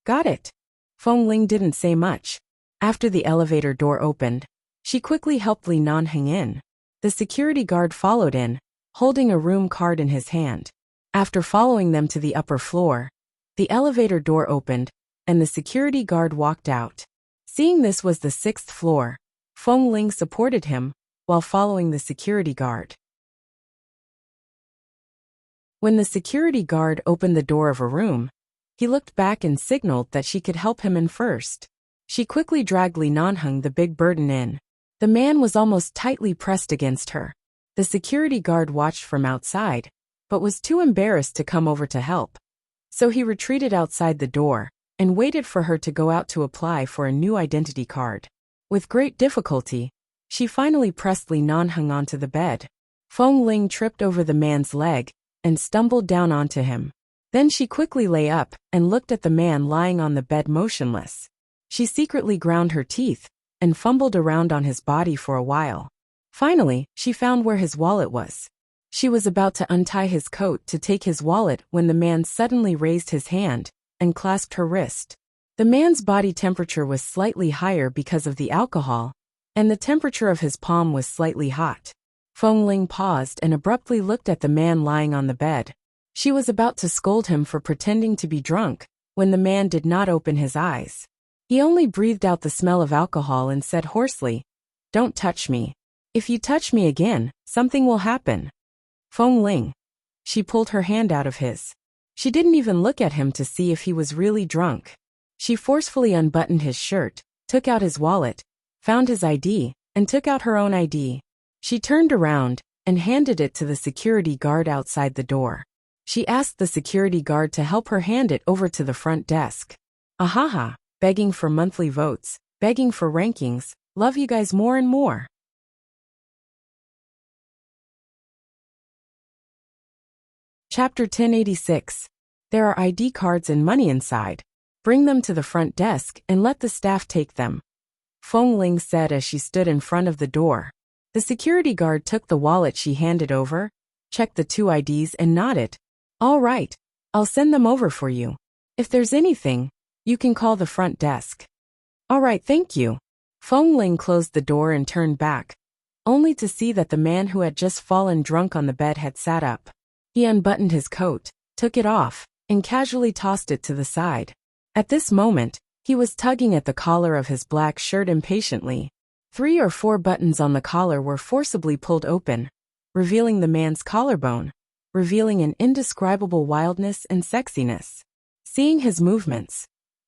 "Got it." Feng Ling didn't say much. After the elevator door opened, she quickly helped Li Nanheng in. The security guard followed in, holding a room card in his hand. After following them to the upper floor, the elevator door opened, and the security guard walked out. Seeing this was the 6th floor, Feng Ling supported him while following the security guard. When the security guard opened the door of a room, he looked back and signaled that she could help him in first. She quickly dragged Li Nanheng the big burden in. The man was almost tightly pressed against her. The security guard watched from outside, but was too embarrassed to come over to help. So he retreated outside the door and waited for her to go out to apply for a new identity card. With great difficulty, she finally pressed Li Nanheng onto the bed. Feng Ling tripped over the man's leg and stumbled down onto him. Then she quickly lay up and looked at the man lying on the bed motionless. She secretly ground her teeth and fumbled around on his body for a while. Finally, she found where his wallet was. She was about to untie his coat to take his wallet when the man suddenly raised his hand and clasped her wrist. The man's body temperature was slightly higher because of the alcohol, and the temperature of his palm was slightly hot. Feng Ling paused and abruptly looked at the man lying on the bed. She was about to scold him for pretending to be drunk when the man did not open his eyes. He only breathed out the smell of alcohol and said hoarsely, "Don't touch me. If you touch me again, something will happen." Feng Ling. She pulled her hand out of his. She didn't even look at him to see if he was really drunk. She forcefully unbuttoned his shirt, took out his wallet, found his ID, and took out her own ID. She turned around and handed it to the security guard outside the door. She asked the security guard to help her hand it over to the front desk. Ahaha, begging for monthly votes, begging for rankings, love you guys more and more. Chapter 1086. There are ID cards and money inside. Bring them to the front desk and let the staff take them, Feng Ling said as she stood in front of the door. The security guard took the wallet she handed over, checked the 2 IDs and nodded. All right, I'll send them over for you. If there's anything, you can call the front desk. All right, thank you. Feng Ling closed the door and turned back, only to see that the man who had just fallen drunk on the bed had sat up. He unbuttoned his coat, took it off, and casually tossed it to the side. At this moment, he was tugging at the collar of his black shirt impatiently. 3 or 4 buttons on the collar were forcibly pulled open, revealing the man's collarbone, revealing an indescribable wildness and sexiness. Seeing his movements,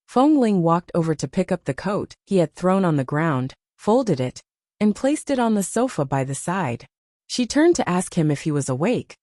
Feng Ling walked over to pick up the coat he had thrown on the ground, folded it, and placed it on the sofa by the side. She turned to ask him if he was awake,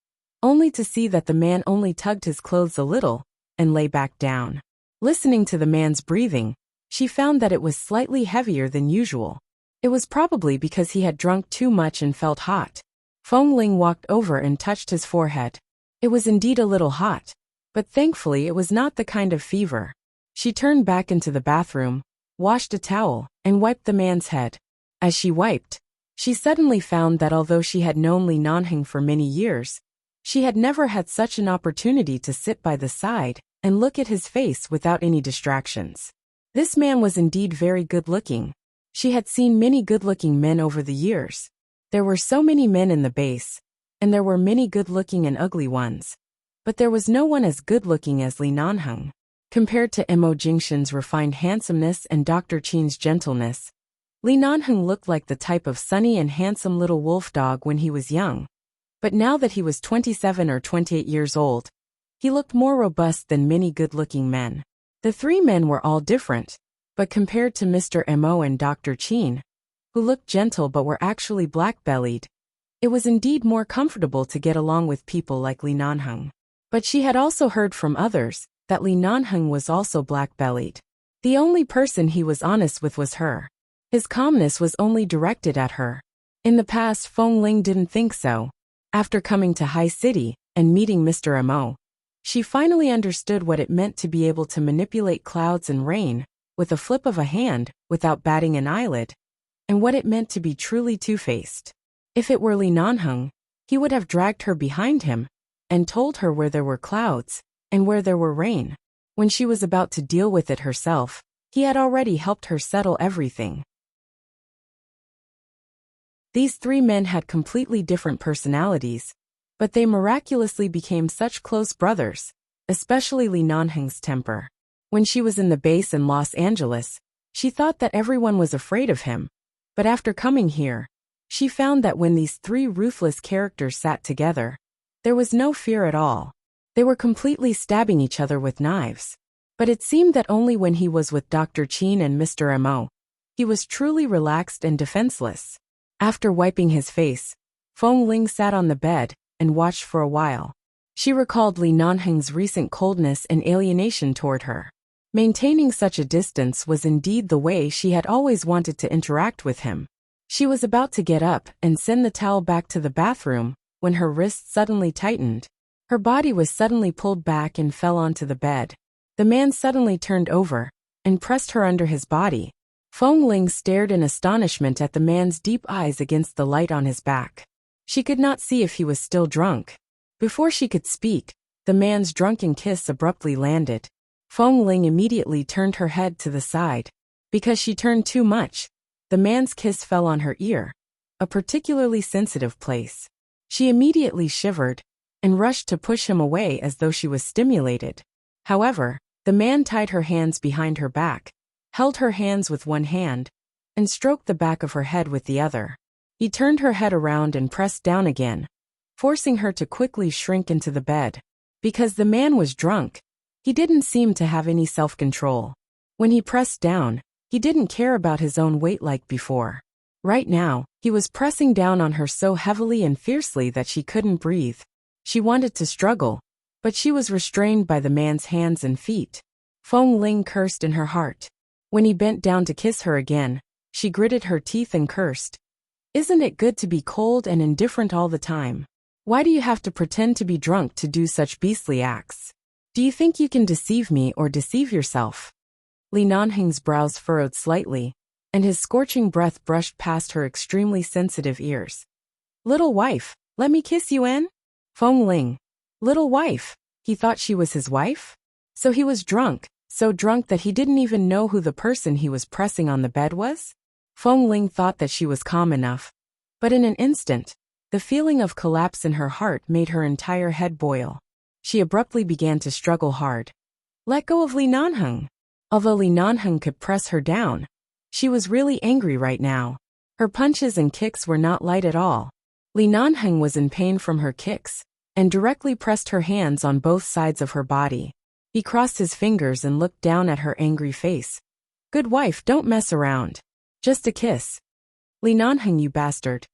only to see that the man only tugged his clothes a little and lay back down. Listening to the man's breathing, she found that it was slightly heavier than usual. It was probably because he had drunk too much and felt hot. Feng Ling walked over and touched his forehead. It was indeed a little hot, but thankfully it was not the kind of fever. She turned back into the bathroom, washed a towel, and wiped the man's head. As she wiped, she suddenly found that although she had known Li Nanheng for many years, she had never had such an opportunity to sit by the side and look at his face without any distractions. This man was indeed very good-looking. She had seen many good-looking men over the years. There were so many men in the base, and there were many good-looking and ugly ones. But there was no one as good-looking as Li Nanheng. Compared to Mo Jingshan's refined handsomeness and Dr. Qin's gentleness, Li Nanheng looked like the type of sunny and handsome little wolf dog when he was young. But now that he was 27 or 28 years old, he looked more robust than many good-looking men. The 3 men were all different, but compared to Mr. Mo and Dr. Qin, who looked gentle but were actually black-bellied, it was indeed more comfortable to get along with people like Li Nanheng. But she had also heard from others that Li Nanheng was also black-bellied. The only person he was honest with was her. His calmness was only directed at her. In the past, Feng Ling didn't think so. After coming to High City and meeting Mr. Mo, she finally understood what it meant to be able to manipulate clouds and rain with a flip of a hand without batting an eyelid, and what it meant to be truly two-faced. If it were Li Nanheng, he would have dragged her behind him and told her where there were clouds and where there were rain. When she was about to deal with it herself, he had already helped her settle everything. These 3 men had completely different personalities, but they miraculously became such close brothers, especially Li Nanheng's temper. When she was in the base in Los Angeles, she thought that everyone was afraid of him, but after coming here, she found that when these three ruthless characters sat together, there was no fear at all. They were completely stabbing each other with knives. But it seemed that only when he was with Dr. Qin and Mr. Mo, he was truly relaxed and defenseless. After wiping his face, Feng Ling sat on the bed and watched for a while. She recalled Li Nanheng's recent coldness and alienation toward her. Maintaining such a distance was indeed the way she had always wanted to interact with him. She was about to get up and send the towel back to the bathroom when her wrist suddenly tightened. Her body was suddenly pulled back and fell onto the bed. The man suddenly turned over and pressed her under his body. Feng Ling stared in astonishment at the man's deep eyes against the light on his back. She could not see if he was still drunk. Before she could speak, the man's drunken kiss abruptly landed. Feng Ling immediately turned her head to the side. Because she turned too much, the man's kiss fell on her ear, a particularly sensitive place. She immediately shivered and rushed to push him away as though she was stimulated. However, the man tied her hands behind her back, held her hands with one hand, and stroked the back of her head with the other. He turned her head around and pressed down again, forcing her to quickly shrink into the bed. Because the man was drunk, he didn't seem to have any self-control. When he pressed down, he didn't care about his own weight like before. Right now, he was pressing down on her so heavily and fiercely that she couldn't breathe. She wanted to struggle, but she was restrained by the man's hands and feet. Feng Ling cursed in her heart. When he bent down to kiss her again, she gritted her teeth and cursed. Isn't it good to be cold and indifferent all the time? Why do you have to pretend to be drunk to do such beastly acts? Do you think you can deceive me or deceive yourself? Li Nanheng's brows furrowed slightly, and his scorching breath brushed past her extremely sensitive ears. Little wife, let me kiss you in? Feng Ling. Little wife. He thought she was his wife? So he was drunk, so drunk that he didn't even know who the person he was pressing on the bed was? Feng Ling thought that she was calm enough. But in an instant, the feeling of collapse in her heart made her entire head boil. She abruptly began to struggle hard. Let go of Li Nanheng. Although Li Nanheng could press her down, she was really angry right now. Her punches and kicks were not light at all. Li Nanheng was in pain from her kicks, and directly pressed her hands on both sides of her body. He crossed his fingers and looked down at her angry face. Good wife, don't mess around. Just a kiss. Li Nanheng, you bastard.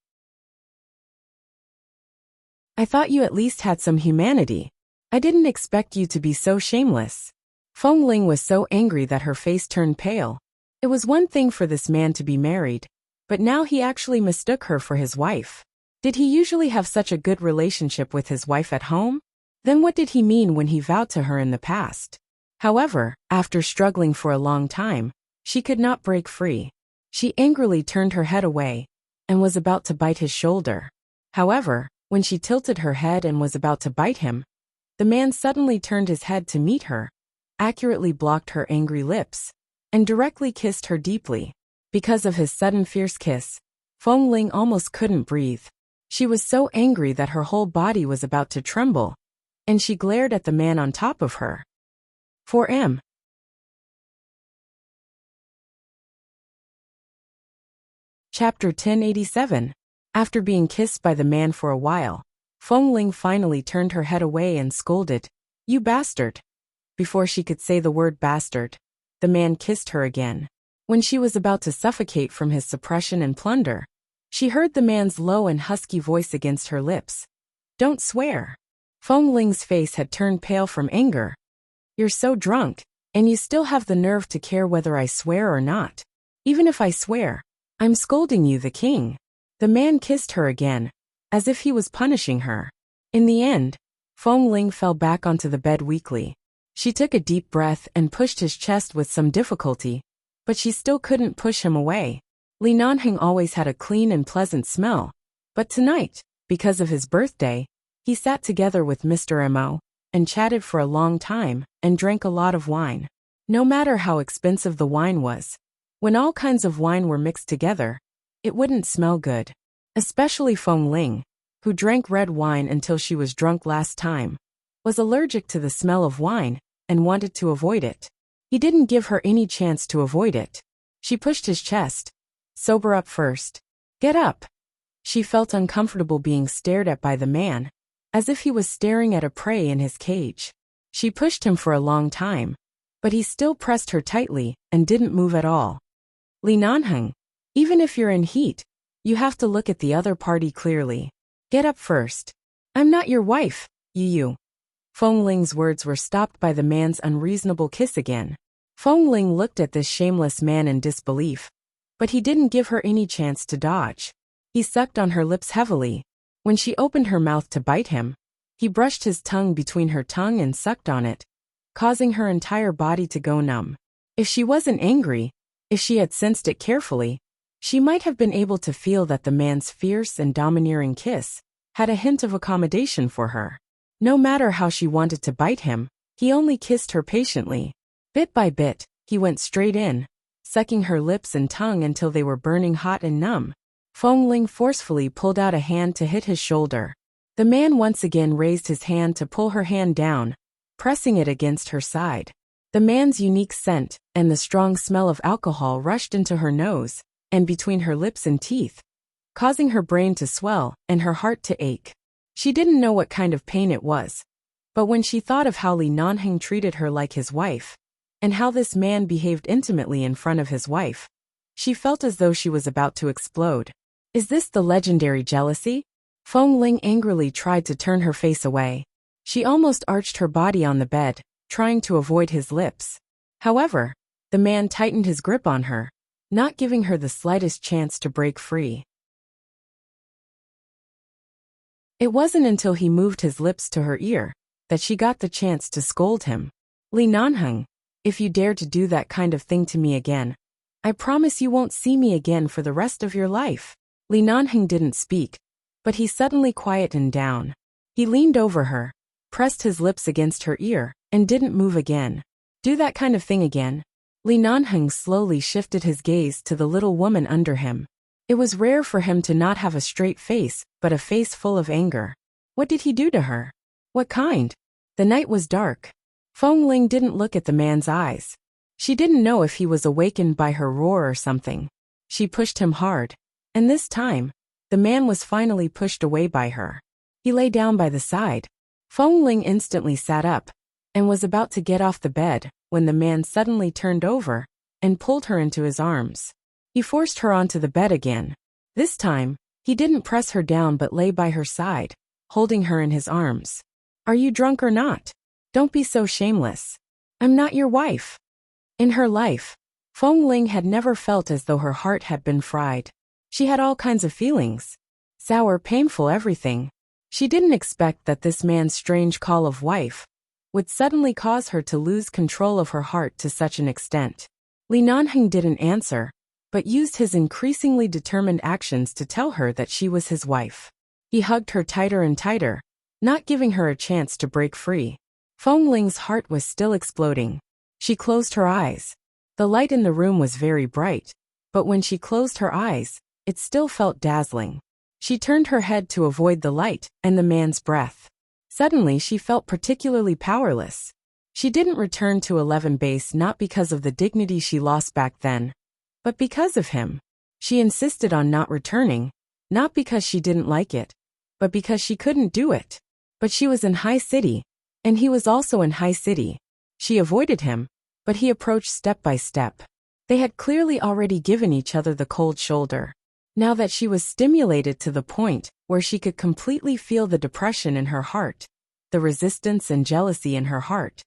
I thought you at least had some humanity. I didn't expect you to be so shameless. Feng Ling was so angry that her face turned pale. It was one thing for this man to be married, but now he actually mistook her for his wife. Did he usually have such a good relationship with his wife at home? Then what did he mean when he vowed to her in the past? However, after struggling for a long time, she could not break free. She angrily turned her head away and was about to bite his shoulder. However, when she tilted her head and was about to bite him, the man suddenly turned his head to meet her, accurately blocked her angry lips, and directly kissed her deeply. Because of his sudden fierce kiss, Feng Ling almost couldn't breathe. She was so angry that her whole body was about to tremble, and she glared at the man on top of her. 4M. Chapter 1087. After being kissed by the man for a while, Feng Ling finally turned her head away and scolded, You bastard. Before she could say the word bastard, the man kissed her again. When she was about to suffocate from his suppression and plunder, she heard the man's low and husky voice against her lips. Don't swear. Feng Ling's face had turned pale from anger. You're so drunk, and you still have the nerve to care whether I swear or not. Even if I swear, I'm scolding you, the king. The man kissed her again, as if he was punishing her. In the end, Feng Ling fell back onto the bed weakly. She took a deep breath and pushed his chest with some difficulty, but she still couldn't push him away. Li Nanheng always had a clean and pleasant smell, but tonight, because of his birthday, he sat together with Mr. Mo and chatted for a long time and drank a lot of wine. No matter how expensive the wine was, when all kinds of wine were mixed together, it wouldn't smell good. Especially Feng Ling, who drank red wine until she was drunk last time, was allergic to the smell of wine and wanted to avoid it. He didn't give her any chance to avoid it. She pushed his chest. Sober up first. Get up. She felt uncomfortable being stared at by the man, as if he was staring at a prey in his cage. She pushed him for a long time, but he still pressed her tightly and didn't move at all. Li Nanheng, even if you're in heat, you have to look at the other party clearly. Get up first. I'm not your wife, you. Feng Ling's words were stopped by the man's unreasonable kiss again. Feng Ling looked at this shameless man in disbelief, but he didn't give her any chance to dodge. He sucked on her lips heavily. When she opened her mouth to bite him, he brushed his tongue between her tongue and sucked on it, causing her entire body to go numb. If she wasn't angry, if she had sensed it carefully, she might have been able to feel that the man's fierce and domineering kiss had a hint of accommodation for her. No matter how she wanted to bite him, he only kissed her patiently. Bit by bit, he went straight in, sucking her lips and tongue until they were burning hot and numb. Feng Ling forcefully pulled out a hand to hit his shoulder. The man once again raised his hand to pull her hand down, pressing it against her side. The man's unique scent and the strong smell of alcohol rushed into her nose and between her lips and teeth, causing her brain to swell and her heart to ache. She didn't know what kind of pain it was, but when she thought of how Li Nanheng treated her like his wife, and how this man behaved intimately in front of his wife, she felt as though she was about to explode. Is this the legendary jealousy? Feng Ling angrily tried to turn her face away. She almost arched her body on the bed, trying to avoid his lips. However, the man tightened his grip on her, not giving her the slightest chance to break free. It wasn't until he moved his lips to her ear that she got the chance to scold him. Li Nanheng, if you dare to do that kind of thing to me again, I promise you won't see me again for the rest of your life. Li Nanheng didn't speak, but he suddenly quietened down. He leaned over her, pressed his lips against her ear, and didn't move again. Do that kind of thing again. Li Nanheng slowly shifted his gaze to the little woman under him. It was rare for him to not have a straight face, but a face full of anger. What did he do to her? What kind? The night was dark. Feng Ling didn't look at the man's eyes. She didn't know if he was awakened by her roar or something. She pushed him hard, and this time, the man was finally pushed away by her. He lay down by the side. Feng Ling instantly sat up, and was about to get off the bed, when the man suddenly turned over, and pulled her into his arms. He forced her onto the bed again. This time, he didn't press her down but lay by her side, holding her in his arms. Are you drunk or not? Don't be so shameless. I'm not your wife. In her life, Feng Ling had never felt as though her heart had been fried. She had all kinds of feelings. Sour, painful, everything. She didn't expect that this man's strange call of wife would suddenly cause her to lose control of her heart to such an extent. Li Nanheng didn't answer, but used his increasingly determined actions to tell her that she was his wife. He hugged her tighter and tighter, not giving her a chance to break free. Feng Ling's heart was still exploding. She closed her eyes. The light in the room was very bright, but when she closed her eyes, it still felt dazzling. She turned her head to avoid the light and the man's breath. Suddenly she felt particularly powerless. She didn't return to 11 base not because of the dignity she lost back then, but because of him. She insisted on not returning, not because she didn't like it, but because she couldn't do it. But she was in High City, and he was also in High City. She avoided him, but he approached step by step. They had clearly already given each other the cold shoulder. Now that she was stimulated to the point where she could completely feel the depression in her heart, the resistance and jealousy in her heart,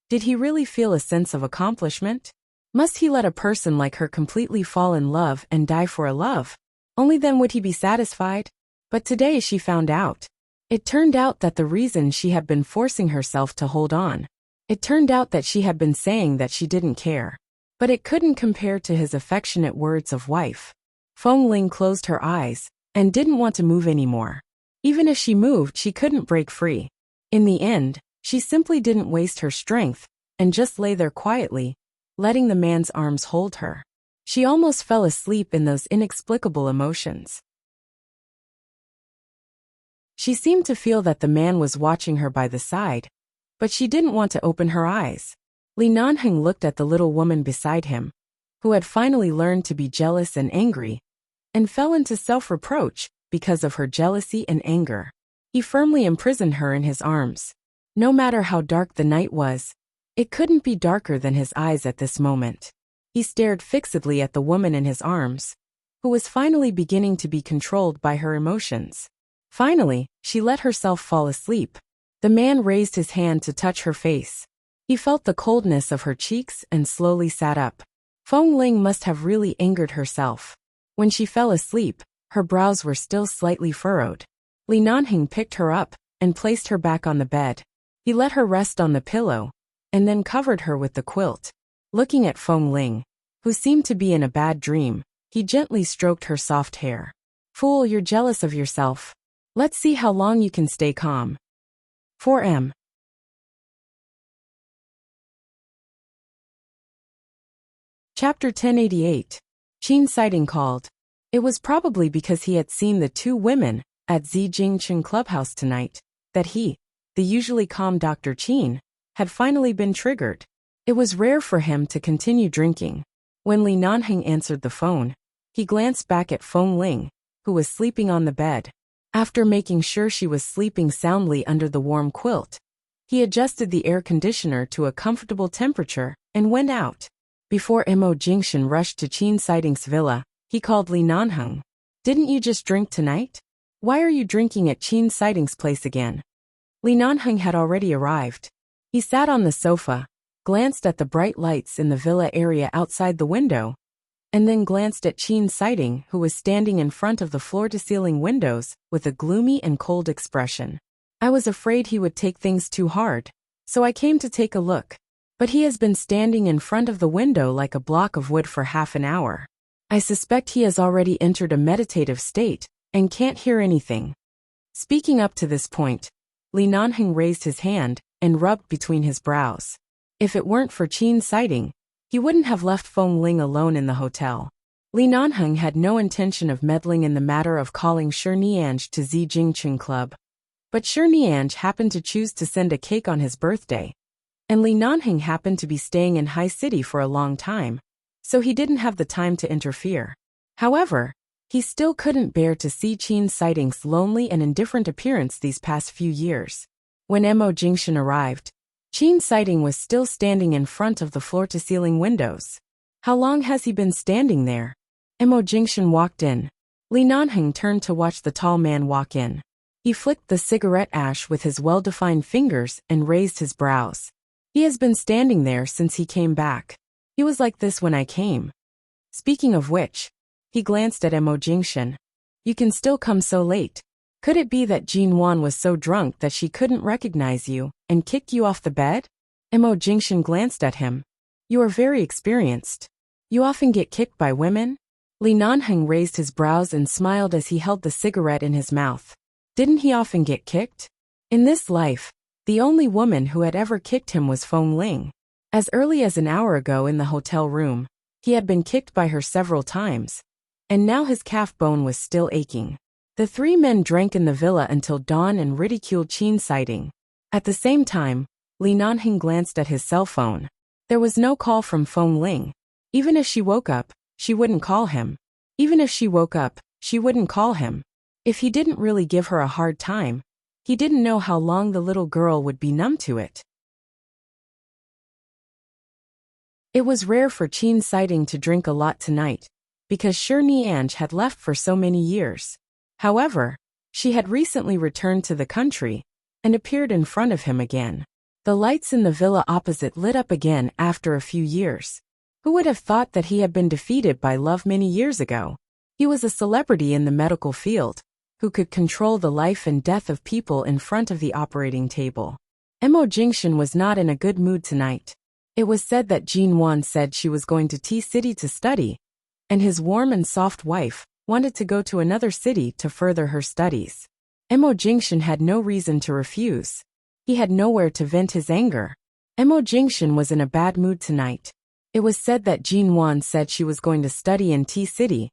did he really feel a sense of accomplishment? Must he let a person like her completely fall in love and die for a love? Only then would he be satisfied? But today she found out. It turned out that the reason she had been forcing herself to hold on, it turned out that she had been saying that she didn't care. But it couldn't compare to his affectionate words of wife. Feng Ling closed her eyes and didn't want to move anymore. Even if she moved, she couldn't break free. In the end, she simply didn't waste her strength and just lay there quietly, letting the man's arms hold her. She almost fell asleep in those inexplicable emotions. She seemed to feel that the man was watching her by the side, but she didn't want to open her eyes. Li Nanheng looked at the little woman beside him, who had finally learned to be jealous and angry, and fell into self-reproach because of her jealousy and anger. He firmly imprisoned her in his arms. No matter how dark the night was, it couldn't be darker than his eyes at this moment. He stared fixedly at the woman in his arms, who was finally beginning to be controlled by her emotions. Finally, she let herself fall asleep. The man raised his hand to touch her face. He felt the coldness of her cheeks and slowly sat up. Feng Ling must have really angered herself. When she fell asleep, her brows were still slightly furrowed. Li Nanheng picked her up and placed her back on the bed. He let her rest on the pillow, and then covered her with the quilt. Looking at Feng Ling, who seemed to be in a bad dream, he gently stroked her soft hair. "Fool, you're jealous of yourself. Let's see how long you can stay calm." 4M. Chapter 1088. Qin Sighting called. It was probably because he had seen the two women at Zijingchen Clubhouse tonight that he, the usually calm Dr. Qin, had finally been triggered. It was rare for him to continue drinking. When Li Nanheng answered the phone, he glanced back at Feng Ling, who was sleeping on the bed. After making sure she was sleeping soundly under the warm quilt, he adjusted the air conditioner to a comfortable temperature and went out. Before Mo Jingshan rushed to Qin Sighting's villa, he called Li Nanheng. "Didn't you just drink tonight? Why are you drinking at Qin Sighting's place again?" Li Nanheng had already arrived. He sat on the sofa, glanced at the bright lights in the villa area outside the window, and then glanced at Qin Sighting, who was standing in front of the floor-to-ceiling windows with a gloomy and cold expression. "I was afraid he would take things too hard, so I came to take a look. But he has been standing in front of the window like a block of wood for half an hour. I suspect he has already entered a meditative state and can't hear anything." Speaking up to this point, Li Nanheng raised his hand and rubbed between his brows. If it weren't for Qin Sighting, he wouldn't have left Feng Ling alone in the hotel. Li Nanheng had no intention of meddling in the matter of calling Shi Nianj to Zijingchen Club. But Shi Nianj happened to choose to send a cake on his birthday, and Li Nanheng happened to be staying in High City for a long time, so he didn't have the time to interfere. However, he still couldn't bear to see Qin Sighting's lonely and indifferent appearance these past few years. When Mo Jingshan arrived, Qin Sighting was still standing in front of the floor-to-ceiling windows. "How long has he been standing there?" Mo Jingshan walked in. Li Nanheng turned to watch the tall man walk in. He flicked the cigarette ash with his well-defined fingers and raised his brows. "He has been standing there since he came back. He was like this when I came." Speaking of which, he glanced at Mo Jingshan. "You can still come so late. Could it be that Jin Wan was so drunk that she couldn't recognize you and kicked you off the bed?" Mo Jingshan glanced at him. "You are very experienced. You often get kicked by women?" Li Nanheng raised his brows and smiled as he held the cigarette in his mouth. Didn't he often get kicked? In this life, the only woman who had ever kicked him was Feng Ling. As early as an hour ago in the hotel room, he had been kicked by her several times, and now his calf bone was still aching. The three men drank in the villa until dawn and ridiculed Qin Sighting. At the same time, Li Nanheng glanced at his cell phone. There was no call from Feng Ling. Even if she woke up, she wouldn't call him. Even if she woke up, she wouldn't call him. If he didn't really give her a hard time, he didn't know how long the little girl would be numb to it. It was rare for Qin Sighting to drink a lot tonight, because Shi Nianj had left for so many years. However, she had recently returned to the country and appeared in front of him again. The lights in the villa opposite lit up again after a few years. Who would have thought that he had been defeated by love many years ago? He was a celebrity in the medical field, who could control the life and death of people in front of the operating table. Mo Jingshan was not in a good mood tonight. It was said that Jin Wan said she was going to T-City to study, and his warm and soft wife wanted to go to another city to further her studies. Mo Jingshan had no reason to refuse. He had nowhere to vent his anger. Mo Jingshan was in a bad mood tonight. It was said that Jin Wan said she was going to study in T-City,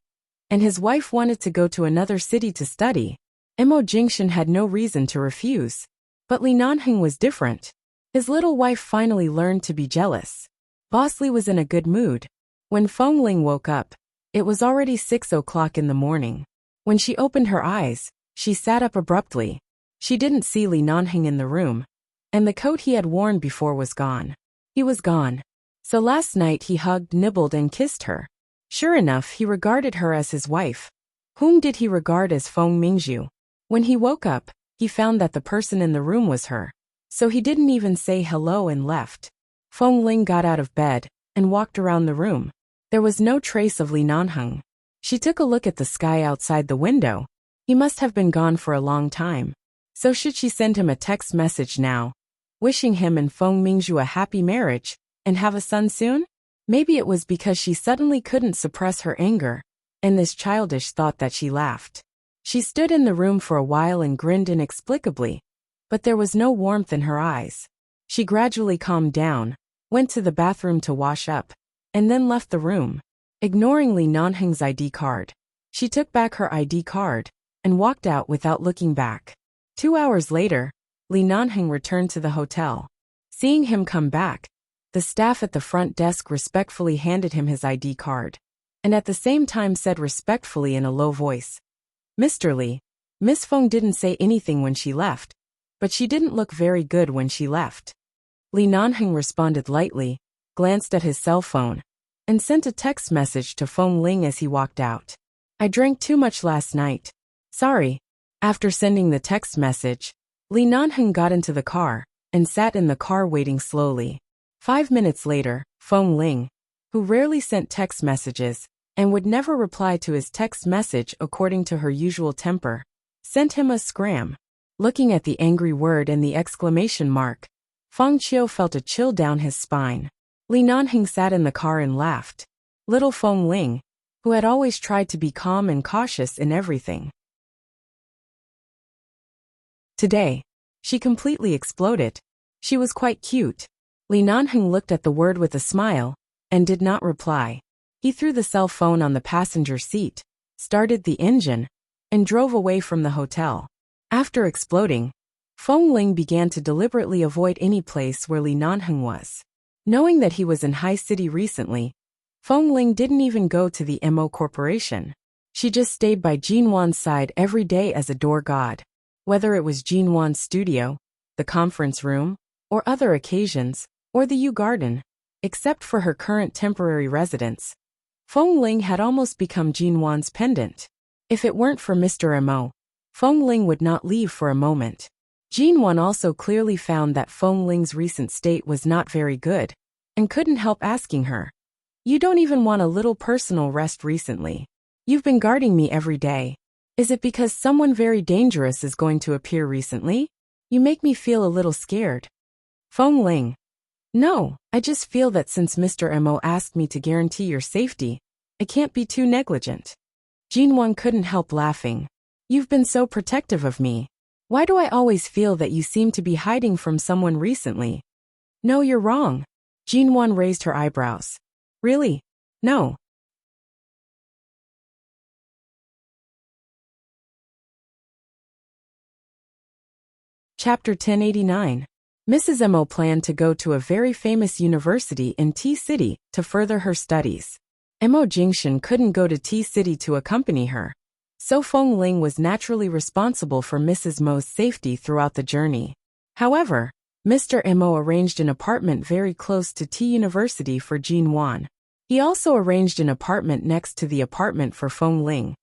and his wife wanted to go to another city to study, Mo Jingshan had no reason to refuse. But Li Nanheng was different. His little wife finally learned to be jealous. Boss Li was in a good mood. When Feng Ling woke up, it was already 6 o'clock in the morning. When she opened her eyes, she sat up abruptly. She didn't see Li Nanheng in the room, and the coat he had worn before was gone. He was gone. So last night he hugged, nibbled, and kissed her. Sure enough, he regarded her as his wife. Whom did he regard as Feng Mingzhu? When he woke up, he found that the person in the room was her. So he didn't even say hello and left. Feng Ling got out of bed and walked around the room. There was no trace of Li Nanheng. She took a look at the sky outside the window. He must have been gone for a long time. So should she send him a text message now, wishing him and Feng Mingzhu a happy marriage and have a son soon? Maybe it was because she suddenly couldn't suppress her anger, and this childish thought that she laughed. She stood in the room for a while and grinned inexplicably, but there was no warmth in her eyes. She gradually calmed down, went to the bathroom to wash up, and then left the room, ignoring Li Nanheng's ID card. She took back her ID card and walked out without looking back. 2 hours later, Li Nanheng returned to the hotel. Seeing him come back, the staff at the front desk respectfully handed him his ID card, and at the same time said respectfully in a low voice, "Mr. Li." Miss Feng didn't say anything when she left, but she didn't look very good when she left. Li Nanheng responded lightly, glanced at his cell phone, and sent a text message to Feng Ling as he walked out. "I drank too much last night. Sorry." After sending the text message, Li Nanheng got into the car and sat in the car waiting slowly. 5 minutes later, Feng Ling, who rarely sent text messages and would never reply to his text message according to her usual temper, sent him a scram. Looking at the angry word and the exclamation mark, Feng Qiu felt a chill down his spine. Li Nanheng sat in the car and laughed. Little Feng Ling, who had always tried to be calm and cautious in everything. Today, she completely exploded. She was quite cute. Li Nanheng looked at the word with a smile and did not reply. He threw the cell phone on the passenger seat, started the engine, and drove away from the hotel. After exploding, Feng Ling began to deliberately avoid any place where Li Nanheng was. Knowing that he was in High City recently, Feng Ling didn't even go to the Mo Corporation. She just stayed by Jinwan's side every day as a door god. Whether it was Jinwan's studio, the conference room, or other occasions, or the Yu Garden, except for her current temporary residence, Feng Ling had almost become Jinwan's pendant. If it weren't for Mr. Mo, Feng Ling would not leave for a moment. Jinwan also clearly found that Feng Ling's recent state was not very good, and couldn't help asking her, "You don't even want a little personal rest recently? You've been guarding me every day. Is it because someone very dangerous is going to appear recently? You make me feel a little scared." Feng Ling: "No, I just feel that since Mr. Mo asked me to guarantee your safety, I can't be too negligent." Jinwan couldn't help laughing. "You've been so protective of me. Why do I always feel that you seem to be hiding from someone recently?" "No, you're wrong." Jinwan raised her eyebrows. "Really? No." Chapter 1089. Mrs. Mo planned to go to a very famous university in T-City to further her studies. Mo Jingshan couldn't go to T-City to accompany her, so Feng Ling was naturally responsible for Mrs. Mo's safety throughout the journey. However, Mr. Mo arranged an apartment very close to T University for Jinwan. He also arranged an apartment next to the apartment for Feng Ling.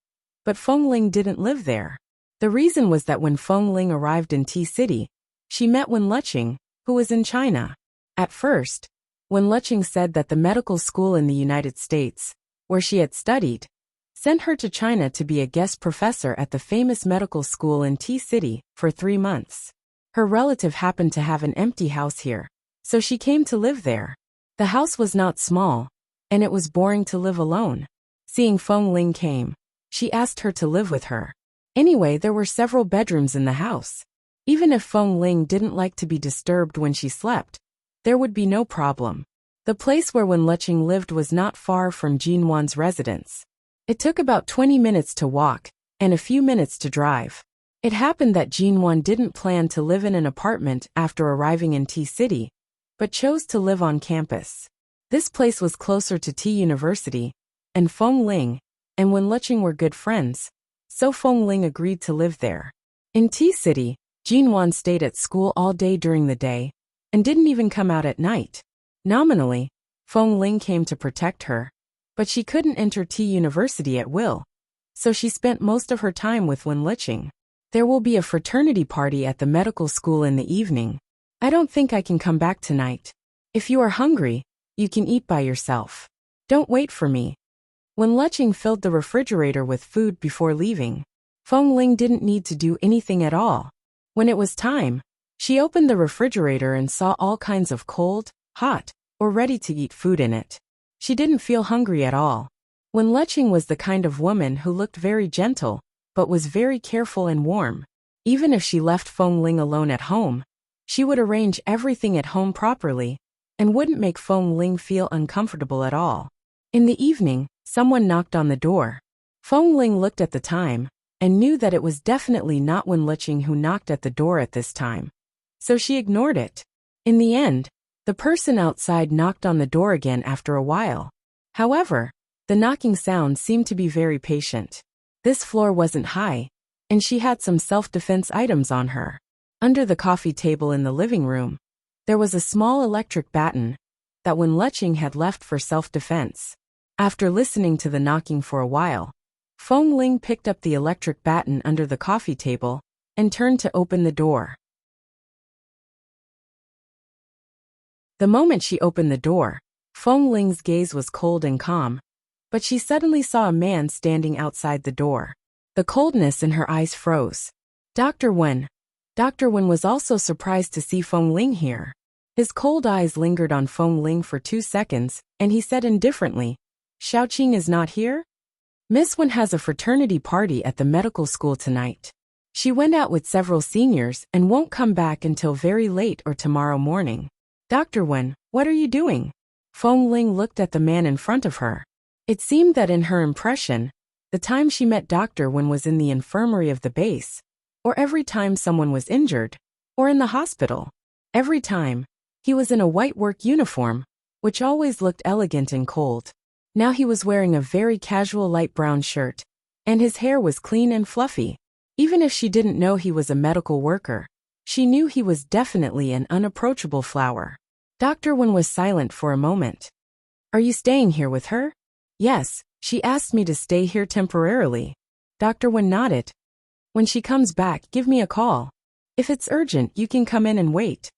But Feng Ling didn't live there. The reason was that when Feng Ling arrived in T-City, she met Wen Luqing, who was in China. At first, Wen Luqing said that the medical school in the United States, where she had studied, sent her to China to be a guest professor at the famous medical school in T-City for 3 months. Her relative happened to have an empty house here, so she came to live there. The house was not small, and it was boring to live alone. Seeing Feng Ling came, she asked her to live with her. Anyway, there were several bedrooms in the house. Even if Feng Ling didn't like to be disturbed when she slept, there would be no problem. The place where Wen Luqing lived was not far from Jinwan's residence. It took about 20 minutes to walk, and a few minutes to drive. It happened that Jinwan didn't plan to live in an apartment after arriving in T City, but chose to live on campus. This place was closer to T University, and Feng Ling and Wen Lecheng were good friends, so Feng Ling agreed to live there. In T City, Jinwan stayed at school all day during the day, and didn't even come out at night. Nominally, Feng Ling came to protect her, but she couldn't enter T University at will, so she spent most of her time with Wen Lecheng. There will be a fraternity party at the medical school in the evening. I don't think I can come back tonight. If you are hungry, you can eat by yourself. Don't wait for me. When Lecheng filled the refrigerator with food before leaving, Feng Ling didn't need to do anything at all. When it was time, she opened the refrigerator and saw all kinds of cold, hot, or ready-to-eat food in it. She didn't feel hungry at all. When Lecheng was the kind of woman who looked very gentle, but was very careful and warm. Even if she left Feng Ling alone at home, she would arrange everything at home properly, and wouldn't make Feng Ling feel uncomfortable at all. In the evening, someone knocked on the door. Feng Ling looked at the time, and knew that it was definitely not Wen Lecheng who knocked at the door at this time. So she ignored it. In the end, the person outside knocked on the door again after a while. However, the knocking sound seemed to be very patient. This floor wasn't high, and she had some self-defense items on her. Under the coffee table in the living room, there was a small electric baton that Wen Lecheng had left for self-defense. After listening to the knocking for a while, Feng Ling picked up the electric baton under the coffee table and turned to open the door. The moment she opened the door, Feng Ling's gaze was cold and calm, but she suddenly saw a man standing outside the door. The coldness in her eyes froze. Dr. Wen. Dr. Wen was also surprised to see Feng Ling here. His cold eyes lingered on Feng Ling for 2 seconds, and he said indifferently, "Xiaoqing is not here? Miss Wen has a fraternity party at the medical school tonight. She went out with several seniors and won't come back until very late or tomorrow morning." "Dr. Wen, what are you doing?" Feng Ling looked at the man in front of her. It seemed that in her impression, the time she met Dr. Wen was in the infirmary of the base, or every time someone was injured, or in the hospital. Every time, he was in a white work uniform, which always looked elegant and cold. Now he was wearing a very casual light brown shirt, and his hair was clean and fluffy. Even if she didn't know he was a medical worker, she knew he was definitely an unapproachable flower. Dr. Wen was silent for a moment. "Are you staying here with her?" "Yes, she asked me to stay here temporarily." Dr. Wen nodded. "When she comes back, give me a call. If it's urgent, you can come in and wait."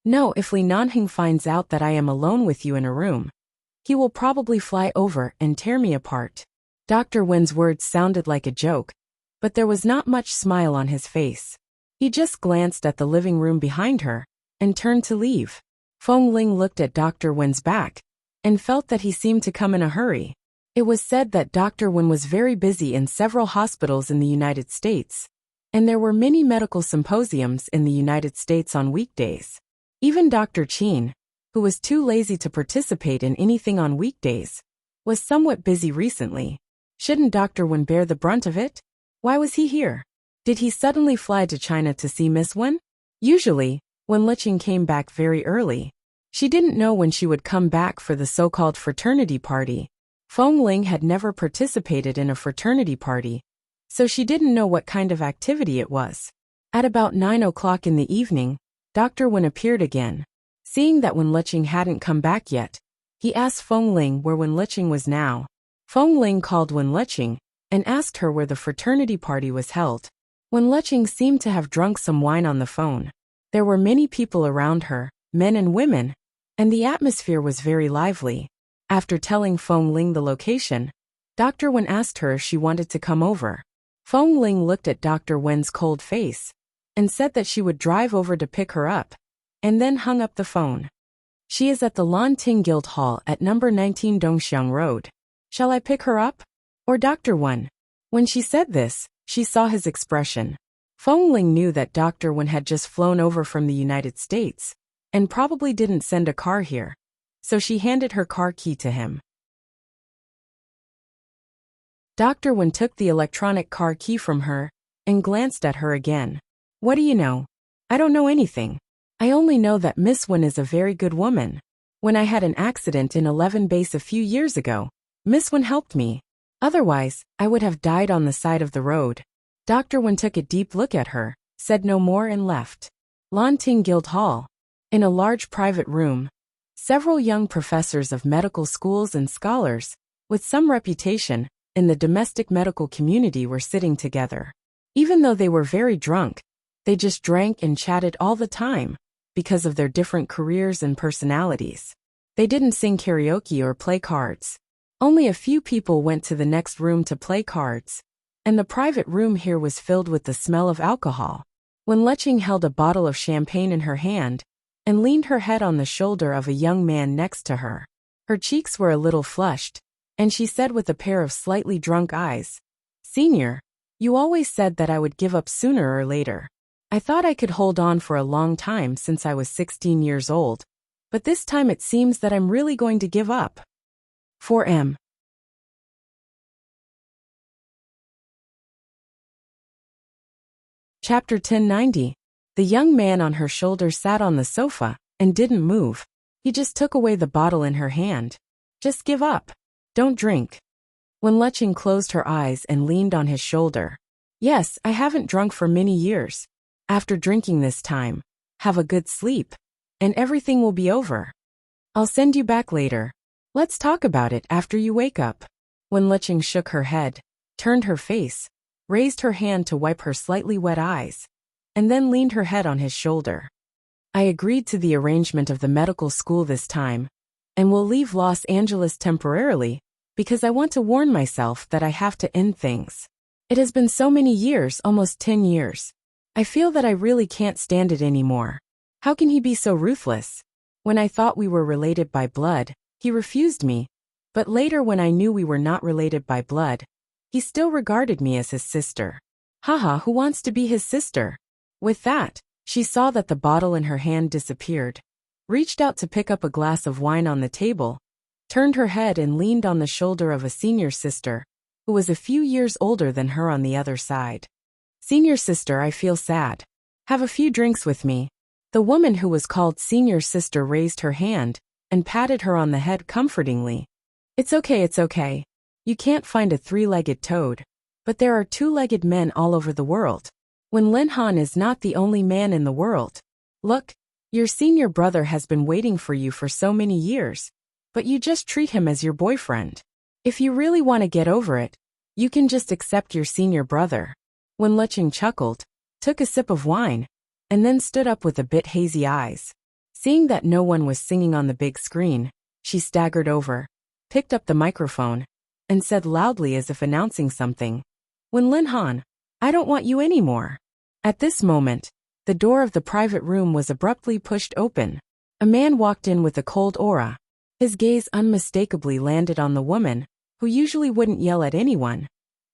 "No, if Li Nanheng finds out that I am alone with you in a room, he will probably fly over and tear me apart." Dr. Wen's words sounded like a joke, but there was not much smile on his face. He just glanced at the living room behind her and turned to leave. Feng Ling looked at Dr. Wen's back and felt that he seemed to come in a hurry. It was said that Dr. Wen was very busy in several hospitals in the United States, and there were many medical symposiums in the United States on weekdays. Even Dr. Qin, who was too lazy to participate in anything on weekdays, was somewhat busy recently. Shouldn't Dr. Wen bear the brunt of it? Why was he here? Did he suddenly fly to China to see Miss Wen? Usually, when Lecheng came back very early, she didn't know when she would come back for the so-called fraternity party. Feng Ling had never participated in a fraternity party, so she didn't know what kind of activity it was. At about 9 o'clock in the evening, Dr. Wen appeared again. Seeing that Wen Lecheng hadn't come back yet, he asked Feng Ling where Wen Lecheng was now. Feng Ling called Wen Lecheng and asked her where the fraternity party was held. Wen Lecheng seemed to have drunk some wine on the phone. There were many people around her, men and women, and the atmosphere was very lively. After telling Feng Ling the location, Dr. Wen asked her if she wanted to come over. Feng Ling looked at Dr. Wen's cold face and said that she would drive over to pick her up, and then hung up the phone. "She is at the Lan Ting Guild Hall at number 19 Dongxiang Road. Shall I pick her up? Or Dr. Wen?" When she said this, she saw his expression. Feng Ling knew that Dr. Wen had just flown over from the United States, and probably didn't send a car here, so she handed her car key to him. Dr. Wen took the electronic car key from her and glanced at her again. What do you know? I don't know anything. I only know that Miss Wen is a very good woman. When I had an accident in 11 base a few years ago, Miss Wen helped me. Otherwise, I would have died on the side of the road. Dr. Wen took a deep look at her, said no more and left. Lanting Guild Hall. In a large private room, several young professors of medical schools and scholars, with some reputation, in the domestic medical community were sitting together. Even though they were very drunk, they just drank and chatted all the time, because of their different careers and personalities. They didn't sing karaoke or play cards. Only a few people went to the next room to play cards, and the private room here was filled with the smell of alcohol. When Leching held a bottle of champagne in her hand, and leaned her head on the shoulder of a young man next to her. Her cheeks were a little flushed, and she said with a pair of slightly drunk eyes, "Senior, you always said that I would give up sooner or later. I thought I could hold on for a long time since I was 16 years old, but this time it seems that I'm really going to give up." 4M. Chapter 1090. The young man on her shoulder sat on the sofa and didn't move. He just took away the bottle in her hand. "Just give up. Don't drink." When Leching closed her eyes and leaned on his shoulder. "Yes, I haven't drunk for many years. After drinking this time, have a good sleep, and everything will be over. I'll send you back later. Let's talk about it after you wake up." When Leching shook her head, turned her face, raised her hand to wipe her slightly wet eyes, and then leaned her head on his shoulder. "I agreed to the arrangement of the medical school this time, and will leave Los Angeles temporarily, because I want to warn myself that I have to end things. It has been so many years, almost 10 years. I feel that I really can't stand it anymore. How can he be so ruthless? When I thought we were related by blood, he refused me, but later when I knew we were not related by blood, he still regarded me as his sister. Haha, who wants to be his sister?" With that, she saw that the bottle in her hand disappeared, reached out to pick up a glass of wine on the table, turned her head and leaned on the shoulder of a senior sister, who was a few years older than her on the other side. "Senior sister, I feel sad. Have a few drinks with me." The woman who was called senior sister raised her hand and patted her on the head comfortingly. It's okay. You can't find a three-legged toad, but there are two-legged men all over the world. When Lin Han is not the only man in the world. Look, your senior brother has been waiting for you for so many years, but you just treat him as your boyfriend. If you really want to get over it, you can just accept your senior brother." When Leching chuckled, took a sip of wine, and then stood up with a bit hazy eyes. Seeing that no one was singing on the big screen, she staggered over, picked up the microphone, and said loudly as if announcing something, "When Lin Han, I don't want you anymore." At this moment, the door of the private room was abruptly pushed open. A man walked in with a cold aura. His gaze unmistakably landed on the woman, who usually wouldn't yell at anyone.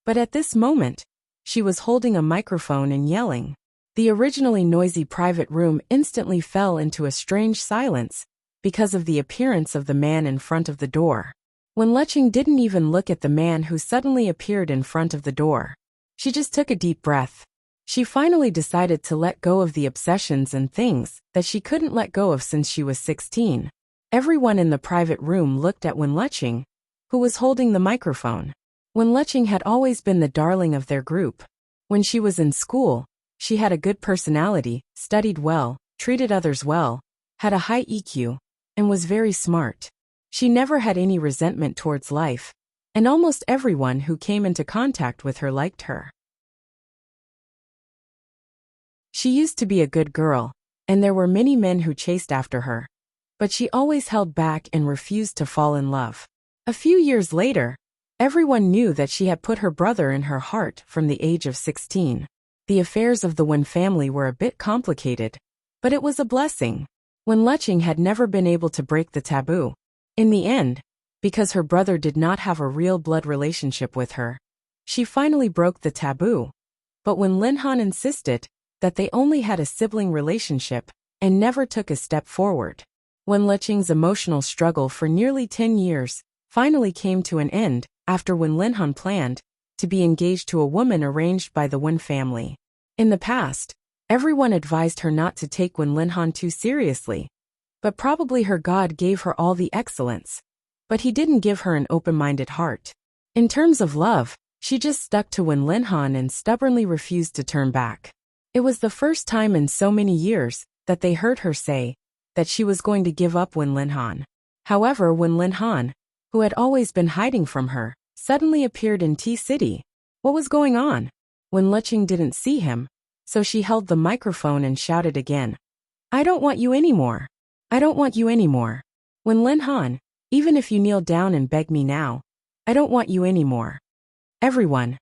But at this moment, she was holding a microphone and yelling. The originally noisy private room instantly fell into a strange silence because of the appearance of the man in front of the door. When Leching didn't even look at the man who suddenly appeared in front of the door. She just took a deep breath. She finally decided to let go of the obsessions and things that she couldn't let go of since she was 16. Everyone in the private room looked at Wen Leching, who was holding the microphone. Wen Leching had always been the darling of their group. When she was in school, she had a good personality, studied well, treated others well, had a high EQ, and was very smart. She never had any resentment towards life, and almost everyone who came into contact with her liked her. She used to be a good girl, and there were many men who chased after her, but she always held back and refused to fall in love. A few years later, everyone knew that she had put her brother in her heart from the age of 16. The affairs of the Wen family were a bit complicated, but it was a blessing. Wen Leching had never been able to break the taboo. In the end, because her brother did not have a real blood relationship with her, she finally broke the taboo. But when Lin Han insisted that they only had a sibling relationship and never took a step forward, Wen Leching's emotional struggle for nearly 10 years finally came to an end after when Lin Han planned to be engaged to a woman arranged by the Wen family. In the past, everyone advised her not to take Wen Linhan too seriously, but probably her God gave her all the excellence. But he didn't give her an open-minded heart. In terms of love, she just stuck to Wen Linhan and stubbornly refused to turn back. It was the first time in so many years that they heard her say that she was going to give up Wen Linhan. However, Wen Linhan, who had always been hiding from her, suddenly appeared in T-City. What was going on? Wen Luqing didn't see him, so she held the microphone and shouted again. I don't want you anymore. I don't want you anymore. Wen Linhan, even if you kneel down and beg me now, I don't want you anymore. Everyone.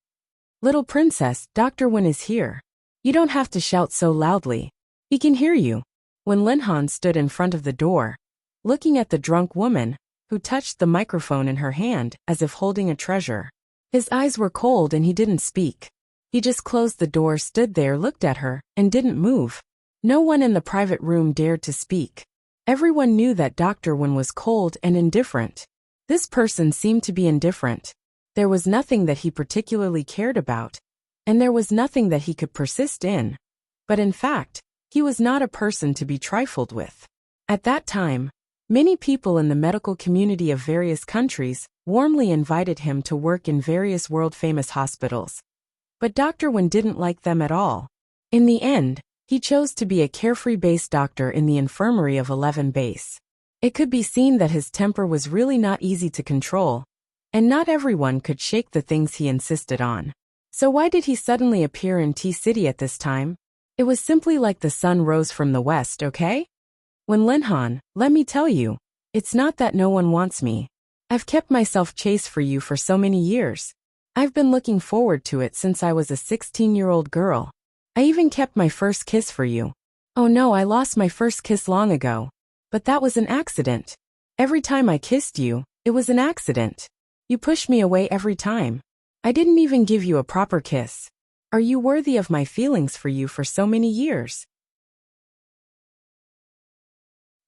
Little princess, Dr. Wen is here. You don't have to shout so loudly. He can hear you. Wen Linhan stood in front of the door, looking at the drunk woman, who touched the microphone in her hand as if holding a treasure. His eyes were cold and he didn't speak. He just closed the door, stood there, looked at her, and didn't move. No one in the private room dared to speak. Everyone knew that Dr. Wen was cold and indifferent. This person seemed to be indifferent. There was nothing that he particularly cared about, and there was nothing that he could persist in. But in fact, he was not a person to be trifled with. At that time, many people in the medical community of various countries warmly invited him to work in various world-famous hospitals. But Dr. Wen didn't like them at all. In the end, he chose to be a carefree base doctor in the infirmary of 11 base. It could be seen that his temper was really not easy to control, and not everyone could shake the things he insisted on. So why did he suddenly appear in T-City at this time? It was simply like the sun rose from the west, okay? Wen Linhan, let me tell you, it's not that no one wants me. I've kept myself chaste for you for so many years. I've been looking forward to it since I was a 16-year-old girl. I even kept my first kiss for you. Oh no, I lost my first kiss long ago. But that was an accident. Every time I kissed you, it was an accident. You pushed me away every time. I didn't even give you a proper kiss. Are you worthy of my feelings for you for so many years?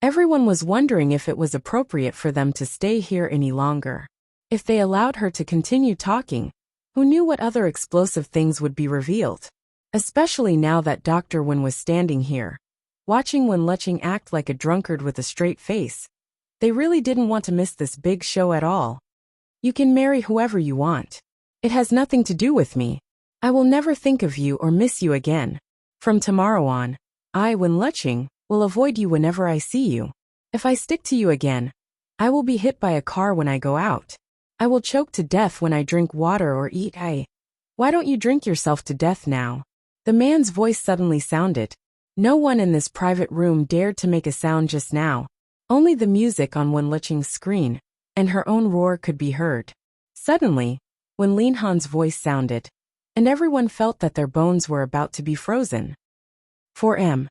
Everyone was wondering if it was appropriate for them to stay here any longer. If they allowed her to continue talking, who knew what other explosive things would be revealed? Especially now that Dr. Wen was standing here, watching Wen Luqing act like a drunkard with a straight face. They really didn't want to miss this big show at all. You can marry whoever you want. It has nothing to do with me. I will never think of you or miss you again. From tomorrow on, I, Wen Luqing, will avoid you whenever I see you. If I stick to you again, I will be hit by a car when I go out. I will choke to death when I drink water or eat. Why don't you drink yourself to death now? The man's voice suddenly sounded. No one in this private room dared to make a sound just now. Only the music on Wen Luqing's screen and her own roar could be heard. Suddenly, Wen Linhan's voice sounded, and everyone felt that their bones were about to be frozen. 4M.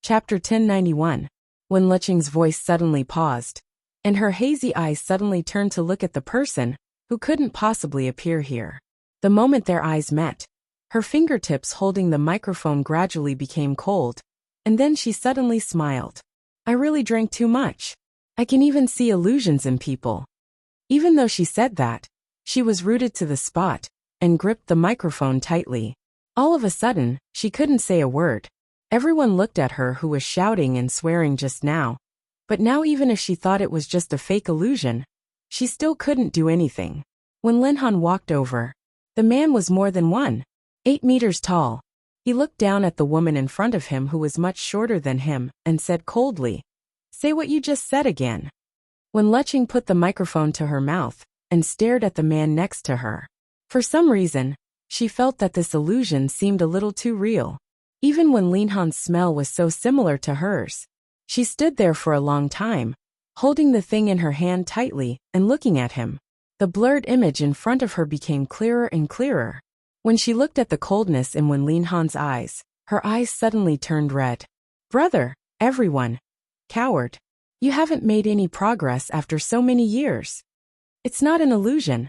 Chapter 1091. Wen Luqing's voice suddenly paused, and her hazy eyes suddenly turned to look at the person who couldn't possibly appear here. The moment their eyes met, her fingertips holding the microphone gradually became cold, and then she suddenly smiled. I really drank too much. I can even see illusions in people. Even though she said that, she was rooted to the spot and gripped the microphone tightly. All of a sudden, she couldn't say a word. Everyone looked at her who was shouting and swearing just now. But now even if she thought it was just a fake illusion, she still couldn't do anything. When Linhan walked over, the man was more than 8 meters tall. He looked down at the woman in front of him who was much shorter than him and said coldly, "Say what you just said again." When Luqing put the microphone to her mouth and stared at the man next to her. For some reason, she felt that this illusion seemed a little too real. Even when Linhan's smell was so similar to hers. She stood there for a long time, holding the thing in her hand tightly and looking at him. The blurred image in front of her became clearer and clearer. When she looked at the coldness in Wen Linhan's eyes, her eyes suddenly turned red. "Brother, everyone. Coward. You haven't made any progress after so many years. It's not an illusion."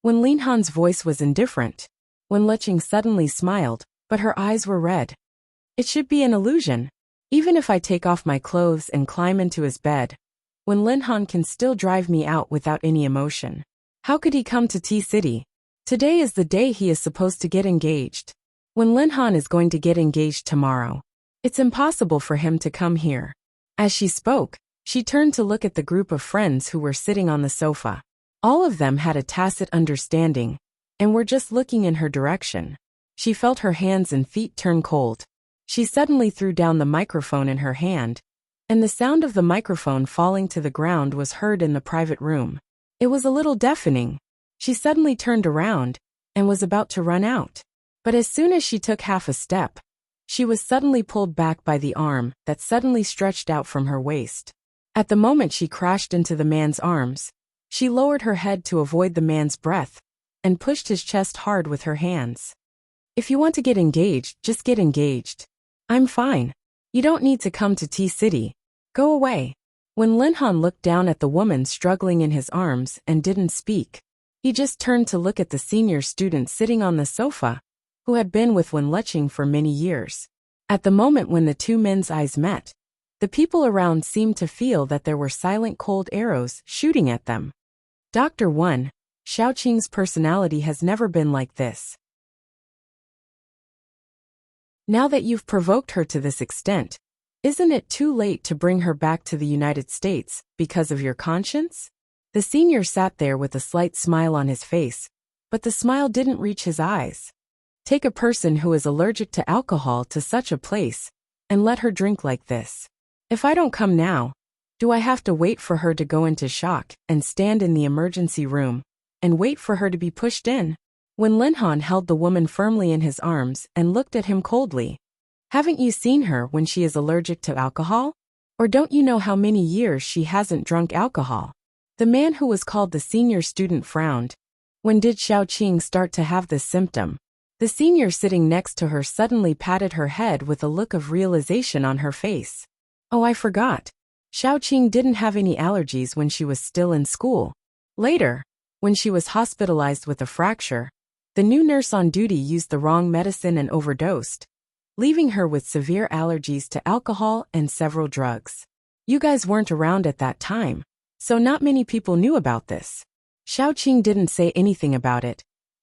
Wen Linhan's voice was indifferent. Wen Luqing suddenly smiled, but her eyes were red. "It should be an illusion. Even if I take off my clothes and climb into his bed, When Linhan can still drive me out without any emotion. How could he come to T-City? Today is the day he is supposed to get engaged. When Linhan is going to get engaged tomorrow. It's impossible for him to come here. As she spoke, she turned to look at the group of friends who were sitting on the sofa. All of them had a tacit understanding, and were just looking in her direction. She felt her hands and feet turn cold. She suddenly threw down the microphone in her hand, and the sound of the microphone falling to the ground was heard in the private room. It was a little deafening. She suddenly turned around, and was about to run out. But as soon as she took half a step, she was suddenly pulled back by the arm that suddenly stretched out from her waist. At the moment she crashed into the man's arms, she lowered her head to avoid the man's breath, and pushed his chest hard with her hands. If you want to get engaged, just get engaged. I'm fine. You don't need to come to T-City. Go away. When Linhan looked down at the woman struggling in his arms and didn't speak, he just turned to look at the senior student sitting on the sofa, who had been with Wen Leching for many years. At the moment when the two men's eyes met, the people around seemed to feel that there were silent cold arrows shooting at them. Dr. Wen, Xiaoqing's personality has never been like this. Now that you've provoked her to this extent, isn't it too late to bring her back to the United States because of your conscience? The senior sat there with a slight smile on his face, but the smile didn't reach his eyes. Take a person who is allergic to alcohol to such a place, and let her drink like this. If I don't come now, do I have to wait for her to go into shock and stand in the emergency room, and wait for her to be pushed in? When Linhan held the woman firmly in his arms and looked at him coldly. Haven't you seen her when she is allergic to alcohol? Or don't you know how many years she hasn't drunk alcohol? The man who was called the senior student frowned. When did Xiaoqing start to have this symptom? The senior sitting next to her suddenly patted her head with a look of realization on her face. Oh, I forgot. Xiaoqing didn't have any allergies when she was still in school. Later, when she was hospitalized with a fracture, the new nurse on duty used the wrong medicine and overdosed, leaving her with severe allergies to alcohol and several drugs. You guys weren't around at that time, so not many people knew about this. Xiaoqing didn't say anything about it,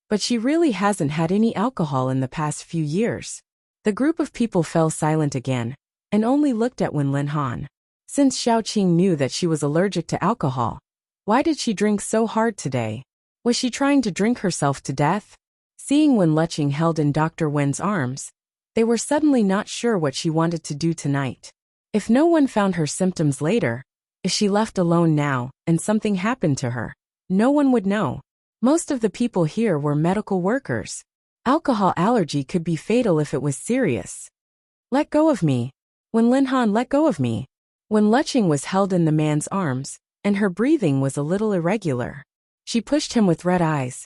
but she really hasn't had any alcohol in the past few years. The group of people fell silent again, and only looked at Wen Linhan. Since Xiaoqing knew that she was allergic to alcohol, why did she drink so hard today? Was she trying to drink herself to death? Seeing Wen Leching held in Dr. Wen's arms, they were suddenly not sure what she wanted to do tonight. If no one found her symptoms later, if she left alone now and something happened to her, no one would know. Most of the people here were medical workers. Alcohol allergy could be fatal if it was serious. Let go of me. Wen Linhan, let go of me. Wen Leching was held in the man's arms, and her breathing was a little irregular. She pushed him with red eyes.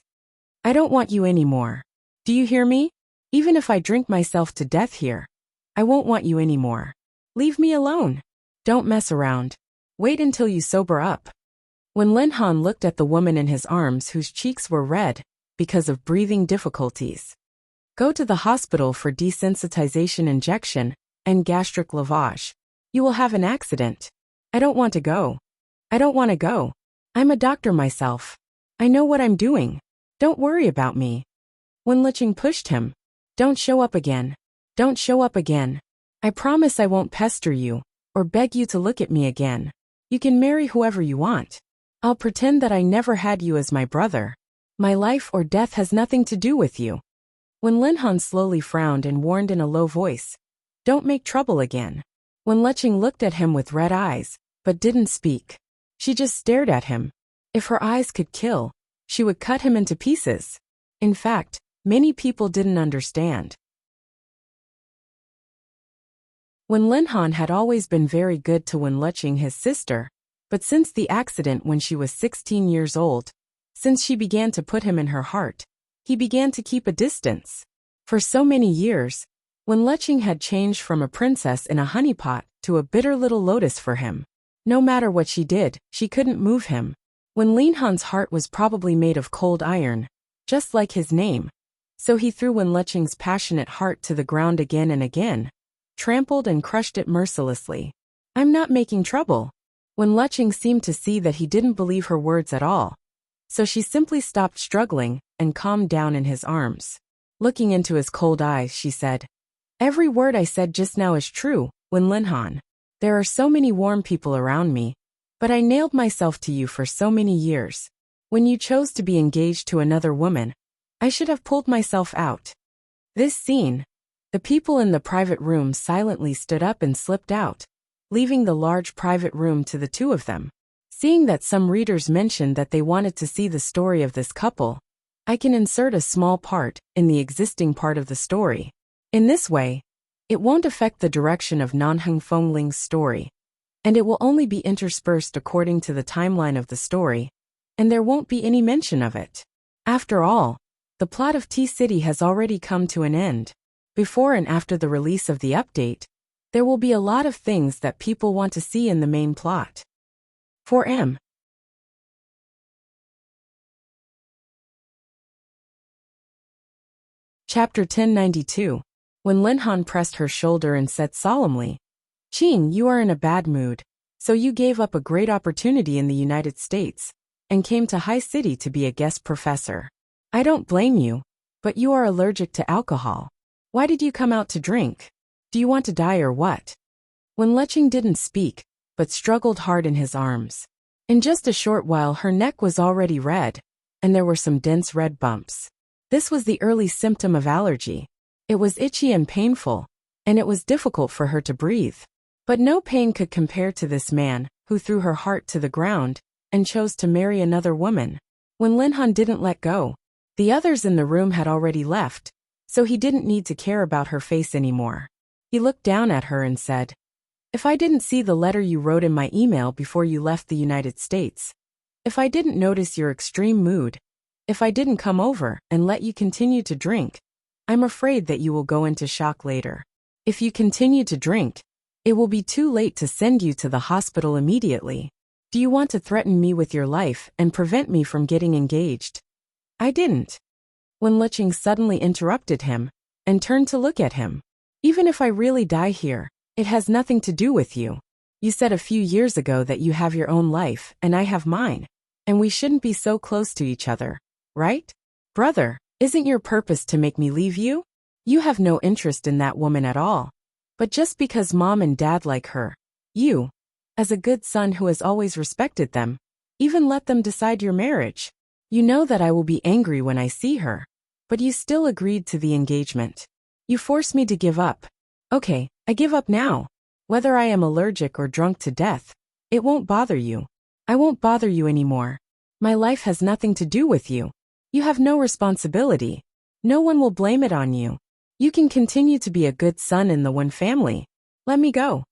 I don't want you anymore. Do you hear me? Even if I drink myself to death here, I won't want you anymore. Leave me alone. Don't mess around. Wait until you sober up. When Linhan looked at the woman in his arms whose cheeks were red because of breathing difficulties. Go to the hospital for desensitization injection and gastric lavage. You will have an accident. I don't want to go. I don't want to go. I'm a doctor myself. I know what I'm doing. Don't worry about me. Wen Leching pushed him. Don't show up again. Don't show up again. I promise I won't pester you, or beg you to look at me again. You can marry whoever you want. I'll pretend that I never had you as my brother. My life or death has nothing to do with you. When Linhan slowly frowned and warned in a low voice, don't make trouble again. Wen Leching looked at him with red eyes, but didn't speak. She just stared at him. If her eyes could kill, she would cut him into pieces. In fact, many people didn't understand. Wen Linhan had always been very good to Wen Leching, his sister, but since the accident when she was 16 years old, since she began to put him in her heart, he began to keep a distance. For so many years, Wen Leching had changed from a princess in a honeypot to a bitter little lotus for him. No matter what she did, she couldn't move him. Wen Linhan's heart was probably made of cold iron, just like his name. So he threw Wen Leching's passionate heart to the ground again and again, trampled and crushed it mercilessly. I'm not making trouble. Wen Luqing seemed to see that he didn't believe her words at all. So she simply stopped struggling and calmed down in his arms. Looking into his cold eyes, she said, "Every word I said just now is true, Wen Linhan. There are so many warm people around me, but I nailed myself to you for so many years. When you chose to be engaged to another woman, I should have pulled myself out." This scene, the people in the private room silently stood up and slipped out, leaving the large private room to the two of them. Seeing that some readers mentioned that they wanted to see the story of this couple, I can insert a small part in the existing part of the story. In this way, it won't affect the direction of Nanheng Fengling's story, and it will only be interspersed according to the timeline of the story, and there won't be any mention of it. After all, the plot of T-City has already come to an end. Before and after the release of the update, there will be a lot of things that people want to see in the main plot. 4M. Chapter 1092. When Linhan pressed her shoulder and said solemnly, "Qing, you are in a bad mood, so you gave up a great opportunity in the United States and came to High City to be a guest professor. I don't blame you, but you are allergic to alcohol. Why did you come out to drink? Do you want to die or what?" When Luqing didn't speak, but struggled hard in his arms. In just a short while her neck was already red, and there were some dense red bumps. This was the early symptom of allergy. It was itchy and painful, and it was difficult for her to breathe. But no pain could compare to this man, who threw her heart to the ground and chose to marry another woman. When Linhan didn't let go, the others in the room had already left, so he didn't need to care about her face anymore. He looked down at her and said, "If I didn't see the letter you wrote in my email before you left the United States, if I didn't notice your extreme mood, if I didn't come over and let you continue to drink, I'm afraid that you will go into shock later. If you continue to drink, it will be too late to send you to the hospital immediately. Do you want to threaten me with your life and prevent me from getting engaged?" "I didn't." When Luqing suddenly interrupted him and turned to look at him. "Even if I really die here, it has nothing to do with you. You said a few years ago that you have your own life and I have mine, and we shouldn't be so close to each other, right? Brother, isn't your purpose to make me leave you? You have no interest in that woman at all. But just because mom and dad like her, you, as a good son who has always respected them, even let them decide your marriage. You know that I will be angry when I see her, but you still agreed to the engagement. You forced me to give up. Okay, I give up now. Whether I am allergic or drunk to death, it won't bother you. I won't bother you anymore. My life has nothing to do with you. You have no responsibility. No one will blame it on you. You can continue to be a good son in the Wen family. Let me go."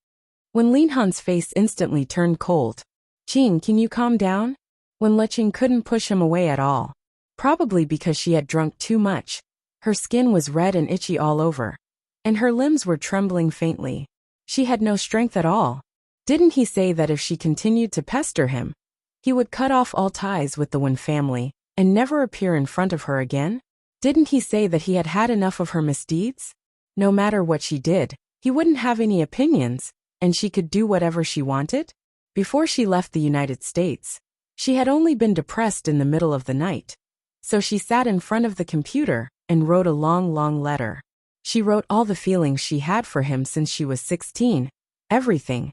When Linhan's face instantly turned cold. "Qing, can you calm down?" When Luqing couldn't push him away at all. Probably because she had drunk too much. Her skin was red and itchy all over, and her limbs were trembling faintly. She had no strength at all. Didn't he say that if she continued to pester him, he would cut off all ties with the Wen family and never appear in front of her again? Didn't he say that he had had enough of her misdeeds? No matter what she did, he wouldn't have any opinions, and she could do whatever she wanted? Before she left the United States, she had only been depressed in the middle of the night. So she sat in front of the computer and wrote a long letter. She wrote all the feelings she had for him since she was 16, everything,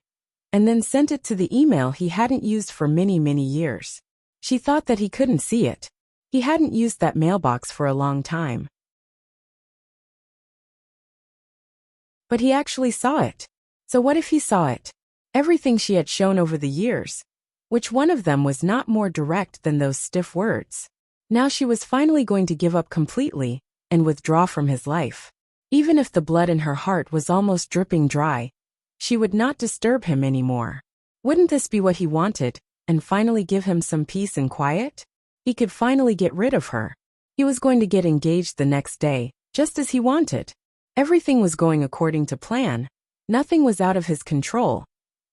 and then sent it to the email he hadn't used for many years. She thought that he couldn't see it. He hadn't used that mailbox for a long time. But he actually saw it. So what if he saw it? Everything she had shown over the years. Which one of them was not more direct than those stiff words? Now she was finally going to give up completely and withdraw from his life. Even if the blood in her heart was almost dripping dry, she would not disturb him anymore. Wouldn't this be what he wanted, and finally give him some peace and quiet? He could finally get rid of her. He was going to get engaged the next day, just as he wanted. Everything was going according to plan. Nothing was out of his control.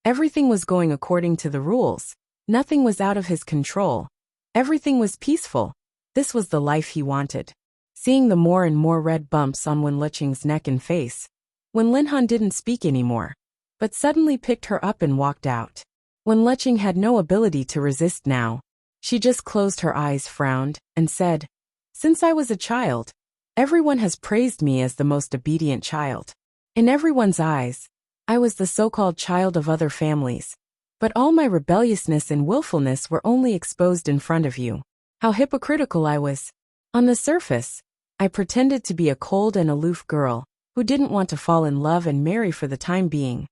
Everything was going according to the rules. Nothing was out of his control. Everything was peaceful. This was the life he wanted. Seeing the more and more red bumps on Wen Luqing's neck and face, Wen Linhan didn't speak anymore, but suddenly picked her up and walked out. Wen Leching had no ability to resist now. She just closed her eyes, frowned, and said, "Since I was a child, everyone has praised me as the most obedient child. In everyone's eyes, I was the so-called child of other families. But all my rebelliousness and willfulness were only exposed in front of you. How hypocritical I was. On the surface, I pretended to be a cold and aloof girl who didn't want to fall in love and marry for the time being.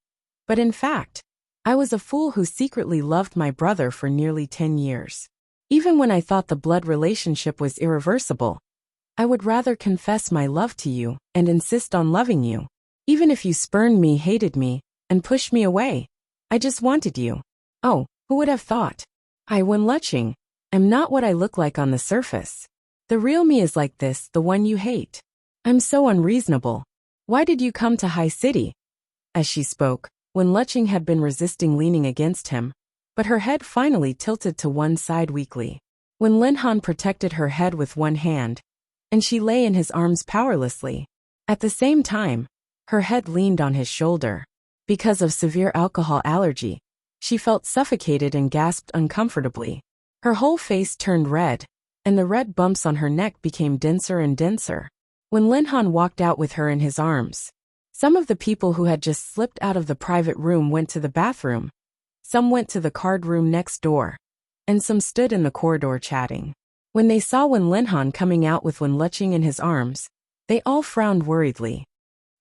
But in fact, I was a fool who secretly loved my brother for nearly 10 years. Even when I thought the blood relationship was irreversible, I would rather confess my love to you and insist on loving you. Even if you spurned me, hated me, and pushed me away, I just wanted you. Oh, who would have thought? I, Wen Leching, am not what I look like on the surface. The real me is like this, the one you hate. I'm so unreasonable. Why did you come to High City?" As she spoke, Wen Leching had been resisting leaning against him, but her head finally tilted to one side weakly. Wen Linhan protected her head with one hand, and she lay in his arms powerlessly. At the same time, her head leaned on his shoulder. Because of severe alcohol allergy, she felt suffocated and gasped uncomfortably. Her whole face turned red, and the red bumps on her neck became denser and denser. When Linhan walked out with her in his arms, some of the people who had just slipped out of the private room went to the bathroom, some went to the card room next door, and some stood in the corridor chatting. When they saw Wen Linhan coming out with Wen Leching in his arms, they all frowned worriedly.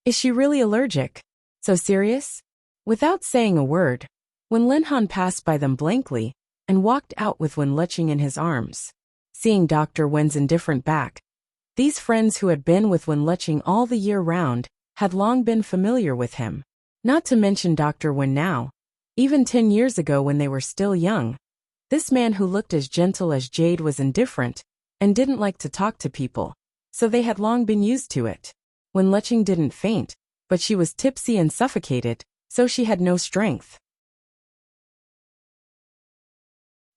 Is she really allergic? So serious? Without saying a word, Wen Linhan passed by them blankly and walked out with Wen Leching in his arms. Seeing Dr. Wen's indifferent back, these friends who had been with Wen Leching all the year round had long been familiar with him. Not to mention Dr. Wen now, even 10 years ago when they were still young. This man who looked as gentle as jade was indifferent and didn't like to talk to people, so they had long been used to it. Wen Leching didn't faint, but she was tipsy and suffocated, so she had no strength.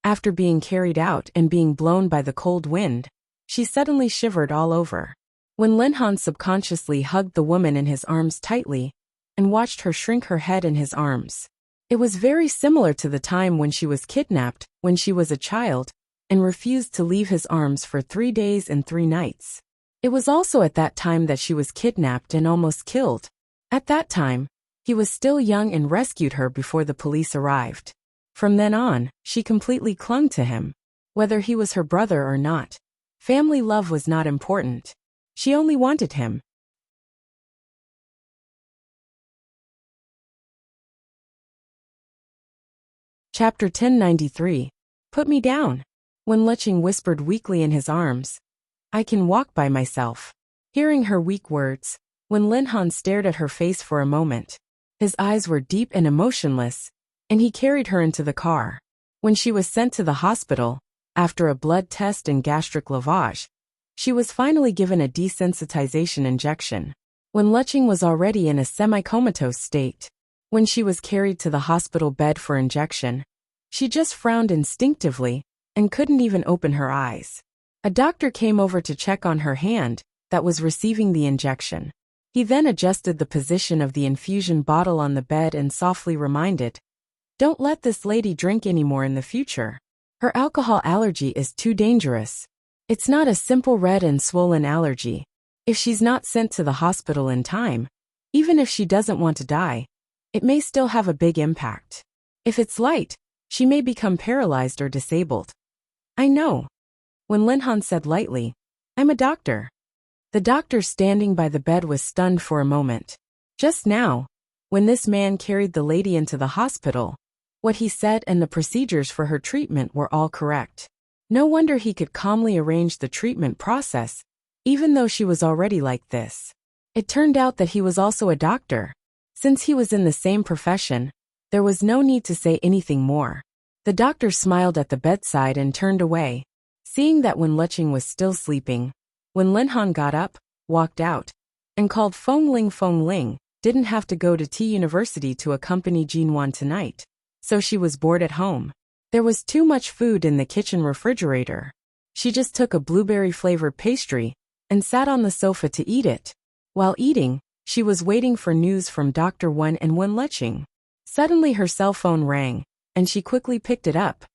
After being carried out and being blown by the cold wind, she suddenly shivered all over. Wen Linhan subconsciously hugged the woman in his arms tightly and watched her shrink her head in his arms. It was very similar to the time when she was kidnapped when she was a child and refused to leave his arms for 3 days and 3 nights. It was also at that time that she was kidnapped and almost killed. At that time, he was still young and rescued her before the police arrived. From then on, she completely clung to him. Whether he was her brother or not, family love was not important. She only wanted him. Chapter 1093. Put me down. Wen Leching whispered weakly in his arms, "I can walk by myself." Hearing her weak words, Wen Linhan stared at her face for a moment. His eyes were deep and emotionless, and he carried her into the car. When she was sent to the hospital, after a blood test and gastric lavage, she was finally given a desensitization injection. Wen Leching was already in a semi-comatose state. When she was carried to the hospital bed for injection, she just frowned instinctively and couldn't even open her eyes. A doctor came over to check on her hand that was receiving the injection. He then adjusted the position of the infusion bottle on the bed and softly reminded, "Don't let this lady drink anymore in the future. Her alcohol allergy is too dangerous. It's not a simple red and swollen allergy. If she's not sent to the hospital in time, even if she doesn't want to die, it may still have a big impact. If it's light, she may become paralyzed or disabled." "I know," Wen Linhan said lightly. "I'm a doctor." The doctor standing by the bed was stunned for a moment. Just now, when this man carried the lady into the hospital, what he said and the procedures for her treatment were all correct. No wonder he could calmly arrange the treatment process, even though she was already like this. It turned out that he was also a doctor. Since he was in the same profession, there was no need to say anything more. The doctor smiled at the bedside and turned away. Seeing that Wen Leching was still sleeping, Wen Linhan got up, walked out, and called Feng Ling. Feng Ling didn't have to go to T University to accompany Jinwan tonight, so she was bored at home. There was too much food in the kitchen refrigerator. She just took a blueberry-flavored pastry and sat on the sofa to eat it. While eating, she was waiting for news from Dr. Wen and Wen Leching. Suddenly her cell phone rang, and she quickly picked it up.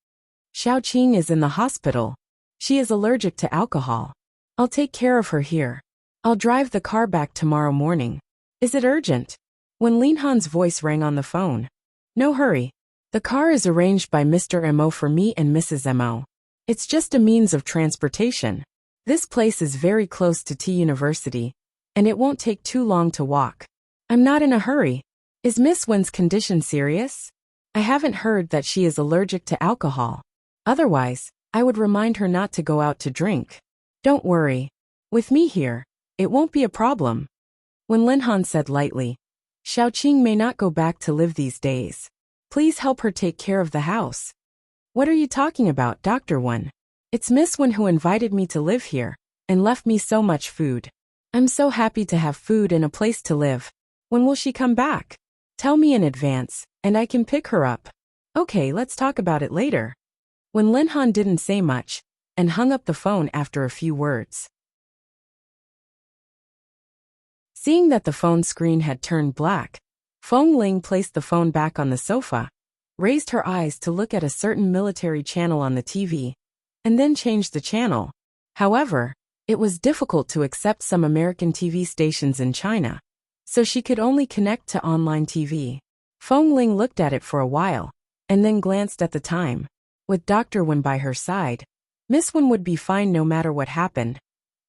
Xiaoqing is in the hospital. She is allergic to alcohol. I'll take care of her here. I'll drive the car back tomorrow morning. Is it urgent? When Lin Han's voice rang on the phone. No hurry. The car is arranged by Mr. Mo for me and Mrs. Mo. It's just a means of transportation. This place is very close to T University, and it won't take too long to walk. I'm not in a hurry. Is Miss Wen's condition serious? I haven't heard that she is allergic to alcohol. Otherwise, I would remind her not to go out to drink. Don't worry. With me here, it won't be a problem. When Lin Han said lightly, Xiaoqing may not go back to live these days. Please help her take care of the house. What are you talking about, Dr. Wen? It's Miss Wen who invited me to live here, and left me so much food. I'm so happy to have food and a place to live. When will she come back? Tell me in advance, and I can pick her up. Okay, let's talk about it later. When Lin Han didn't say much, and hung up the phone after a few words. Seeing that the phone screen had turned black, Feng Ling placed the phone back on the sofa, raised her eyes to look at a certain military channel on the TV, and then changed the channel. However, it was difficult to accept some American TV stations in China, so she could only connect to online TV. Feng Ling looked at it for a while, and then glanced at the time. With Dr. Wen by her side, Miss Wen would be fine no matter what happened,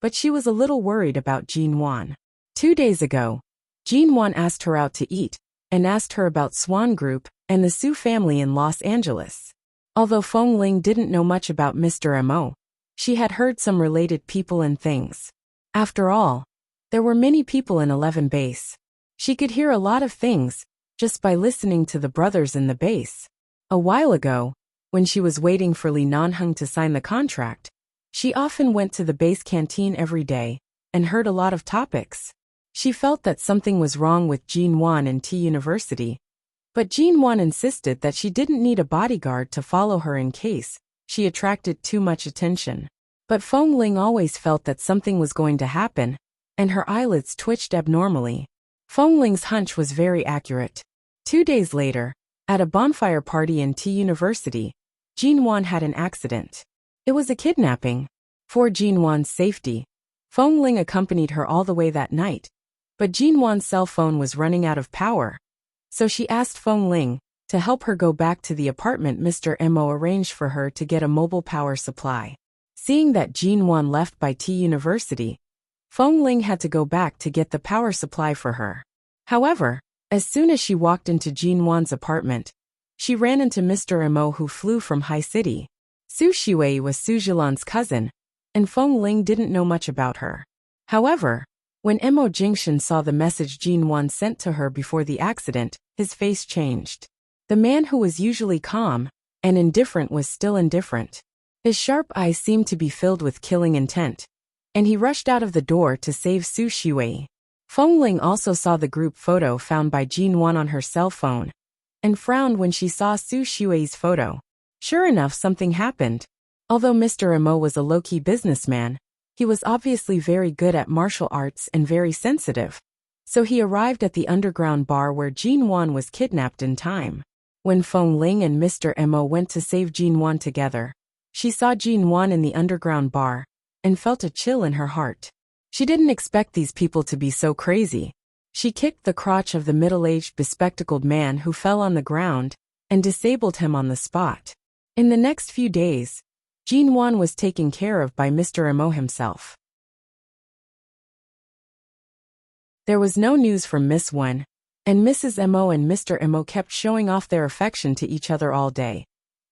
but she was a little worried about Jean Wan. 2 days ago, Jean Wan asked her out to eat, and asked her about Swan Group and the Su family in Los Angeles. Although Feng Ling didn't know much about Mr. Mo, she had heard some related people and things. After all, there were many people in 11 base. She could hear a lot of things, just by listening to the brothers in the base. A while ago, when she was waiting for Li Nanheng to sign the contract, she often went to the base canteen every day, and heard a lot of topics. She felt that something was wrong with Jean Wan and T University, but Jean Wan insisted that she didn't need a bodyguard to follow her in case she attracted too much attention. But Feng Ling always felt that something was going to happen, and her eyelids twitched abnormally. Feng Ling's hunch was very accurate. 2 days later, at a bonfire party in T University, Jean Wan had an accident. It was a kidnapping. For Jean Wan's safety, Feng Ling accompanied her all the way that night, but Jean Wan's cell phone was running out of power, so she asked Feng Ling to help her go back to the apartment Mr. Mo arranged for her to get a mobile power supply. Seeing that Jean Wan left by T University, Feng Ling had to go back to get the power supply for her. However, as soon as she walked into Jean Wan's apartment, she ran into Mr. Mo, who flew from High City. Su Shiwei was Su Zhilan's cousin, and Feng Ling didn't know much about her. However, when Mo Jingshan saw the message Jean Wan sent to her before the accident, his face changed. The man who was usually calm and indifferent was still indifferent. His sharp eyes seemed to be filled with killing intent, and he rushed out of the door to save Su Shiwei. Feng Ling also saw the group photo found by Jean Wan on her cell phone, and frowned when she saw Su Shiwei's photo. Sure enough, something happened. Although Mr. Mo was a low-key businessman, he was obviously very good at martial arts and very sensitive. So he arrived at the underground bar where Jean Wan was kidnapped in time. When Feng Ling and Mr. Mo went to save Jean Wan together, she saw Jean Wan in the underground bar, and felt a chill in her heart. She didn't expect these people to be so crazy. She kicked the crotch of the middle-aged bespectacled man who fell on the ground, and disabled him on the spot. In the next few days, Jean Wan was taken care of by Mr. Mo himself. There was no news from Miss Wen, and Mrs. Mo and Mr. Mo kept showing off their affection to each other all day.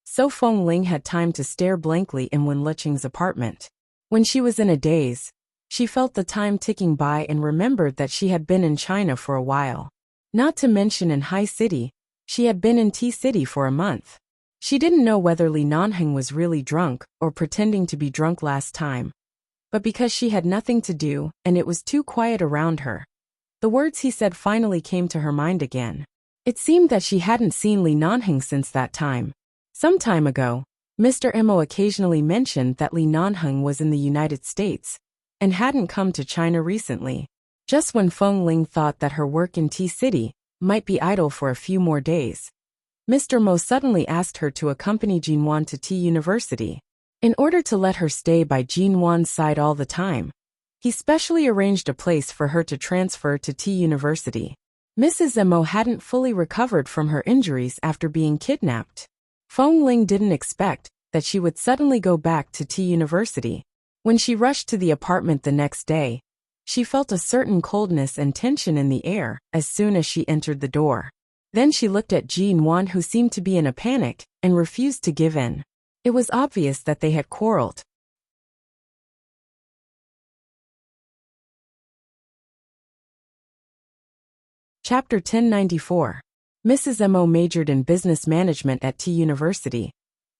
So Feng Ling had time to stare blankly in Wen Liqing's apartment. When she was in a daze, she felt the time ticking by and remembered that she had been in China for a while. Not to mention in High City, she had been in T City for a month. She didn't know whether Li Nanheng was really drunk or pretending to be drunk last time. But because she had nothing to do and it was too quiet around her, the words he said finally came to her mind again. It seemed that she hadn't seen Li Nanheng since that time. Some time ago, Mr. Mo occasionally mentioned that Li Nanheng was in the United States and hadn't come to China recently. Just when Feng Ling thought that her work in T City might be idle for a few more days, Mr. Mo suddenly asked her to accompany Jinwan to T University. In order to let her stay by Jinwan's side all the time, he specially arranged a place for her to transfer to T University. Mrs. Mo hadn't fully recovered from her injuries after being kidnapped. Feng Ling didn't expect that she would suddenly go back to T University. When she rushed to the apartment the next day, she felt a certain coldness and tension in the air as soon as she entered the door. Then she looked at Jinwan, who seemed to be in a panic and refused to give in. It was obvious that they had quarreled. Chapter 1094. Mrs. Mo majored in business management at T University,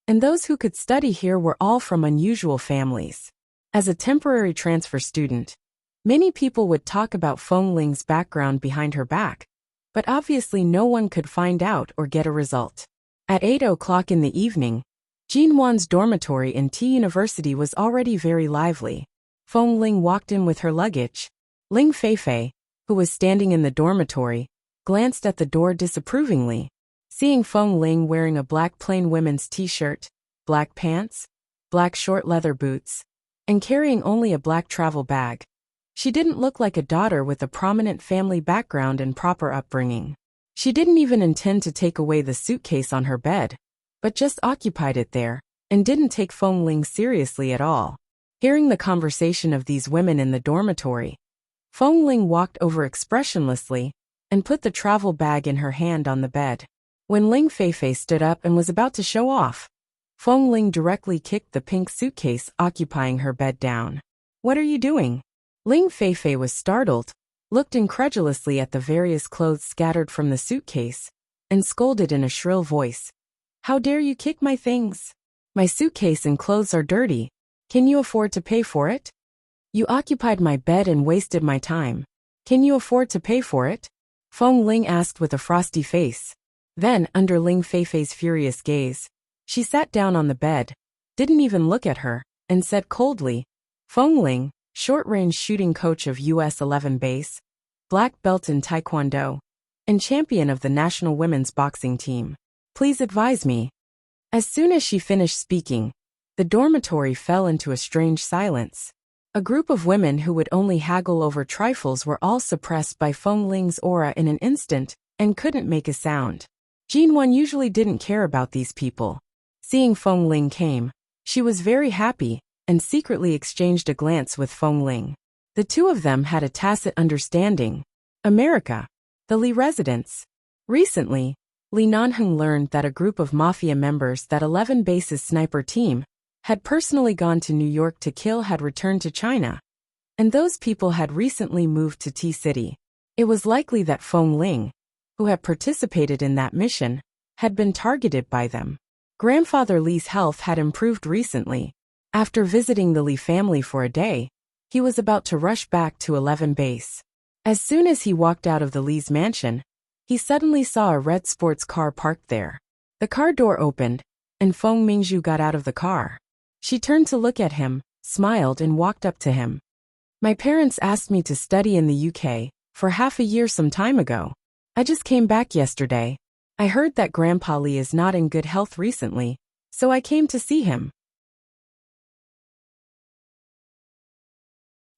and those who could study here were all from unusual families. As a temporary transfer student, many people would talk about Feng Ling's background behind her back, but obviously no one could find out or get a result. At 8 o'clock in the evening, Jinwan's dormitory in T University was already very lively. Feng Ling walked in with her luggage. Ling Feifei, who was standing in the dormitory, glanced at the door disapprovingly. Seeing Feng Ling wearing a black plain women's t-shirt, black pants, black short leather boots, and carrying only a black travel bag, she didn't look like a daughter with a prominent family background and proper upbringing. She didn't even intend to take away the suitcase on her bed, but just occupied it there, and didn't take Feng Ling seriously at all. Hearing the conversation of these women in the dormitory, Feng Ling walked over expressionlessly and put the travel bag in her hand on the bed. When Ling Feifei stood up and was about to show off, Feng Ling directly kicked the pink suitcase occupying her bed down. "What are you doing?" Ling Feifei was startled, looked incredulously at the various clothes scattered from the suitcase, and scolded in a shrill voice. "How dare you kick my things? My suitcase and clothes are dirty. Can you afford to pay for it? You occupied my bed and wasted my time. Can you afford to pay for it?" Feng Ling asked with a frosty face. Then, under Ling Feifei's furious gaze, she sat down on the bed, didn't even look at her, and said coldly, "Feng Ling, short-range shooting coach of US 11 base, black belt in Taekwondo, and champion of the national women's boxing team. Please advise me." As soon as she finished speaking, the dormitory fell into a strange silence. A group of women who would only haggle over trifles were all suppressed by Feng Ling's aura in an instant and couldn't make a sound. Jinwan usually didn't care about these people. Seeing Feng Ling came, she was very happy and secretly exchanged a glance with Feng Ling. The two of them had a tacit understanding. America. The Li residence. Recently, Li Nanheng learned that a group of mafia members that 11 Base's sniper team had personally gone to New York to kill had returned to China, and those people had recently moved to T-City. It was likely that Feng Ling, who had participated in that mission, had been targeted by them. Grandfather Li's health had improved recently. After visiting the Li family for a day, he was about to rush back to 11 Base. As soon as he walked out of the Li's mansion, he suddenly saw a red sports car parked there. The car door opened, and Feng Mingzhu got out of the car. She turned to look at him, smiled and walked up to him. "My parents asked me to study in the UK for half a year some time ago. I just came back yesterday. I heard that Grandpa Li is not in good health recently, so I came to see him.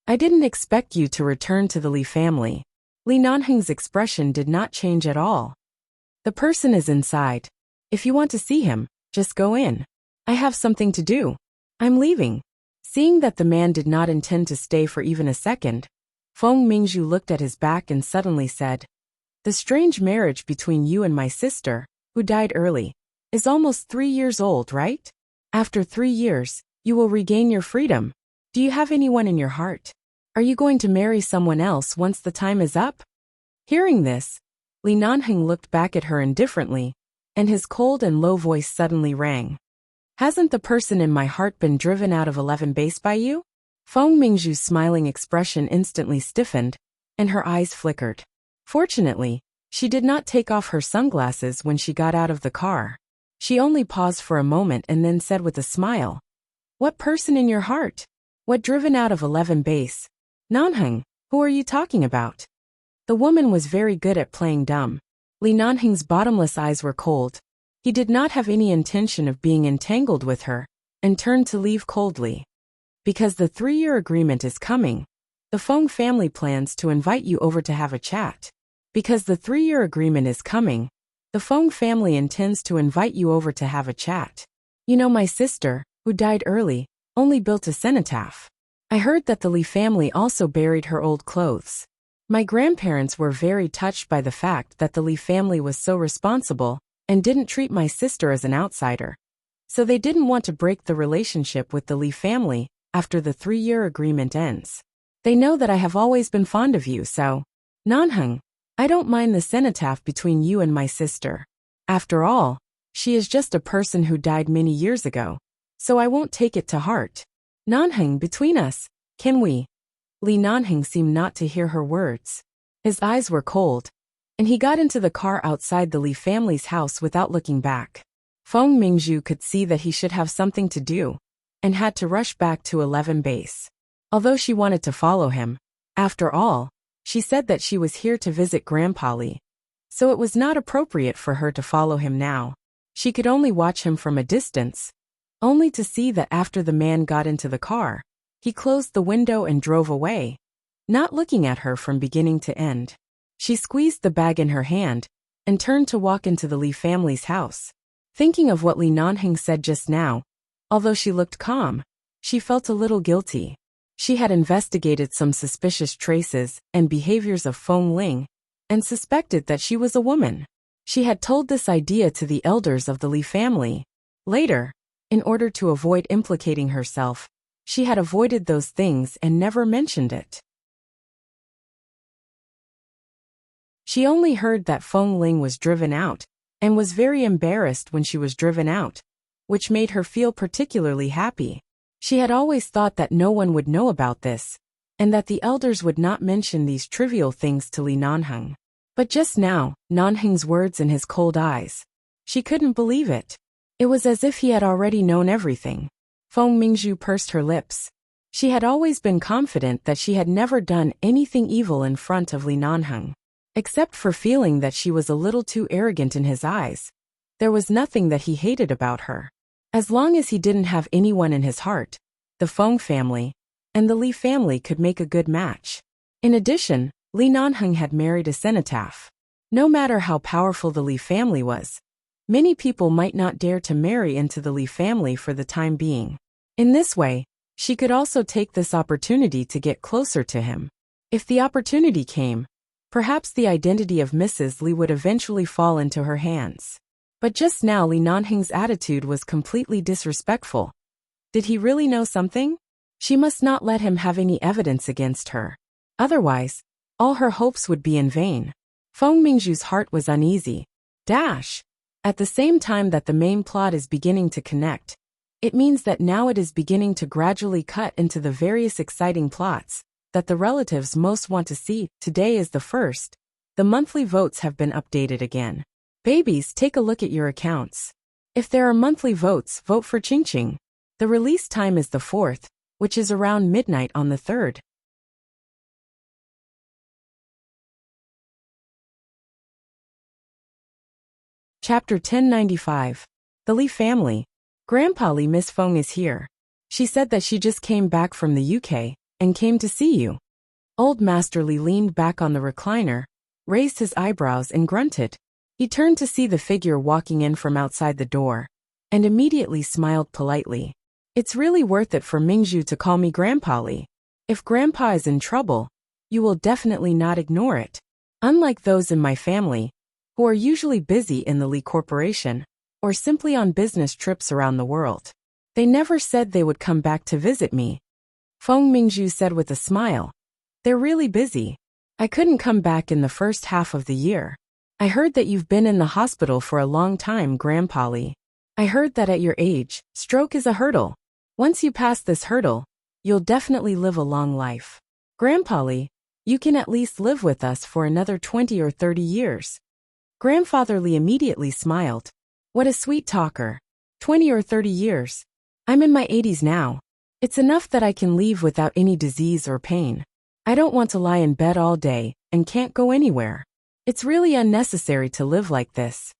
I didn't expect you to return to the Li family." Li Nanheng's expression did not change at all. "The person is inside. If you want to see him, just go in. I have something to do. I'm leaving." Seeing that the man did not intend to stay for even a second, Feng Mingzhu looked at his back and suddenly said, "The strange marriage between you and my sister, who died early, is almost 3 years old, right? After 3 years, you will regain your freedom. Do you have anyone in your heart? Are you going to marry someone else once the time is up?" Hearing this, Li Nanheng looked back at her indifferently, and his cold and low voice suddenly rang. "Hasn't the person in my heart been driven out of 11 Base by you?" Feng Mingzhu's smiling expression instantly stiffened, and her eyes flickered. Fortunately, she did not take off her sunglasses when she got out of the car. She only paused for a moment and then said with a smile, "What person in your heart? What driven out of 11 Base? Nanheng, who are you talking about?" The woman was very good at playing dumb. Li Nanheng's bottomless eyes were cold, He did not have any intention of being entangled with her, and turned to leave coldly. Because the 3-year agreement is coming, the Feng family plans to invite you over to have a chat. Because the 3-year agreement is coming, the Feng family intends to invite you over to have a chat. You know, my sister, who died early, only built a cenotaph. I heard that the Li family also buried her old clothes. My grandparents were very touched by the fact that the Li family was so responsible and didn't treat my sister as an outsider. So they didn't want to break the relationship with the Li family after the 3-year agreement ends. They know that I have always been fond of you, so, Nanheng, I don't mind the cenotaph between you and my sister. After all, she is just a person who died many years ago, so I won't take it to heart. Nanheng, between us, can we? Li Nanheng seemed not to hear her words. His eyes were cold, and he got into the car outside the Li family's house without looking back. Feng Mingzhu could see that he should have something to do, and had to rush back to 11 base. Although she wanted to follow him, after all, she said that she was here to visit Grandpa Li, so it was not appropriate for her to follow him now. She could only watch him from a distance, only to see that after the man got into the car, he closed the window and drove away, not looking at her from beginning to end. She squeezed the bag in her hand and turned to walk into the Li family's house. Thinking of what Li Nanheng said just now, although she looked calm, she felt a little guilty. She had investigated some suspicious traces and behaviors of Feng Ling, and suspected that she was a woman. She had told this idea to the elders of the Li family. Later, in order to avoid implicating herself, she had avoided those things and never mentioned it. She only heard that Feng Ling was driven out, and was very embarrassed when she was driven out, which made her feel particularly happy. She had always thought that no one would know about this, and that the elders would not mention these trivial things to Li Nanheng. But just now, Nanheng's words and his cold eyes. She couldn't believe it. It was as if he had already known everything. Feng Mingzhu pursed her lips. She had always been confident that she had never done anything evil in front of Li Nanheng. Except for feeling that she was a little too arrogant in his eyes, there was nothing that he hated about her. As long as he didn't have anyone in his heart, the Feng family and the Li family could make a good match. In addition, Li Nanheng had married a cenotaph. No matter how powerful the Li family was, many people might not dare to marry into the Li family for the time being. In this way, she could also take this opportunity to get closer to him. If the opportunity came, perhaps the identity of Mrs. Li would eventually fall into her hands. But just now Li Nanheng's attitude was completely disrespectful. Did he really know something? She must not let him have any evidence against her. Otherwise, all her hopes would be in vain. Feng Mingzhu's heart was uneasy. At the same time that the main plot is beginning to connect, it means that now it is beginning to gradually cut into the various exciting plots that the relatives most want to see. Today is the 1st. The monthly votes have been updated again. Babies, take a look at your accounts. If there are monthly votes, vote for Qingqing. The release time is the 4th, which is around midnight on the 3rd. Chapter 1095. The Li family. Grandpa Li, Miss Feng is here. She said that she just came back from the UK and came to see you. Old Master Li leaned back on the recliner, raised his eyebrows and grunted. He turned to see the figure walking in from outside the door, and immediately smiled politely. It's really worth it for Mingzhu to call me Grandpa Li. If Grandpa is in trouble, you will definitely not ignore it. Unlike those in my family, who are usually busy in the Li Corporation, or simply on business trips around the world. They never said they would come back to visit me. Feng Mingzhu said with a smile. They're really busy. I couldn't come back in the first half of the year. I heard that you've been in the hospital for a long time, Grandpa Li. I heard that at your age, stroke is a hurdle. Once you pass this hurdle, you'll definitely live a long life. Grandpa Li, you can at least live with us for another 20 or 30 years. Grandfather Li immediately smiled. What a sweet talker. 20 or 30 years. I'm in my 80s now. It's enough that I can leave without any disease or pain. I don't want to lie in bed all day and can't go anywhere. It's really unnecessary to live like this.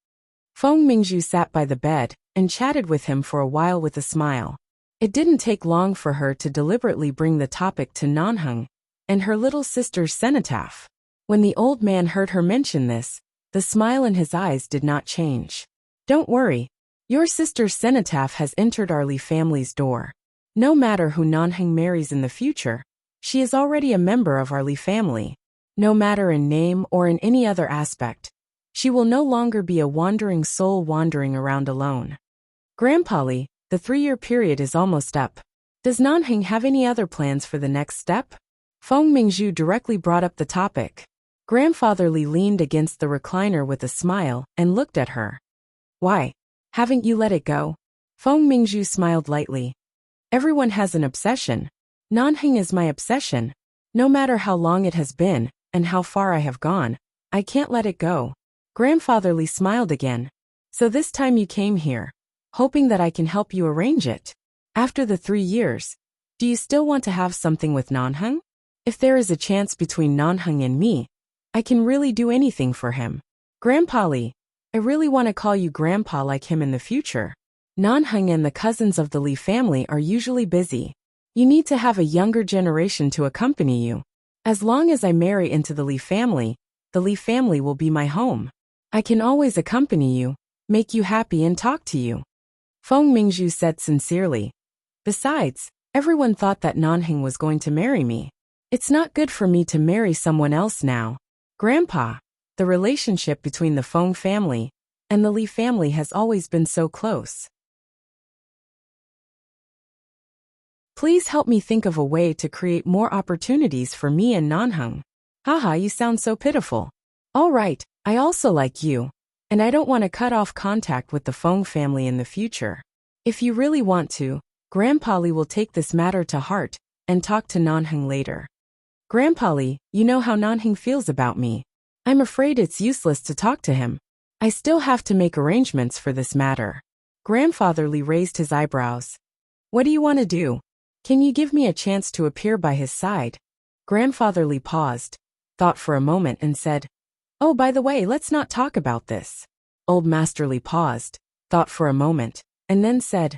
Feng Mingzhu sat by the bed and chatted with him for a while with a smile. It didn't take long for her to deliberately bring the topic to Nanheng and her little sister's cenotaph. When the old man heard her mention this, the smile in his eyes did not change. Don't worry. Your sister's cenotaph has entered our Li family's door. No matter who Nanheng marries in the future, she is already a member of our Li family. No matter in name or in any other aspect, she will no longer be a wandering soul wandering around alone. Grandpa Li, the 3-year period is almost up. Does Nanheng have any other plans for the next step? Feng Mingzhu directly brought up the topic. Grandfather Li leaned against the recliner with a smile and looked at her. Why? Haven't you let it go? Feng Mingzhu smiled lightly. Everyone has an obsession. Nanheng is my obsession. No matter how long it has been and how far I have gone, I can't let it go. Grandfather Li smiled again. So this time you came here, hoping that I can help you arrange it. After the 3 years, do you still want to have something with Nanheng? If there is a chance between Nanheng and me, I can really do anything for him. Grandpa Li, I really want to call you Grandpa like him in the future. Nanheng and the cousins of the Li family are usually busy. You need to have a younger generation to accompany you. As long as I marry into the Li family will be my home. I can always accompany you, make you happy and talk to you. Feng Mingzhu said sincerely. Besides, everyone thought that Nanheng was going to marry me. It's not good for me to marry someone else now. Grandpa, the relationship between the Feng family and the Li family has always been so close. Please help me think of a way to create more opportunities for me and Nanheng. Haha, you sound so pitiful. All right, I also like you, and I don't want to cut off contact with the Feng family in the future. If you really want to, Grandpa Li will take this matter to heart and talk to Nanheng later. Grandpa Li, you know how Nanheng feels about me. I'm afraid it's useless to talk to him. I still have to make arrangements for this matter. Grandfather Li raised his eyebrows. What do you want to do? Can you give me a chance to appear by his side? Grandfather Li paused, thought for a moment and said, Oh, by the way, let's not talk about this. Old Master Li paused, thought for a moment, and then said,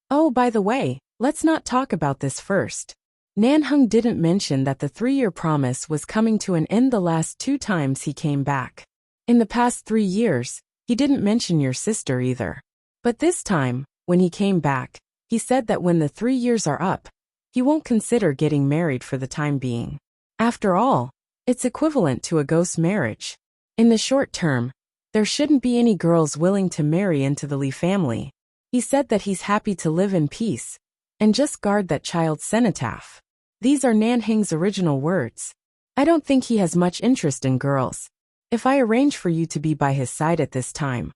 Oh, by the way, let's not talk about this first. Nanheng didn't mention that the 3-year promise was coming to an end the last 2 times he came back. In the past 3 years, he didn't mention your sister either. But this time, when he came back, he said that when the 3 years are up, he won't consider getting married for the time being. After all, it's equivalent to a ghost marriage. In the short term, there shouldn't be any girls willing to marry into the Li family. He said that he's happy to live in peace and just guard that child's cenotaph. These are Nanheng's original words. I don't think he has much interest in girls. If I arrange for you to be by his side at this time,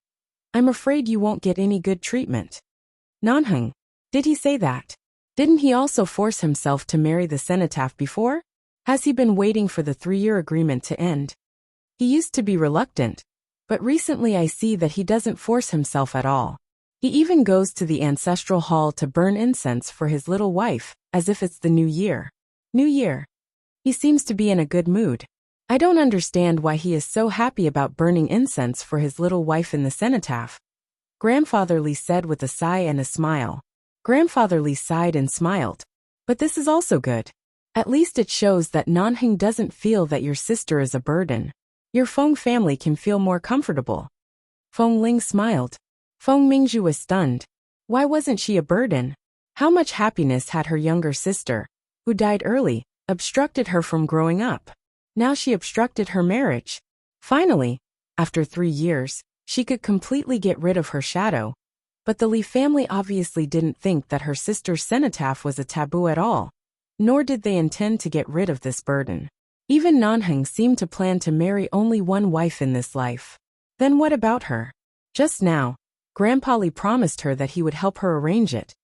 I'm afraid you won't get any good treatment. Nanheng, did he say that? Didn't he also force himself to marry the cenotaph before? Has he been waiting for the 3-year agreement to end? He used to be reluctant, but recently I see that he doesn't force himself at all. He even goes to the ancestral hall to burn incense for his little wife, as if it's the new year. New Year. He seems to be in a good mood. I don't understand why he is so happy about burning incense for his little wife in the cenotaph. Grandfather Li said with a sigh and a smile. Grandfather Li sighed and smiled. But this is also good. At least it shows that Nanheng doesn't feel that your sister is a burden. Your Feng family can feel more comfortable. Feng Ling smiled. Feng Mingzhu was stunned. Why wasn't she a burden? How much happiness had her younger sister, who died early, obstructed her from growing up? Now she obstructed her marriage. Finally, after 3 years, she could completely get rid of her shadow. But the Li family obviously didn't think that her sister's cenotaph was a taboo at all, nor did they intend to get rid of this burden. Even Nanheng seemed to plan to marry only one wife in this life. Then what about her? Just now, Grandpa Li promised her that he would help her arrange it.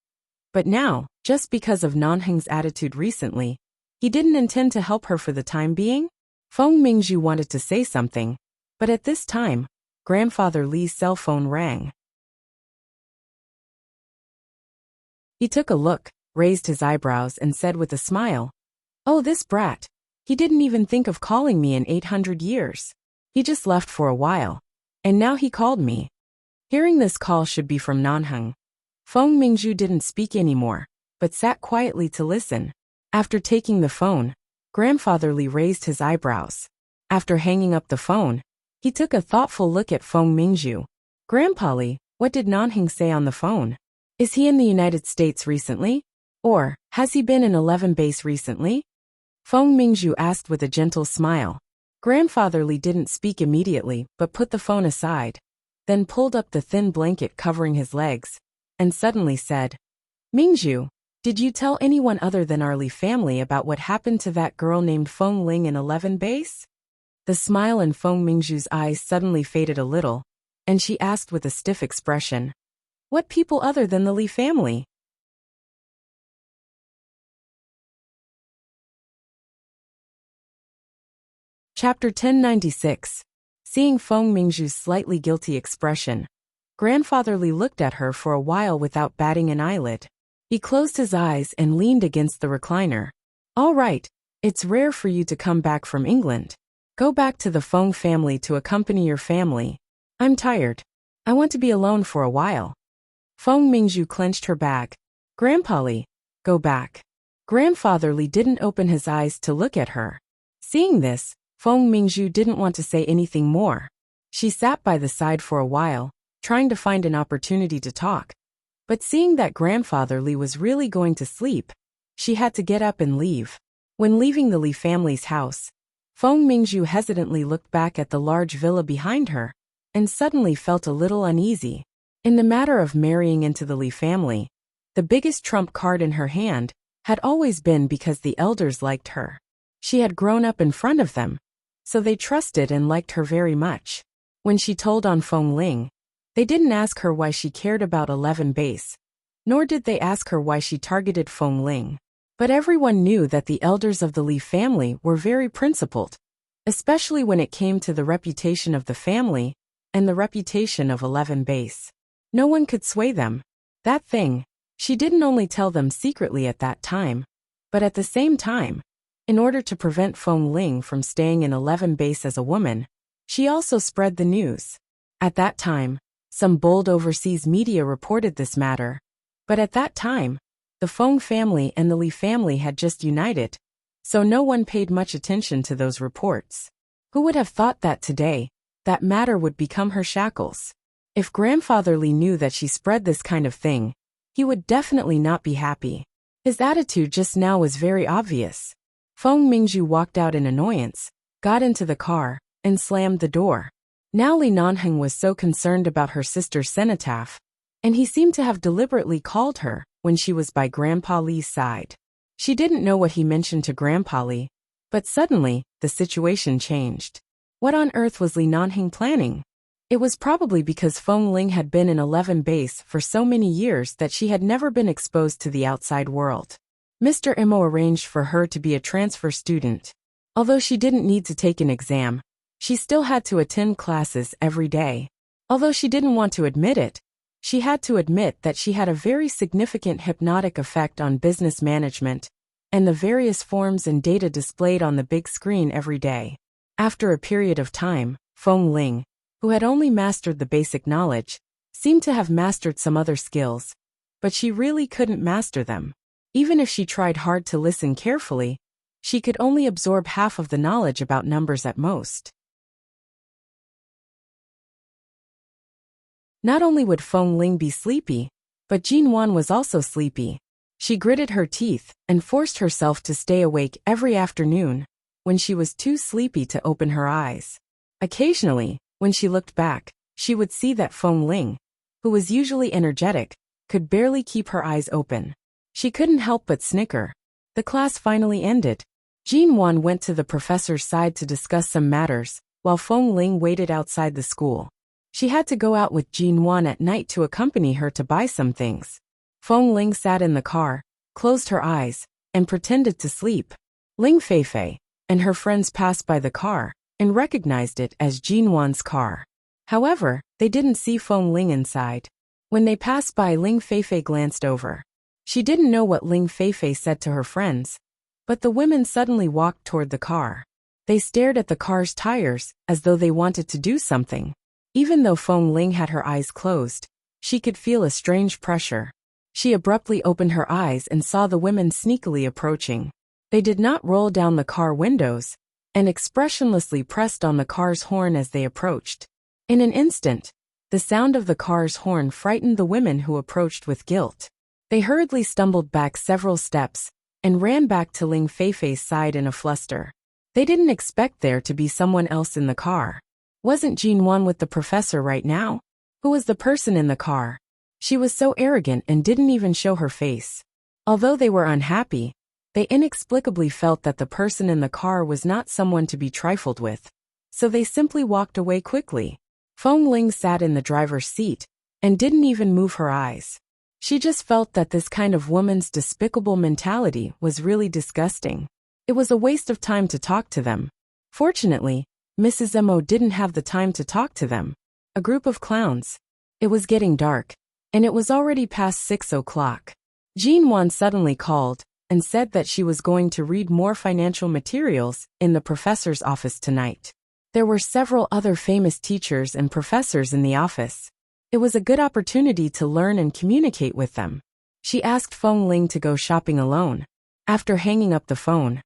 But now, just because of Nanheng's attitude recently, he didn't intend to help her for the time being? Feng Mingzhu wanted to say something, but at this time, Grandfather Li's cell phone rang. He took a look, raised his eyebrows and said with a smile, Oh, this brat. He didn't even think of calling me in 800 years. He just left for a while. And now he called me. Hearing this call should be from Nanheng, Feng Mingzhu didn't speak anymore, but sat quietly to listen. After taking the phone, Grandfather Li raised his eyebrows. After hanging up the phone, he took a thoughtful look at Feng Mingzhu. Grandpa Li, what did Nanheng say on the phone? Is he in the United States recently? Or, has he been in 11 base recently? Feng Mingzhu asked with a gentle smile. Grandfather Li didn't speak immediately but put the phone aside, then pulled up the thin blanket covering his legs, and suddenly said, Mingzhu, did you tell anyone other than our Li family about what happened to that girl named Feng Ling in 11 base? The smile in Feng Mingzhu's eyes suddenly faded a little, and she asked with a stiff expression, What people other than the Li family? Chapter 1096. Seeing Feng Mingzhu's slightly guilty expression, Grandfather Li looked at her for a while without batting an eyelid. He closed his eyes and leaned against the recliner. All right, it's rare for you to come back from England. Go back to the Feng family to accompany your family. I'm tired. I want to be alone for a while. Feng Mingzhu clenched her back. Grandpa Li, go back. Grandfather Li didn't open his eyes to look at her. Seeing this, Feng Mingzhu didn't want to say anything more. She sat by the side for a while, trying to find an opportunity to talk. But seeing that Grandfather Li was really going to sleep, she had to get up and leave. When leaving the Li family's house, Feng Mingzhu hesitantly looked back at the large villa behind her, and suddenly felt a little uneasy. In the matter of marrying into the Li family, the biggest trump card in her hand had always been because the elders liked her. She had grown up in front of them, so they trusted and liked her very much. When she told on Feng Ling, they didn't ask her why she cared about 11 base, nor did they ask her why she targeted Feng Ling. But everyone knew that the elders of the Li family were very principled, especially when it came to the reputation of the family and the reputation of 11 base. No one could sway them. That thing, she didn't only tell them secretly at that time, but at the same time, in order to prevent Feng Ling from staying in 11 base as a woman, she also spread the news. At that time, some bold overseas media reported this matter, but at that time, the Feng family and the Li family had just united, so no one paid much attention to those reports. Who would have thought that today, that matter would become her shackles? If Grandfather Li knew that she spread this kind of thing, he would definitely not be happy. His attitude just now was very obvious. Feng Mingzhu walked out in annoyance, got into the car, and slammed the door. Now Li Nanheng was so concerned about her sister's cenotaph, and he seemed to have deliberately called her when she was by Grandpa Li's side. She didn't know what he mentioned to Grandpa Li, but suddenly, the situation changed. What on earth was Li Nanheng planning? It was probably because Feng Ling had been in 11 base for so many years that she had never been exposed to the outside world. Mr. Imo arranged for her to be a transfer student. Although she didn't need to take an exam, she still had to attend classes every day. Although she didn't want to admit it, she had to admit that she had a very significant hypnotic effect on business management and the various forms and data displayed on the big screen every day. After a period of time, Feng Ling, who had only mastered the basic knowledge, seemed to have mastered some other skills, but she really couldn't master them. Even if she tried hard to listen carefully, she could only absorb half of the knowledge about numbers at most. Not only would Feng Ling be sleepy, but Jin Wan was also sleepy. She gritted her teeth and forced herself to stay awake every afternoon when she was too sleepy to open her eyes. Occasionally, when she looked back, she would see that Feng Ling, who was usually energetic, could barely keep her eyes open. She couldn't help but snicker. The class finally ended. Jin Wan went to the professor's side to discuss some matters, while Feng Ling waited outside the school. She had to go out with Jin Wan at night to accompany her to buy some things. Feng Ling sat in the car, closed her eyes, and pretended to sleep. Ling Feifei and her friends passed by the car and recognized it as Jin Wan's car. However, they didn't see Feng Ling inside. When they passed by, Ling Feifei glanced over. She didn't know what Ling Feifei said to her friends, but the women suddenly walked toward the car. They stared at the car's tires as though they wanted to do something. Even though Feng Ling had her eyes closed, she could feel a strange pressure. She abruptly opened her eyes and saw the women sneakily approaching. They did not roll down the car windows, and expressionlessly pressed on the car's horn as they approached. In an instant, the sound of the car's horn frightened the women who approached with guilt. They hurriedly stumbled back several steps and ran back to Ling Feifei's side in a fluster. They didn't expect there to be someone else in the car. Wasn't Jin Wan with the professor right now? Who was the person in the car? She was so arrogant and didn't even show her face. Although they were unhappy, they inexplicably felt that the person in the car was not someone to be trifled with. So they simply walked away quickly. Feng Ling sat in the driver's seat and didn't even move her eyes. She just felt that this kind of woman's despicable mentality was really disgusting. It was a waste of time to talk to them. Fortunately, Mrs. Mo didn't have the time to talk to them. A group of clowns. It was getting dark, and it was already past 6 o'clock. Jin Wan suddenly called and said that she was going to read more financial materials in the professor's office tonight. There were several other famous teachers and professors in the office. It was a good opportunity to learn and communicate with them. She asked Feng Ling to go shopping alone. After hanging up the phone,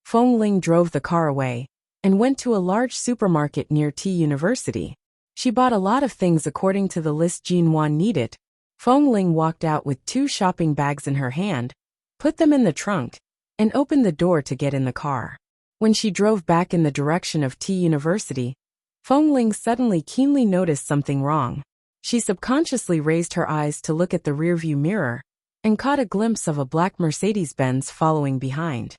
Feng Ling drove the car away and went to a large supermarket near T University. She bought a lot of things according to the list Jin Wan needed. Feng Ling walked out with 2 shopping bags in her hand, put them in the trunk, and opened the door to get in the car. When she drove back in the direction of T University, Feng Ling suddenly keenly noticed something wrong. She subconsciously raised her eyes to look at the rearview mirror and caught a glimpse of a black Mercedes-Benz following behind.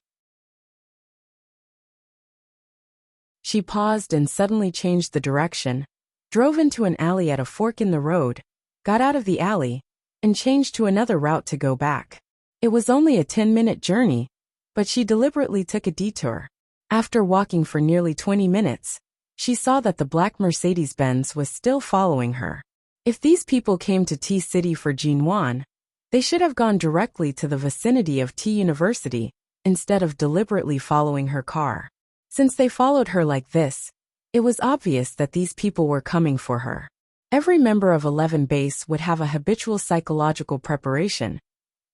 She paused and suddenly changed the direction, drove into an alley at a fork in the road, got out of the alley, and changed to another route to go back. It was only a 10-minute journey, but she deliberately took a detour. After walking for nearly 20 minutes, she saw that the black Mercedes-Benz was still following her. If these people came to T City for Jin Wan, they should have gone directly to the vicinity of T University instead of deliberately following her car. Since they followed her like this, it was obvious that these people were coming for her. Every member of 11 Base would have a habitual psychological preparation.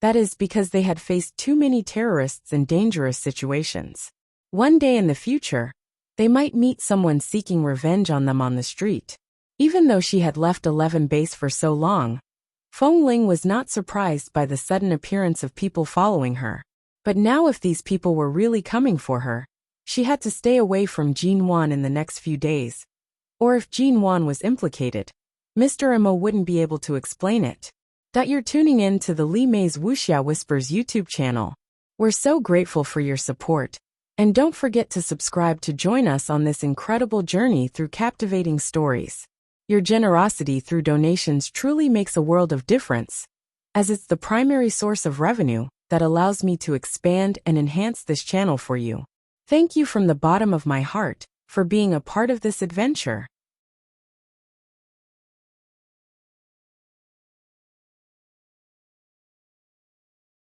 That is because they had faced too many terrorists in dangerous situations. One day in the future, they might meet someone seeking revenge on them on the street. Even though she had left 11 Base for so long, Feng Ling was not surprised by the sudden appearance of people following her. But now if these people were really coming for her, she had to stay away from Jin Wan in the next few days. Or if Jin Wan was implicated, Mr. Mo wouldn't be able to explain it. You're tuning in to the Li Mei's Wuxia Whispers YouTube channel. We're so grateful for your support. And don't forget to subscribe to join us on this incredible journey through captivating stories. Your generosity through donations truly makes a world of difference, as it's the primary source of revenue that allows me to expand and enhance this channel for you. Thank you from the bottom of my heart for being a part of this adventure.